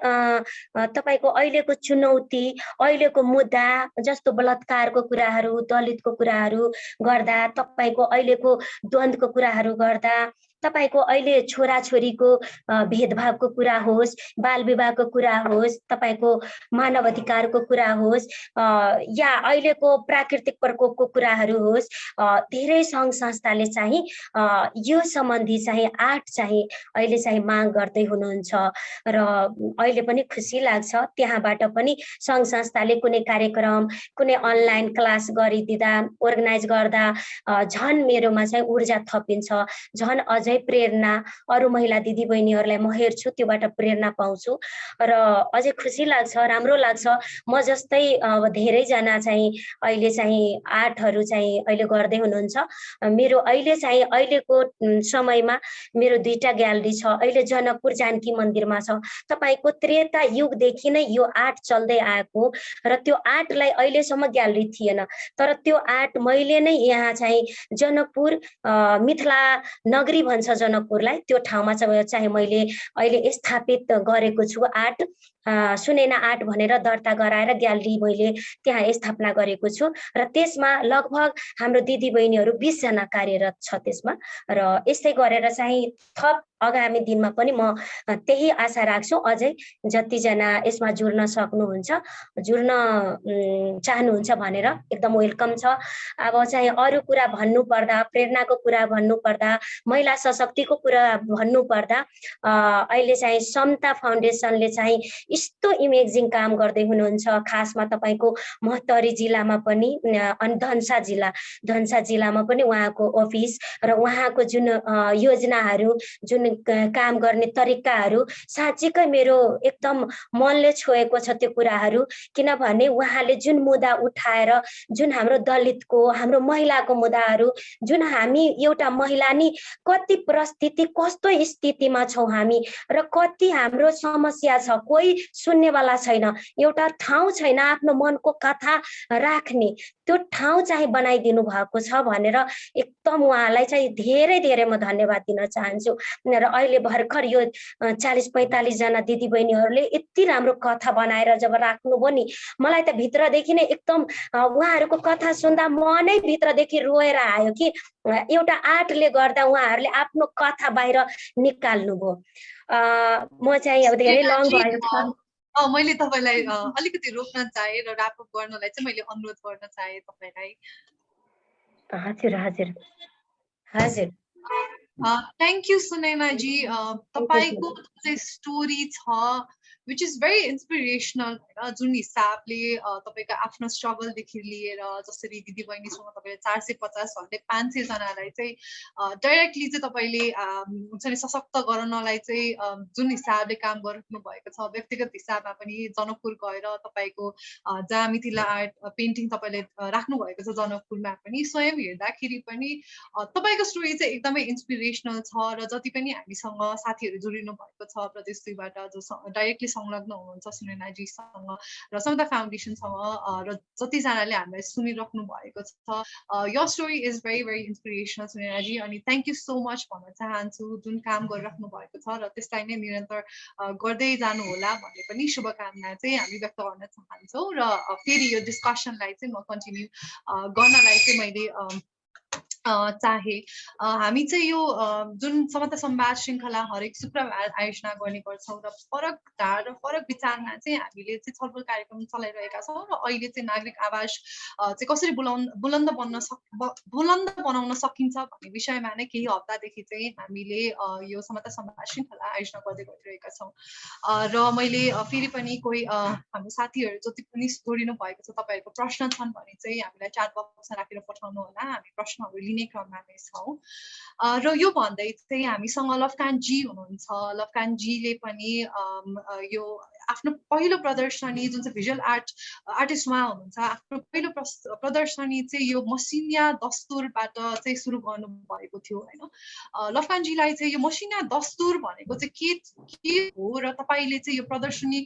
तपाईको अहिलेको चुनौती, अहिलेको मुद्दा जस्तो बलात्कारको कुराहरू, दलितको कुराहरू गर्दा, तपाईको अहिलेको द्वन्द्वको कुराहरू गर्दा, तपाईको अहिले छोराछोरीको भेदभावको कुरा होस्, बाल विवाहको कुरा होस्, तपाईको मानव अधिकारको कुरा होस् या अहिलेको प्राकृतिक प्रकोपको कुराहरू होस्, धेरै सङ्घ संस्थाले चाहिँ यो सम्बन्धी चाहिँ आर्ट चाहिँ अहिले चाहिँ माग गर्दै हुनुहुन्छ। र अहिले पनि खुसी लाग्छ, त्यहाँबाट पनि सङ्घ संस्थाले कुनै कार्यक्रम, कुनै अनलाइन क्लास गरिदिँदा, अर्गनाइज गर्दा झन् मेरोमा चाहिँ ऊर्जा थपिन्छ, झन् अझै प्रेरणा अरू महिला दिदीबहिनीहरूलाई म हेर्छु, त्योबाट प्रेरणा पाउँछु र अझै खुसी लाग्छ, राम्रो लाग्छ। म जस्तै अब धेरैजना चाहिँ अहिले चाहिँ आर्टहरू चाहिँ अहिले गर्दै हुनुहुन्छ। मेरो अहिले चाहिँ अहिलेको समयमा मेरो 2टा ग्यालरी छ। अहिले जनकपुर जानकी मन्दिरमा छ। तपाईको त्रेता युगदेखि नै यो आर्ट चल्दै आएको र त्यो आर्टलाई अहिलेसम्म ग्यालरी थिएन, तर त्यो आर्ट मैले नै यहाँ चाहिँ जनकपुर मिथिला नगरी जान्छ जनकपुरलाई, त्यो ठाउँमा चाहिँ मैले अहिले स्थापित गरेको छु आर्ट सुनेना आर्ट भनेर दर्ता गराएर ग्यालरी मैले त्यहाँ स्थापना गरेको छु र त्यसमा लगभग हाम्रो दिदीबहिनीहरू 20 जना कार्यरत छ त्यसमा। र यस्तै गरेर चाहिँ थप आगामी दिनमा पनि म त्यही आशा राख्छु, अझै जतिजना यसमा जुड्न सक्नुहुन्छ, जुड्न चाहनुहुन्छ भनेर एकदम वेलकम छ। अब चाहिँ अरू कुरा भन्नुपर्दा, प्रेरणाको कुरा भन्नुपर्दा, महिला सशक्तिको कुरा भन्नुपर्दा अहिले चाहिँ समता फाउन्डेसनले चाहिँ यस्तो इमेजिङ काम गर्दै हुनुहुन्छ। खासमा तपाईँको महोत्तरी जिल्लामा पनि अनि धनुषा जिल्लामा पनि उहाँको अफिस र उहाँको जुन योजनाहरू, जुन काम गर्ने तरिकाहरू साँच्चीकै मेरो एकदम मनले छोएको छ त्यो कुराहरू। किनभने उहाँले जुन मुद्दा उठाएर, जुन हाम्रो दलितको, हाम्रो महिलाको मुद्दाहरू, जुन हामी एउटा महिला नि कति परिस्थिति, कस्तो स्थितिमा छौँ हामी र कति हाम्रो समस्या छ, कोही सुन्नेवाला छैन, एउटा ठाउँ छैन आफ्नो मनको कथा राख्ने, त्यो ठाउँ चाहिँ बनाइदिनु भएको छ भनेर एकदम उहाँलाई चाहिँ धेरै धेरै म धन्यवाद दिन चाहन्छु। र अहिले भर्खर यो 40-45 जना दिदीबहिनीहरूले यति राम्रो कथा बनाएर जब राख्नुभयो नि, मलाई त भित्रदेखि नै एकदम उहाँहरूको कथा सुन्दा मनै भित्रदेखि रोएर आयो कि एउटा आर्टले गर्दा उहाँहरूले आफ्नो कथा बाहिर निकाल्नुभयो। म चाहिँ अब धेरै लङ भयो। मैले तपाईलाई अलिकति रोक्न चाहे र ऱ्याप अप गर्नलाई चाहिँ मैले अनुरोध गर्न चाहे तपाईलाई। हजुर हजुर हजुर थ्याङ्क यू सुनैना जी। तपाईको चाहिँ स्टोरी छ which is very inspirational, जुन हिसाबले तपाईको आफ्नो स्ट्रगलदेखि लिएर जसरी दिदीबहिनीसँग तपाईले 450 भन्दै 500 जनालाई चाहिँ डाइरेक्टली चाहिँ तपाईले हुन्छ नि सशक्त गराउनलाई चाहिँ जुन हिसाबले काम गर्नु भएको छ, व्यक्तिगत हिसाबमा पनि जनकपुर गएर तपाईको जहाँ मिथिला आर्ट पेन्टिङ तपाईले राख्नु भएको छ जनकपुरमा पनि, स्वयं हेर्दाखेरि पनि तपाईको स्टोरी चाहिँ एकदमै इन्स्पिरेसनल छ। र जति पनि हामीसँग साथीहरू जोडिनु भएको छ प्रदेश 2 बाट, जो डाइरेक्टली संलग्न हुनुहुन्छ सुनैनाजीसँग र समता फाउन्डेसनसँग, र जतिजनाले हामीलाई सुनिराख्नु भएको छ, यो स्टोरी इज भेरी भेरी इन्स्पिरेसनल सुनैनाजी। अनि थ्याङ्क यू सो मच भन्न चाहन्छु जुन काम गरिराख्नु भएको छ र त्यसलाई नै निरन्तर गर्दै जानु होला भन्ने पनि शुभकामना चाहिँ हामी व्यक्त गर्न चाहन्छौँ। र फेरि यो डिस्कसनलाई चाहिँ म कन्टिन्यू गर्नलाई चाहिँ मैले चाहे। हामी चाहिँ यो जुन समता संवाद श्रृङ्खला हरेक शुक्रबार आयोजना गर्ने गर्छौँ र फरक धार र फरक विचारमा चाहिँ हामीले चाहिँ छलफल कार्यक्रम चलाइरहेका छौँ। र अहिले चाहिँ नागरिक आवाज चाहिँ कसरी बुलन्द बनाउन सकिन्छ भन्ने विषयमा नै केही हप्तादेखि चाहिँ हामीले यो समता संवाद श्रृङ्खला आयोजना गर्दै गइरहेका छौँ। र मैले फेरि पनि कोही हाम्रो साथीहरू जति पनि जोडिनु भएको छ, तपाईँहरूको प्रश्न छन् भने चाहिँ हामीलाई च्याट बक्समा राखेर पठाउनु होला, हामी प्रश्नहरू लिने क्रममा नै छौँ। र यो भन्दै चाहिँ हामीसँग लफकान जी हुनुहुन्छ। लफकान जीले पनि यो आफ्नो पहिलो प्रदर्शनी जुन चाहिँ भिजुअल आर्टिस्ट उहाँ हुनुहुन्छ, आफ्नो पहिलो प्रदर्शनी चाहिँ यो मसिनिया दस्तुरबाट चाहिँ सुरु गर्नु भएको थियो हैन। लफकान जीलाई चाहिँ यो मसिनिया दस्तुर भनेको चाहिँ के हो र तपाईले चाहिँ यो प्रदर्शनी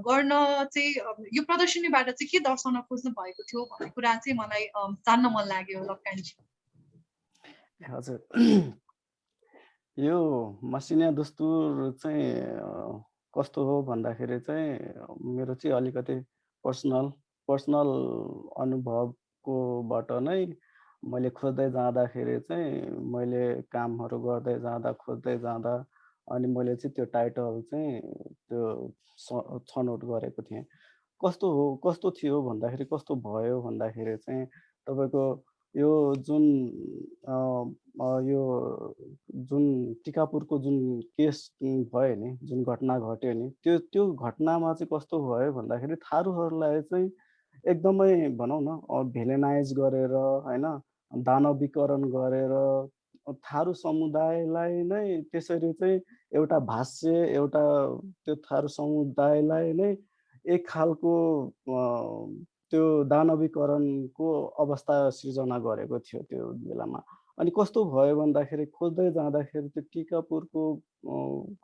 गर्न चाहिँ यो प्रदर्शनीबाट चाहिँ के दर्शाउन खोज्नु भएको थियो भन्ने कुरा चाहिँ मलाई जान्न मन लाग्यो लफकान जी। हजुर, यो मसिनिया दस्तुर चाहिँ कस्तो हो भन्दाखेरि चाहिँ मेरो चाहिँ अलिकति पर्सनल अनुभवकोबाट नै मैले खोज्दै जाँदाखेरि चाहिँ मैले कामहरू गर्दै जाँदा अनि मैले चाहिँ त्यो टाइटल चाहिँ त्यो छनौट गरेको थिएँ। कस्तो थियो भन्दाखेरि, कस्तो भयो भन्दाखेरि चाहिँ तपाईँको यो जुन टिकापुरको जुन केस भयो नि, जुन घटना घट्यो नि, त्यो घटनामा चाहिँ कस्तो भयो भन्दाखेरि थारूहरूलाई चाहिँ एकदमै भनौँ न भिलेनाइज गरेर हैन, दानवीकरण गरेर थारू समुदायलाई नै त्यसरी चाहिँ एउटा भाष्य, एउटा त्यो थारू समुदायलाई नै एक खालको त्यो दानवीकरणको अवस्था सिर्जना गरेको थियो त्यो बेलामा। अनि कस्तो भयो भन्दाखेरि खोज्दै जाँदाखेरि त्यो टिकापुरको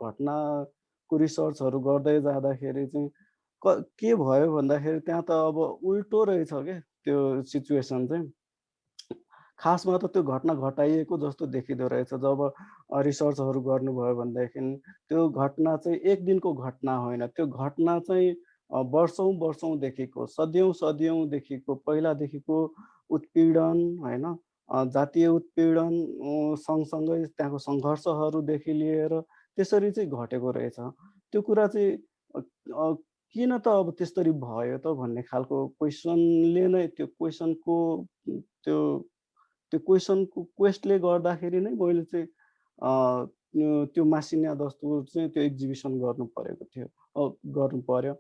घटनाको रिसर्चहरू गर्दै जाँदाखेरि चाहिँ के भयो भन्दाखेरि त्यहाँ त अब उल्टो रहेछ क्या त्यो सिचुएसन चाहिँ। खासमा त त्यो घटना घटाइएको जस्तो देखिँदो रहेछ। जब रिसर्चहरू गर्नुभयो भनेदेखि त्यो घटना चाहिँ एक दिनको घटना होइन, त्यो घटना चाहिँ वर्षौँ वर्षौँदेखिको, सदियौँ सदियौँदेखिको पहिलादेखिको उत्पीडन होइन, जातीय उत्पीडन सँगसँगै त्यहाँको सङ्घर्षहरूदेखि लिएर त्यसरी चाहिँ घटेको रहेछ। त्यो कुरा चाहिँ अ अ, किन त अब त्यसरी भयो त भन्ने खालको क्वेसनले नै त्यो क्वेसनको त्यो त्यो क्वेसनको क्वेस्टले गर्दाखेरि नै मैले चाहिँ त्यो मासिन्या दस्तुर चाहिँ त्यो एक्जिबिसन गर्नु परेको थियो, गर्नु पर्यो।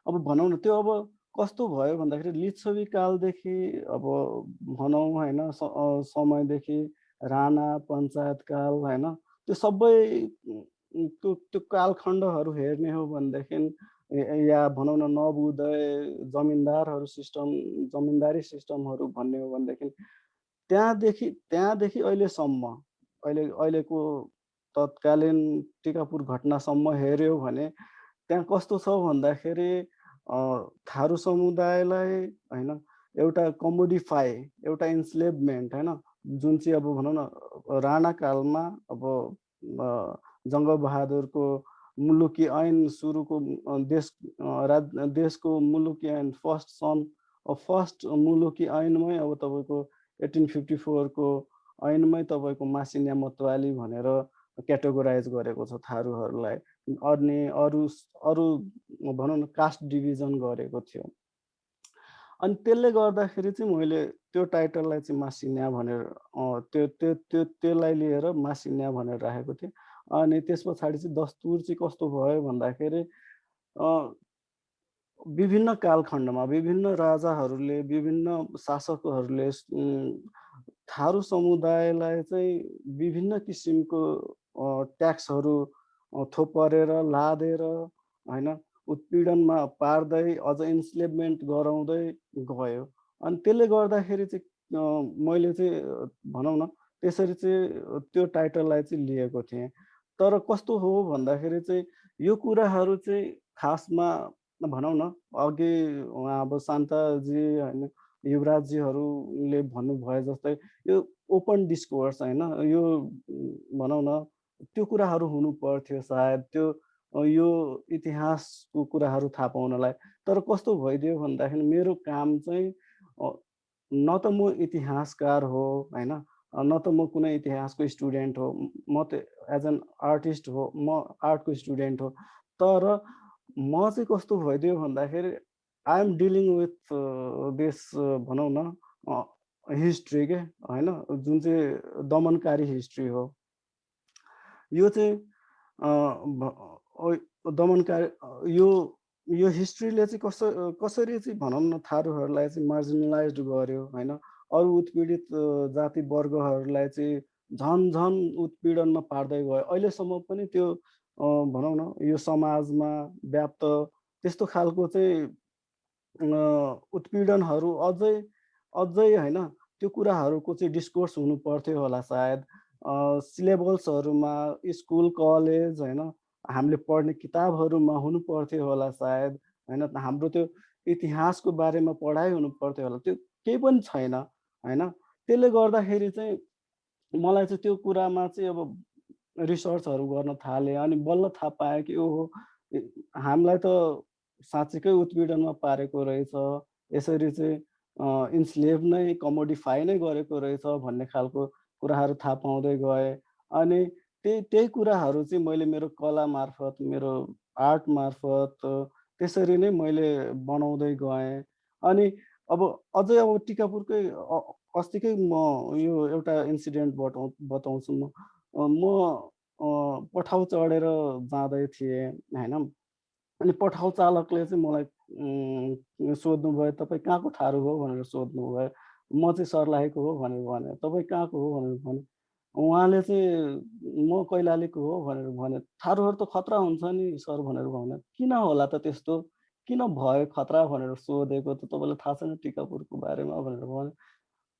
अब भनौँ न त्यो अब कस्तो भयो भन्दाखेरि लिच्छवी कालदेखि अब भनौँ होइन समयदेखि राणा पञ्चायत काल होइन, त्यो सबै त्यो त्यो कालखण्डहरू हेर्ने हो भनेदेखि या भनौँ न नवोदय जमिनदारहरू सिस्टम, जमिनदारी सिस्टमहरू भन्ने हो भनेदेखि त्यहाँदेखि अहिलेसम्म अहिलेको तत्कालीन टिकापुर घटनासम्म हेऱ्यो भने त्यहाँ कस्तो छ भन्दाखेरि थारू समुदायलाई होइन एउटा कमोडिफाई, एउटा इन्स्लेभमेन्ट होइन, जुन चाहिँ अब भनौँ न राणा कालमा अब जङ्गबहादुरको मुलुकी ऐन सुरुको देशको मुलुकी ऐन फर्स्ट मुलुकी ऐनमै अब तपाईँको 1854 को ऐनमै तपाईँको मासिन्या मतवाली भनेर क्याटेगोराइज गरेको छ थारूहरूलाई। अनि अरू अरू भनौँ न कास्ट डिभिजन गरेको थियो। अनि त्यसले गर्दाखेरि चाहिँ मैले त्यो टाइटललाई चाहिँ मासिन्या भनेर त्यसलाई लिएर मासिन्या भनेर राखेको थिएँ। अनि त्यस पछाडि चाहिँ दस्तुर चाहिँ कस्तो भयो भन्दाखेरि विभिन्न कालखण्डमा विभिन्न राजाहरूले, विभिन्न शासकहरूले थारू समुदायलाई चाहिँ विभिन्न किसिमको ट्याक्सहरू थोपरेर लादेर होइन उत्पीडनमा पार्दै अझ इन्स्लेभमेन्ट गराउँदै गयो। अनि त्यसले गर्दाखेरि चाहिँ मैले चाहिँ भनौँ न त्यसरी चाहिँ त्यो टाइटललाई चाहिँ लिएको थिएँ। तर कस्तो हो भन्दाखेरि चाहिँ यो कुराहरू चाहिँ खासमा भनौँ न अघि उहाँ अब शान्ताजी होइन युवराजजीहरूले भन्नुभए जस्तै यो ओपन डिस्कोर्स होइन, यो भनौँ न त्यो कुराहरू हुनु पर्थ्यो सायद, त्यो यो इतिहासको कुराहरू थाहा पाउनलाई। तर कस्तो भइदियो भन्दाखेरि मेरो काम चाहिँ न त म इतिहासकार हो होइन, न त म कुनै इतिहासको स्टुडेन्ट हो, म त एज एन आर्टिस्ट हो, म आर्टको स्टुडेन्ट हो। तर म चाहिँ कस्तो भइदियो भन्दाखेरि I am dealing with this भनौँ न हिस्ट्री के होइन, जुन चाहिँ दमनकारी हिस्ट्री हो। यो चाहिँ दमनकारी यो हिस्ट्रीले चाहिँ कसरी चाहिँ भनौँ न थारूहरूलाई चाहिँ मार्जिनलाइज्ड गर्यो होइन, अरू उत्पीडित जाति वर्गहरूलाई चाहिँ झन उत्पीडनमा पार्दै गयो। अहिलेसम्म पनि त्यो भनौँ न यो समाजमा व्याप्त त्यस्तो खालको चाहिँ उत्पीडनहरू अझै होइन, त्यो कुराहरूको चाहिँ डिस्कोर्स हुनु पर्थ्यो होला सायद। सिलेबसहरूमा स्कुल कलेज होइन हामीले पढ्ने किताबहरूमा हुनु पर्थ्यो होला सायद होइन, हाम्रो त्यो इतिहासको बारेमा पढाइ हुनु पर्थ्यो होला, त्यो केही पनि छैन होइन। त्यसले गर्दाखेरि चाहिँ मलाई चाहिँ त्यो कुरामा चाहिँ अब रिसर्चहरू गर्न थालेँ। अनि बल्ल थाहा पाएँ कि ओहो हामीलाई त साँच्चीकै उत्पीडनमा पारेको रहेछ, यसरी चाहिँ इन्स्लेभ नै कमोडिफाई नै गरेको रहेछ भन्ने खालको कुराहरू थाहा पाउँदै गएँ। अनि त्यही कुराहरू चाहिँ मैले मेरो कला मार्फत, मेरो आर्ट मार्फत त्यसरी नै मैले बनाउँदै गएँ। अनि अब अझै अब टिकापुरकै अस्तिकै म यो एउटा इन्सिडेन्ट बताउँछु म। पठाउ चढेर जाँदै थिएँ होइन, अनि पठाउ चालकले चाहिँ मलाई सोध्नुभयो, तपाईँ कहाँको थारू हो भनेर सोध्नुभयो। म चाहिँ सर्लाहीको हो भनेर भने। तपाईँ कहाँको हो भनेर भने। उहाँले चाहिँ म कैलालीको हो भनेर भने। थारूहरू त खतरा हुन्छ नि सर भनेर भने। किन होला त त्यस्तो, किन भयो खतरा भनेर सोधेको, त तपाईँलाई थाहा छैन टिकापुरको बारेमा भनेर भने।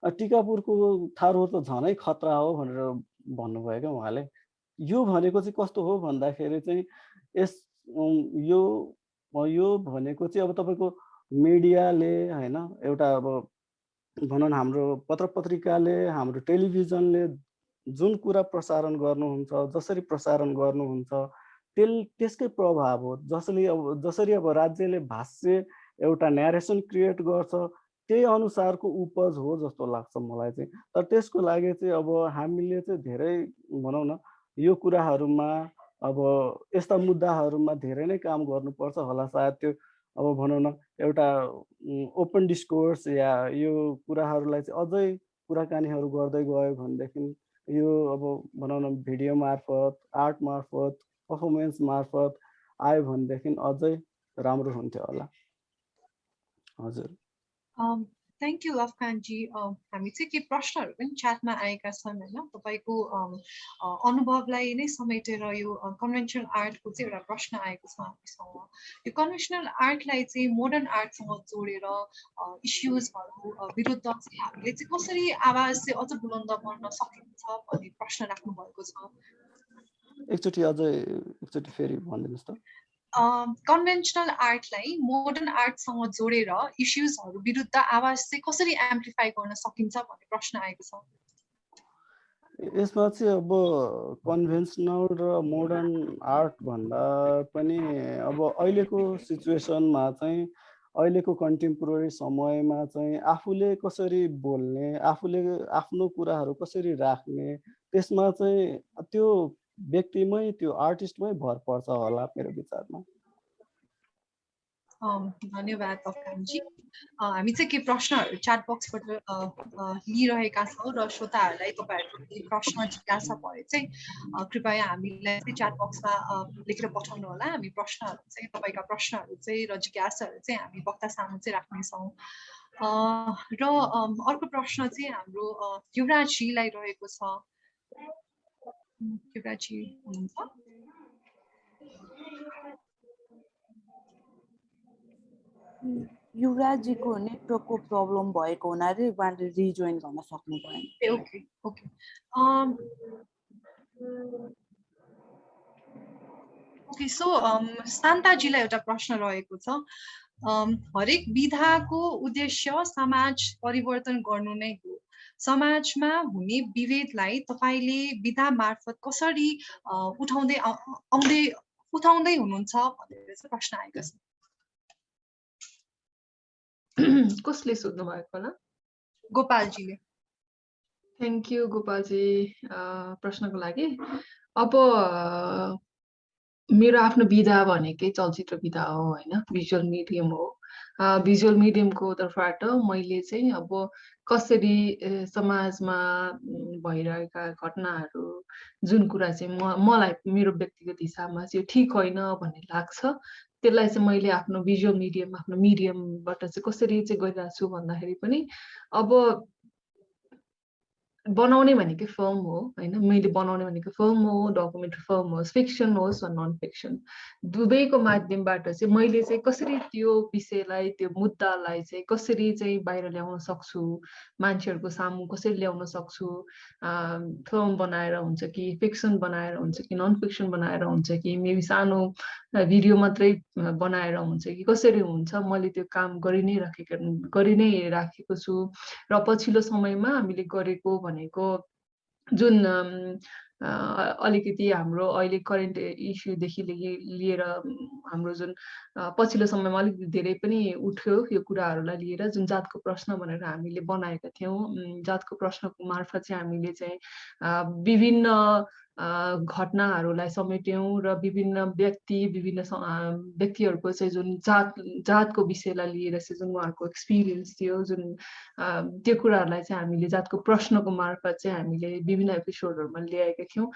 टिकापुरको थारूहरू त झनै खतरा हो भनेर भन्नुभयो क्या उहाँले। यो भनेको चाहिँ कस्तो हो भन्दाखेरि चाहिँ यो भनेको चाहिँ अब तपाईँको मिडियाले होइन एउटा अब भनौँ न हाम्रो पत्रपत्रिकाले हाम्रो टेलिभिजनले जुन कुरा प्रसारण गर्नुहुन्छ जसरी प्रसारण गर्नुहुन्छ त्यसकै प्रभाव हो। जसरी अब राज्यले भाष्य एउटा न्यारेसन क्रिएट गर्छ त्यही अनुसारको उपज हो जस्तो लाग्छ मलाई चाहिँ। तर त्यसको लागि चाहिँ अब हामीले चाहिँ धेरै भनौँ न यो कुराहरूमा अब यस्ता मुद्दाहरूमा धेरै नै काम गर्नुपर्छ होला सायद। त्यो अब भनौँ न एउटा ओपन डिस्कोर्स या यो कुराहरूलाई चाहिँ अझै कुराकानीहरू गर्दै गयो भनेदेखि यो अब भनौँ न भिडियो मार्फत आर्ट मार्फत पर्फर्मेन्स मार्फत आयो भनेदेखि अझै राम्रो हुन्थ्यो होला। हजुर थ्याङ्क यू लवकानजी। हामी चाहिँ के प्रश्नहरू पनि च्याटमा आएका छन् होइन, तपाईँको अनुभवलाई नै समेटेर यो कन्भेन्सनल आर्टको चाहिँ एउटा प्रश्न आएको छ हामीसँग। यो कन्भेन्सनल आर्टलाई चाहिँ मोडर्न आर्टसँग जोडेर इस्युजहरू विरुद्ध चाहिँ हामीले चाहिँ कसरी आवाज चाहिँ अझ बुलन्द गर्न सकिन्छ भन्ने प्रश्न राख्नु भएको छ। एकचोटि फेरि भनिदिनुहोस् त। कन्भेन्सनल आर्टलाई मोडर्न आर्टसँग जोडेर इस्युजहरू विरुद्ध आवाज चाहिँ कसरी एम्प्लिफाई गर्न सकिन्छ भन्ने प्रश्न आएको छ। यसमा चाहिँ अब कन्भेन्सनल र मोडर्न आर्ट भन्दा पनि अब अहिलेको सिचुएसनमा चाहिँ अहिलेको कन्टेम्पोरेरी समयमा चाहिँ आफूले कसरी बोल्ने, आफूले आफ्नो कुराहरू कसरी राख्ने, त्यसमा चाहिँ त्यो व्यक्तिमै त्यो आर्टिस्टमै भर पर्छ होला मेरो विचारमा। धन्यवाद लवकानजी। हामी चाहिँ के प्रश्नहरू च्याट बक्सबाट लिइरहेका छौँ र श्रोताहरूलाई तपाईँहरूको केही प्रश्न जिज्ञासा भए चाहिँ कृपया हामीलाई चाहिँ च्याट बक्समा लेखेर पठाउनु होला। हामी प्रश्नहरू चाहिँ तपाईँका प्रश्नहरू चाहिँ र जिज्ञासाहरू चाहिँ हामी वक्ता सामु चाहिँ राख्नेछौँ। र अर्को प्रश्न चाहिँ हाम्रो युवराजजीलाई रहेको छ। युवराजजी हुनुहुन्छ? युवराजजीको नेटवर्कको प्रब्लम भएको हुनाले उहाँले रिजोइन गर्न सक्नु भएन। Okay okay. ओके सो शान्ताजीलाई एउटा प्रश्न रहेको छ। हरेक विधाको उद्देश्य समाज परिवर्तन गर्नु नै हो। समाजमा हुने विभेदलाई तपाईले विधा मार्फत कसरी उठाउँदै हुनुहुन्छ भनेर चाहिँ प्रश्न आएको छ। कसले सोध्नु भएको होला? गोपालजीले। थ्याङ्क यू गोपालजी प्रश्नको लागि। अब मेरो आफ्नो विधा भनेकै चलचित्र विधा हो होइन, भिजुअल मिडियम हो। भिजुअल मिडियमको तर्फबाट मैले चाहिँ अब कसरी समाजमा भइरहेका घटनाहरू जुन कुरा चाहिँ मलाई मेरो व्यक्तिगत हिसाबमा चाहिँ ठिक होइन भन्ने लाग्छ, त्यसलाई चाहिँ मैले आफ्नो भिजुअल मिडियम आफ्नो मिडियमबाट चाहिँ कसरी चाहिँ गरिरहेको छु भन्दाखेरि पनि अब बनाउने भनेको फिल्म हो होइन, मैले बनाउने भनेको फिल्म हो, डकुमेन्ट्री फिल्म होस्, फिक्सन होस् वा नन फिक्सन, दुवैको माध्यमबाट चाहिँ मैले चाहिँ कसरी त्यो विषयलाई त्यो मुद्दालाई चाहिँ कसरी चाहिँ बाहिर ल्याउन सक्छु, मान्छेहरूको सामु कसरी ल्याउन सक्छु, फिल्म बनाएर हुन्छ कि फिक्सन बनाएर हुन्छ कि नन फिक्सन बनाएर हुन्छ कि मेबी सानो भिडियो मात्रै बनाएर हुन्छ कि कसरी हुन्छ, मैले त्यो काम गरि नै राखेको छु। र पछिल्लो समयमा हामीले गरेको भनेको जुन अलिकति हाम्रो अहिले करेन्ट इस्युदेखि लिएर हाम्रो जुन पछिल्लो समयमा अलिकति धेरै पनि उठ्यो यो कुराहरूलाई लिएर जुन जातको प्रश्न भनेर हामीले बनाएका थियौँ। जातको प्रश्नको मार्फत चाहिँ हामीले चाहिँ विभिन्न घटनाहरूलाई समेट्यौँ र विभिन्न व्यक्तिहरूको चाहिँ जुन जातको विषयलाई लिएर चाहिँ जुन उहाँहरूको एक्सपिरियन्स थियो, जुन त्यो कुराहरूलाई चाहिँ हामीले जातको प्रश्नको मार्फत चाहिँ हामीले विभिन्न एपिसोडहरूमा ल्याएका थियौँ।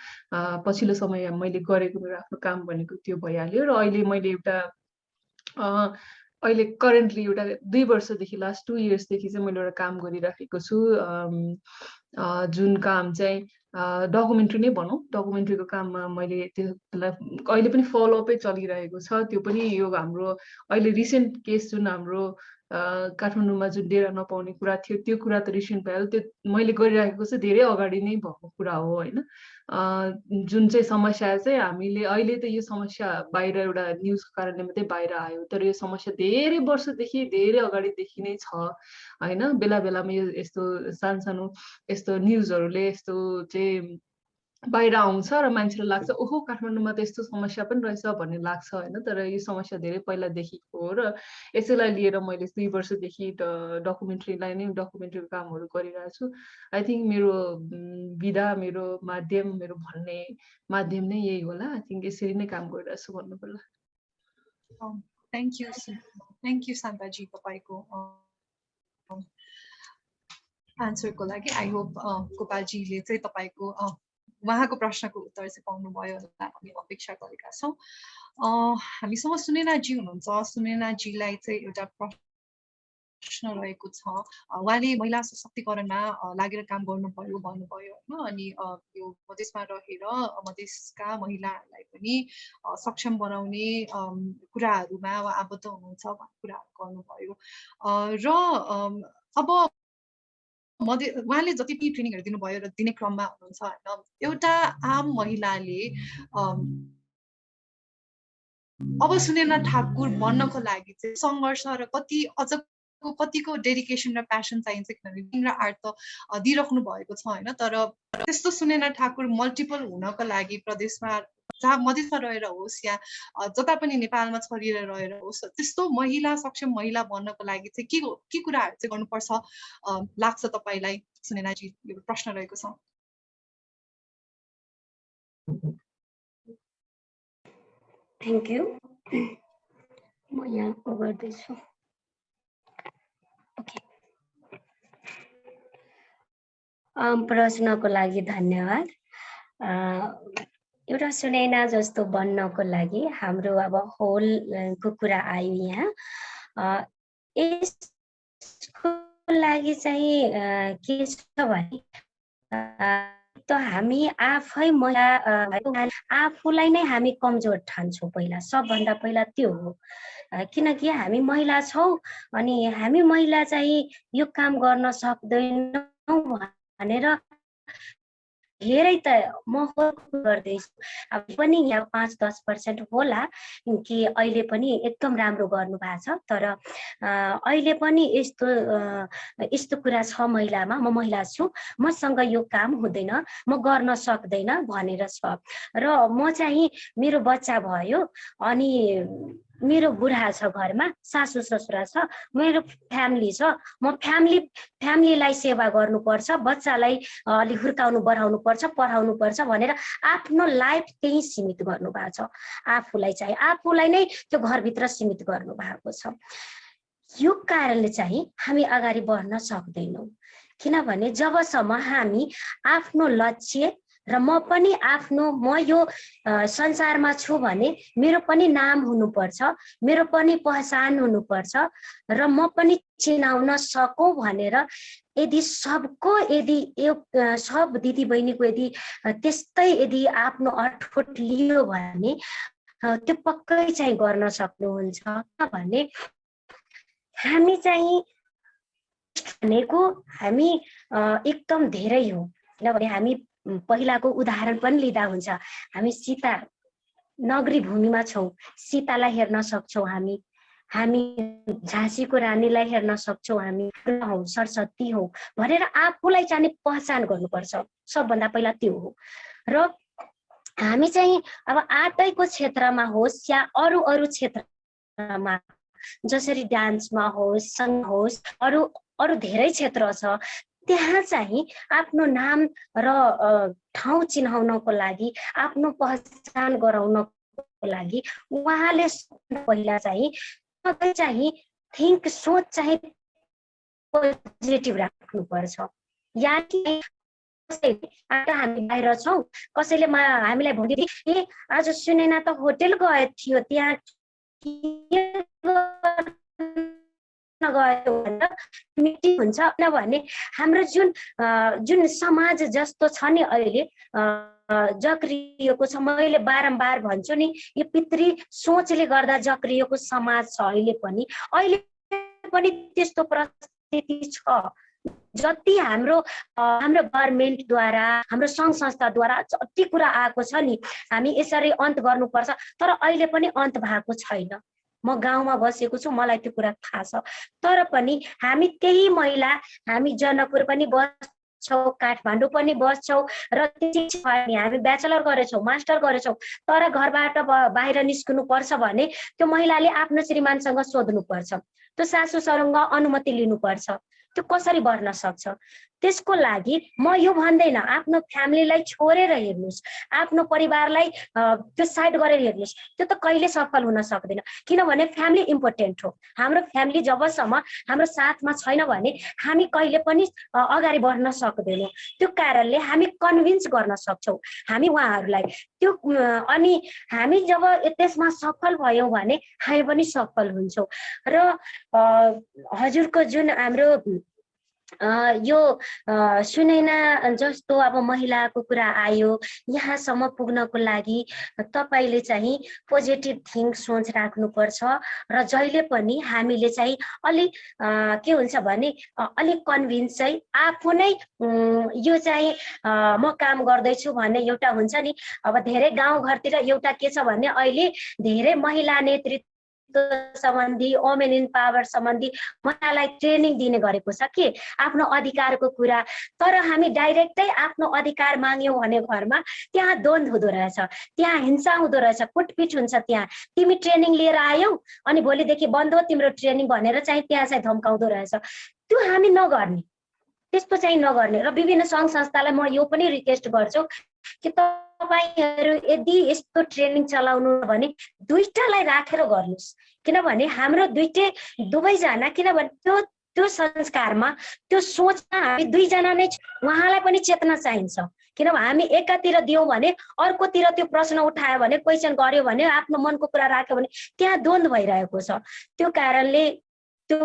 पछिल्लो समय मैले गरेको मेरो आफ्नो काम भनेको त्यो भइहाल्यो। र अहिले मैले एउटा अहिले करेन्टली एउटा 2 वर्षदेखि लास्ट 2 इयर्सदेखि चाहिँ मैले एउटा काम गरिराखेको छु, जुन काम चाहिँ डकुमेन्ट्री नै भनौँ। डकुमेन्ट्रीको काममा मैले त्यसलाई अहिले पनि फलोअपै चलिरहेको छ। त्यो पनि यो हाम्रो अहिले रिसेन्ट केस जुन हाम्रो काठमाडौँमा जुन डेरा नपाउने कुरा थियो त्यो कुरा त रिसेन्ट भइहाल्यो, त्यो मैले गरिराखेको चाहिँ धेरै अगाडि नै भएको कुरा हो होइन। जुन चाहिँ समस्या चाहिँ हामीले अहिले त यो समस्या बाहिर एउटा न्युजको कारणले मात्रै बाहिर आयो, तर यो समस्या धेरै वर्षदेखि धेरै अगाडिदेखि नै छ होइन। बेला बेलामा यो यस्तो सानो यस्तो न्युजहरूले यस्तो चाहिँ बाहिर आउँछ र मान्छेलाई लाग्छ ओहो काठमाडौँमा त यस्तो समस्या पनि रहेछ भन्ने लाग्छ होइन। तर यो समस्या धेरै पहिलादेखिको हो र यसैलाई लिएर मैले 2 वर्षदेखि डकुमेन्ट्रीलाई नै डकुमेन्ट्रीको कामहरू गरिरहेको छु। आई थिङ्क मेरो विधा मेरो माध्यम मेरो भन्ने माध्यम नै यही होला। आई थिङ्क यसरी नै काम गरिरहेको छु भन्नु पर्ला। थ्याङ्क यू शान्ताजी तपाईँको आन्सरको लागि। आई होप गोपालजीले चाहिँ तपाईँको उहाँको प्रश्नको उत्तर चाहिँ पाउनुभयो होला हामी अपेक्षा गरेका छौँ। हामीसँग सुनेनाजी हुनुहुन्छ। सुनेनाजीलाई चाहिँ एउटा प्रश्न रहेको छ। उहाँले महिला सशक्तिकरणमा लागेर काम गर्नुभयो भन्नुभयो होइन। अनि यो मधेसमा रहेर मधेसका महिलाहरूलाई पनि सक्षम बनाउने कुराहरूमा उहाँ आबद्ध हुनुहुन्छ भन्ने कुराहरू गर्नुभयो। र अब उहाँले जति पनि ट्रेनिङहरू दिनुभयो र दिने क्रममा हुनुहुन्छ होइन, एउटा आम महिलाले अब सुनेना ठाकुर बन्नको लागि चाहिँ सङ्घर्ष र कतिको डेडिकेसन र प्यासन चाहिन्छ, किनभने दिन र आर्ट त दिइराख्नु भएको छ होइन। तर त्यस्तो सुनेना ठाकुर मल्टिपल हुनको लागि प्रदेशमा जहाँ मधेसमा रहेर होस् या जता पनि नेपालमा छरिएर रहेर होस्, त्यस्तो महिला सक्षम महिला बन्नको लागि चाहिँ के कुराहरू चाहिँ गर्नुपर्छ लाग्छ तपाईँलाई सुनेनाजी? यो प्रश्न रहेको छ। Thank you. म यहाँ गर्दैछु। ओके, प्रश्नको लागि धन्यवाद। एउटा सुनैना जस्तो बन्नको लागि हाम्रो अब होलको कुरा आयो यहाँ। यसको लागि चाहिँ के छ भने त हामी आफै महिला आफूलाई नै हामी कमजोर ठान्छौँ। पहिला सबभन्दा पहिला त्यो हो, किनकि हामी महिला छौँ अनि हामी महिला चाहिँ यो काम गर्न सक्दैनौँ भनेर धेरै त म गर्दैछु। अब पनि यहाँ 5-10% होला कि अहिले पनि एकदम राम्रो गर्नु भएको छ। तर अहिले पनि यस्तो कुरा छ महिलामा, म महिला छु, मसँग यो काम हुँदैन, म गर्न सक्दैन भनेर छ। र म चाहिँ मेरो बच्चा भयो अनि मेरो बुढा छ घरमा, सासू ससुरा छ, मेरो फ्यामिली छ, म फ्यामिलीलाई सेवा गर्नुपर्छ, बच्चालाई अलि हुर्काउनु बढाउनु पर्छ, पढाउनु पर्छ भनेर आफ्नो लाइफ त्यही सीमित गर्नु भएको छ। आफूलाई नै त्यो घरभित्र सीमित गर्नु भएको छ। यो कारणले चाहिँ हामी अगाडि बढ्न सक्दैनौँ, किनभने जबसम्म हामी आफ्नो लक्ष्य र म पनि म यो संसारमा छु भने मेरो पनि नाम हुनुपर्छ, मेरो पनि पहिचान हुनुपर्छ र म पनि चिनाउन सकौँ भनेर यदि सब दिदी बहिनीको यदि त्यस्तै यदि आफ्नो अठोट लियो भने त्यो पक्कै चाहिँ गर्न सक्नुहुन्छ। भने हामी चाहिँ भनेको हामी एकदम धेरै हो, किनभने हामी पहिलाको उदाहरण पनि लिँदा हुन्छ। हामी सीता नगरी भूमिमा छौँ, सीतालाई हेर्न सक्छौँ, हामी झाँसीको रानीलाई हेर्न सक्छौँ, हामी हौ सरस्वती हौ भनेर आफूलाई चाहिँ पहिचान गर्नुपर्छ, सबभन्दा पहिला त्यो हो। र हामी चाहिँ अब आर्टको क्षेत्रमा होस् या अरू क्षेत्रमा, जसरी डान्समा होस्, सङ्ग होस्, अरू धेरै क्षेत्र छ, त्यहाँ चाहिँ आफ्नो नाम र ठाउँ चिनाउनको लागि, आफ्नो पहिचान गराउनको लागि उहाँले पहिला चाहिँ सोच चाहिँ पोजिटिभ राख्नुपर्छ। या हामी बाहिर छौँ, कसैले हामीलाई भन्यो ए आज सुनैना त होटेल गए थियो, त्यहाँ गयो भनेर मिटिङ हुन्छ किनभने हाम्रो जुन समाज जस्तो छ नि अहिले जक्रिएको छ। मैले बारम्बार भन्छु नि, यो पितृ सोचले गर्दा जक्रिएको समाज छ। अहिले पनि त्यस्तो परिस्थिति छ। जति हाम्रो गभर्मेन्टद्वारा हाम्रो सङ्घ संस्थाद्वारा जति कुरा आएको छ नि हामी यसरी अन्त गर्नुपर्छ, तर अहिले पनि अन्त भएको छैन। म गाउँमा बसेको छु, मलाई त्यो कुरा थाहा छ। तर पनि हामी त्यही महिला, हामी जनकपुर पनि बस्छौँ, काठमाडौँ पनि बस्छौँ र हामी ब्याचलर गरेछौँ, मास्टर गरेछौँ, तर घरबाट बाहिर निस्कनु पर्छ भने त्यो महिलाले आफ्नो श्रीमानसँग सोध्नुपर्छ, त्यो सासूसँग अनुमति लिनुपर्छ। त्यो कसरी बढ्न सक्छ? त्यसको लागि म यो भन्दैन आफ्नो फ्यामिलीलाई छोडेर हेर्नुस्, आफ्नो परिवारलाई त्यो साइड गरेर हेर्नुस्, त्यो त कहिले सफल हुन सक्दैन। किनभने फ्यामिली इम्पोर्टेन्ट हो। हाम्रो फ्यामिली जबसम्म हाम्रो साथमा छैन भने हामी कहिले पनि अगाडि बढ्न सक्दैनौँ। त्यो कारणले हामी कन्भिन्स गर्न सक्छौँ हामी उहाँहरूलाई त्यो। अनि हामी जब त्यसमा सफल भयौँ भने हामी पनि सफल हुन्छौँ। र हजुरको जुन हाम्रो यो सुनैना जस्तो अब महिलाको कुरा आयो, यहाँसम्म पुग्नको लागि तपाईले चाहिँ पोजिटिभ थिङ्क सोच राख्नुपर्छ र जहिले पनि हामीले चाहिँ अलिक के हुन्छ भने अलिक कन्भिन्स चाहिँ आफू नै यो चाहिँ म काम गर्दैछु भन्ने एउटा हुन्छ नि। अब धेरै गाउँघरतिर एउटा के छ भने अहिले धेरै महिला नेतृत्व सम्बन्धी, वुमेन इन पावर सम्बन्धी महिलालाई ट्रेनिङ दिने गरेको छ कि आफ्नो अधिकारको कुरा। तर हामी डाइरेक्टै आफ्नो अधिकार माग्यौँ भने घरमा त्यहाँ द्वन्द्व हुँदो रहेछ, त्यहाँ हिंसा हुँदो रहेछ, कुटपिट हुन्छ। त्यहाँ तिमी ट्रेनिङ लिएर आयौ अनि भोलिदेखि बन्द हो तिम्रो ट्रेनिङ भनेर चाहिँ त्यहाँ चाहिँ धम्काउँदो रहेछ। त्यो हामी नगर्ने, त्यस्तो चाहिँ नगर्ने। र विभिन्न सङ्घ संस्थालाई म यो पनि रिक्वेस्ट गर्छु कि तपाईहरु यदि यस्तो ट्रेनिङ चलाउनु भने दुईटालाई राखेर गर्नुस्। किनभने हाम्रो दुवैजना, किनभने त्यो संस्कारमा त्यो सोचमा हामी दुईजना नै उहाँलाई पनि चेतना चाहिन्छ। किनभने हामी एकातिर दियौँ भने अर्कोतिर त्यो प्रश्न उठायो भने, क्वेसन गर्यो भने, आफ्नो मनको कुरा राख्यो भने त्यहाँ द्वन्द्व भइरहेको छ। त्यो कारणले त्यो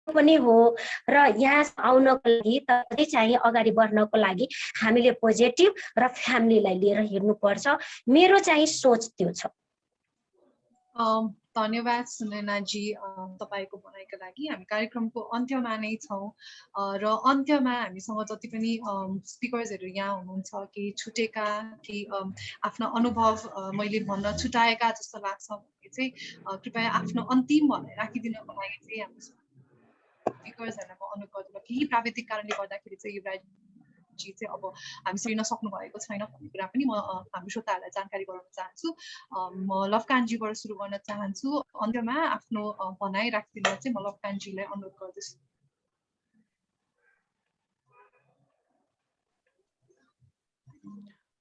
पनि हो। र यहाँ आउनको लागि तपाईँ चाहिँ अगाडि बढ्नको लागि हामीले पोजिटिभ र फ्यामिलीलाई लिएर हिँड्नुपर्छ। मेरो चाहिँ सोच त्यो छ। धन्यवाद सुनैनाजी तपाईको भनाइका लागि। हामी कार्यक्रमको अन्त्यमा नै छौँ र अन्त्यमा हामीसँग जति पनि स्पिकर्सहरू यहाँ हुनुहुन्छ, केही छुटेका, केही आफ्नो अनुभव मैले भन्न छुटाएका जस्तो लाग्छ भने चाहिँ कृपया आफ्नो अन्तिम भनाइ राखिदिनको लागि चाहिँ हाम्रो स्पिकर्सहरूलाई म अनुरोध गर्छु। केही प्राविधिक कारणले गर्दाखेरि चाहिँ युवराजी चाहिँ अब हामी सिर्न सक्नु भएको छैन भन्ने कुरा पनि म हाम्रो श्रोताहरूलाई जानकारी गराउन चाहन्छु। म लवकानजीबाट सुरु गर्न चाहन्छु। अन्त्यमा आफ्नो भनाइ राखिदिन चाहिँ म लवकानजीलाई अनुरोध गर्दछु।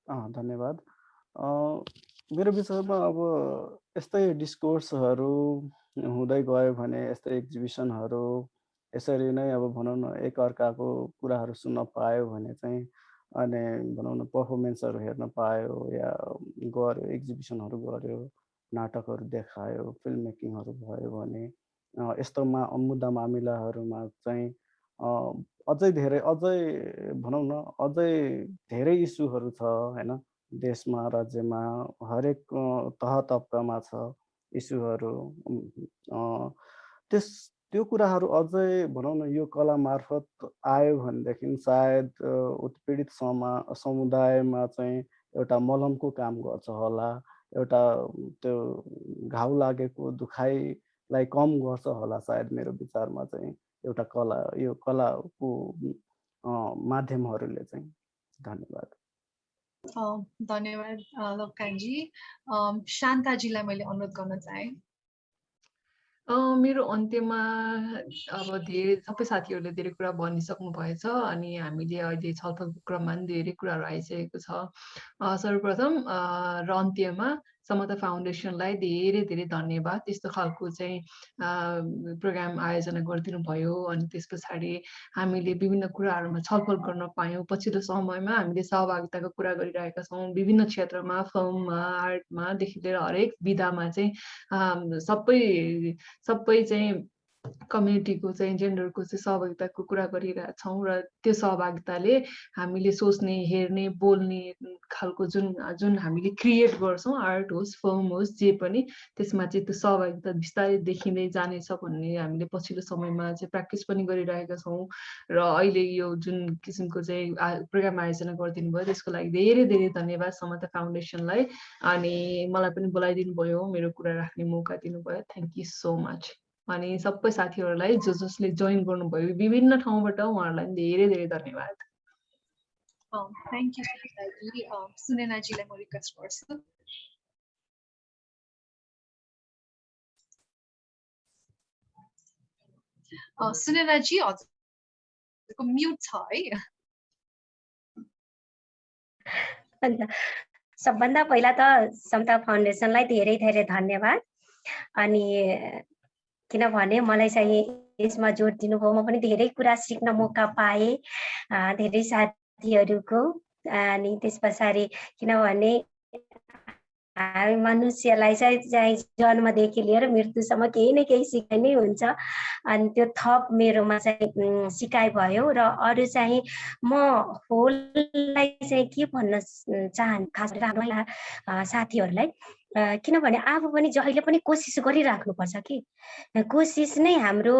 धन्यवाद। मेरो विषयमा अब यस्तै डिस्कोर्सहरू हुँदै गयो भने, यस्तै एक्जिबिसनहरू यसरी नै अब भनौँ न एकअर्काको कुराहरू सुन्न पायो भने चाहिँ, अनि भनौँ न पर्फर्मेन्सहरू हेर्न पायो या गऱ्यो, एक्जिबिसनहरू गऱ्यो, नाटकहरू देखायो, फिल्म मेकिङहरू भयो भने यस्तो मुद्दा मामिलाहरूमा चाहिँ अझै भनौँ न अझै धेरै इस्युहरू छ हैन। देशमा, राज्यमा, हरेक तह तबकामा छ इस्युहरू। त्यो कुराहरू अझै भनौँ न यो कला मार्फत आयो भनेदेखि सायद उत्पीडित समुदायमा चाहिँ एउटा मलमको काम गर्छ होला, एउटा त्यो घाउ लागेको दुखाइलाई कम गर्छ होला सायद। मेरो विचारमा चाहिँ एउटा यो कलाको माध्यमहरूले चाहिँ। धन्यवाद। धन्यवाद लवकानजी। शान्ताजीलाई मैले अनुरोध गर्न चाहे। मेरो अन्त्यमा अब धेरै सबै साथीहरूले धेरै कुरा भनिसक्नु भएछ अनि हामीले अहिले छलफलको क्रममा पनि धेरै कुराहरू आइसकेको छ। सर्वप्रथम र अन्त्यमा समता फाउन्डेसनलाई धेरै धेरै धन्यवाद। त्यस्तो खालको चाहिँ प्रोग्राम आयोजना गरिदिनु भयो। अनि त्यस पछाडि हामीले विभिन्न कुराहरूमा छलफल गर्न पायौँ। पछिल्लो समयमा हामीले सहभागिताको कुरा गरिरहेका छौँ। विभिन्न क्षेत्रमा, फिल्ममा, आर्टमादेखि लिएर हरेक विधामा चाहिँ सबै चाहिँ कम्युनिटीको चाहिँ जेन्डरको चाहिँ सहभागिताको कुरा गरिरहेछौँ र त्यो सहभागिताले हामीले सोच्ने हेर्ने बोल्ने खालको जुन हामीले क्रिएट गर्छौँ आर्ट होस् फिल्म होस् जे पनि त्यसमा चाहिँ त्यो सहभागिता बिस्तारै देखिँदै जानेछ भन्ने हामीले पछिल्लो समयमा चाहिँ प्र्याक्टिस पनि गरिरहेका छौँ र अहिले यो जुन किसिमको चाहिँ प्रोग्राम आयोजना गरिदिनु भयो त्यसको लागि धेरै धेरै धन्यवाद समता फाउन्डेसनलाई अनि मलाई पनि बोलाइदिनु भयो मेरो कुरा राख्ने मौका दिनुभयो थ्याङ्क यू सो मच अनि सबै साथीहरूलाई जसले जोइन गर्नुभयो विभिन्न ठाउँबाट उहाँहरूलाई धेरै धेरै धन्यवाद थ्याङ्क यू सुनेनाजी सुनेनाजीलाई म रिक्वेस्ट गर्छु सुनेनाजी हजुरको म्युट छ है अन्त सबभन्दा पहिला त समता फाउन्डेसनलाई धेरै धेरै धन्यवाद अनि किनभने मलाई चाहिँ यसमा जोड दिनुभयो म पनि धेरै कुरा सिक्न मौका पाएँ धेरै साथीहरूको अनि त्यस पछाडि किनभने हामी मनुष्यलाई चाहिँ जन्मदेखि लिएर मृत्युसम्म केही न केही सिकाइ नै हुन्छ अनि त्यो थप मेरोमा चाहिँ सिकाइ भयो र अरू चाहिँ म होललाई चाहिँ के भन्न चाहन्छु खास गरेर साथीहरूलाई किनभने आफू पनि जहिले पनि कोसिस गरिराख्नुपर्छ कि कोसिस नै हाम्रो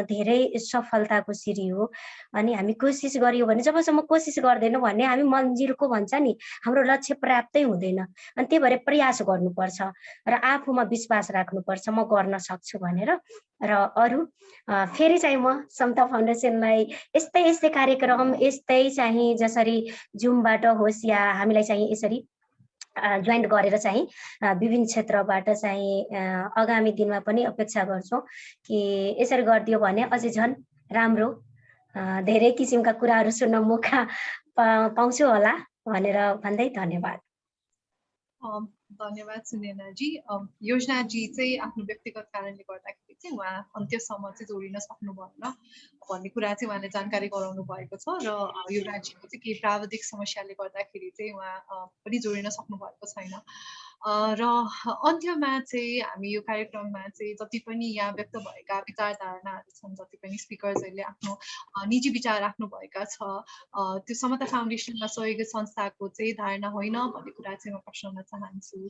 धेरै सफलताको सिरी हो अनि हामी कोसिस गरियो भने जबसम्म कोसिस गर्दैनौँ भने हामी मन्जिलको भन्छ नि हाम्रो लक्ष्य प्राप्तै हुँदैन अनि त्यही भएर प्रयास गर्नुपर्छ र आफूमा विश्वास राख्नुपर्छ म गर्न सक्छु भनेर र अरू फेरि चाहिँ म समता फाउन्डेसनलाई यस्तै कार्यक्रम यस्तै चाहिँ जसरी जुमबाट होस् या हामीलाई चाहिँ यसरी जोइन गरेर चाहिँ विभिन्न क्षेत्रबाट चाहिँ आगामी दिनमा पनि अपेक्षा गर्छौँ कि यसरी गरिदियो भने अझै झन् राम्रो धेरै किसिमका कुराहरू सुन्न मौका पाउँछु होला भनेर भन्दै धन्यवाद धन्यवाद सुनेनाजी योजनाजी चाहिँ आफ्नो व्यक्तिगत कारणले गर्दाखेरि चाहिँ उहाँ अन्त्यसम्म चाहिँ जोडिन सक्नु भएन भन्ने कुरा चाहिँ उहाँले जानकारी गराउनु भएको छ र योजनाजीको चाहिँ केही प्राविधिक समस्याले गर्दाखेरि चाहिँ उहाँ पनि जोडिन सक्नु भएको छैन र अन्त्यमा चाहिँ हामी यो कार्यक्रममा चाहिँ जति पनि यहाँ व्यक्त भएका विचार धारणाहरू छन् जति पनि स्पिकर्सहरूले आफ्नो निजी विचार राख्नुभएका छ त्यो समता फाउन्डेसनका सहयोगी संस्थाको चाहिँ धारणा होइन भन्ने कुरा चाहिँ म प्रश्न चाहन्छु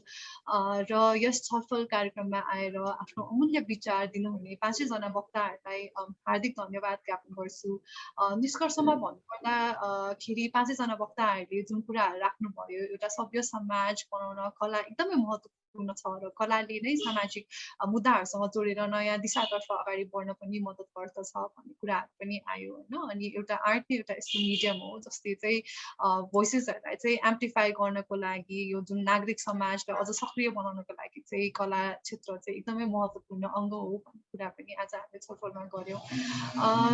र यस छलफल कार्यक्रममा आएर आफ्नो अमूल्य विचार दिनुहुने 5 जना वक्ताहरूलाई हार्दिक धन्यवाद ज्ञापन गर्छु निष्कर्षमा भन्नुपर्दाखेरि 5 जना वक्ताहरूले जुन कुराहरू राख्नुभयो एउटा सभ्य समाज बनाउन कला एकदमै महत्त्वपूर्ण छ र कलाले नै सामाजिक मुद्दाहरूसँग जोडेर नयाँ दिशातर्फ अगाडि बढ्न पनि मद्दत गर्दछ भन्ने कुराहरू पनि आयो होइन अनि एउटा आर्ट नै एउटा यस्तो मिडियम हो जसले चाहिँ भोइसेसहरूलाई चाहिँ एम्प्लिफाई गर्नको लागि यो जुन नागरिक समाजलाई अझ सक्रिय बनाउनको लागि चाहिँ कला क्षेत्र चाहिँ एकदमै महत्त्वपूर्ण अङ्ग हो भन्ने कुरा पनि आज हामीले छलफलमा गऱ्यौँ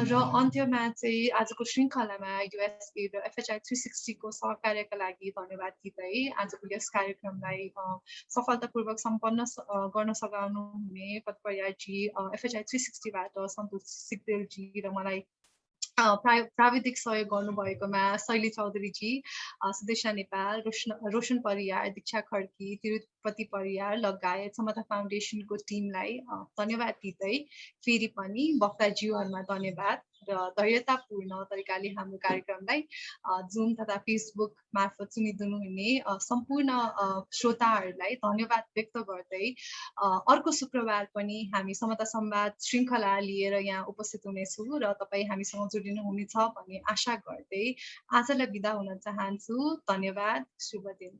र अन्त्यमा चाहिँ आजको श्रृङ्खलामा युएसए र FHI 360 को सहकार्यका लागि धन्यवाद दिँदै आजको यस कार्यक्रमलाई सफलतापूर्वक सम्पन्न गर्न सघाउनु हुने पदपर्याजी FHI 360 बाट सन्तोष सिक्देलजी र मलाई प्राविधिक सहयोग गर्नुभएकोमा शैली चौधरीजी सुदेशा नेपाल रोशन परियार दीक्षा खड्की तिरुपति परियार लगायत समता फाउन्डेसनको टिमलाई धन्यवाद दिँदै फेरि पनि वक्ताज्यूहरूमा धन्यवाद र धैर्यतापूर्ण तरिकाले हाम्रो कार्यक्रमलाई जुम तथा फेसबुक मार्फत सुनिदिनु हुने सम्पूर्ण श्रोताहरूलाई धन्यवाद व्यक्त गर्दै अर्को शुक्रबार पनि हामी समता संवाद श्रृङ्खला लिएर यहाँ उपस्थित हुनेछौँ र तपाईँ हामीसँग जोडिनु हुनेछ भन्ने आशा गर्दै आजलाई बिदा हुन चाहन्छु धन्यवाद शुभ दिन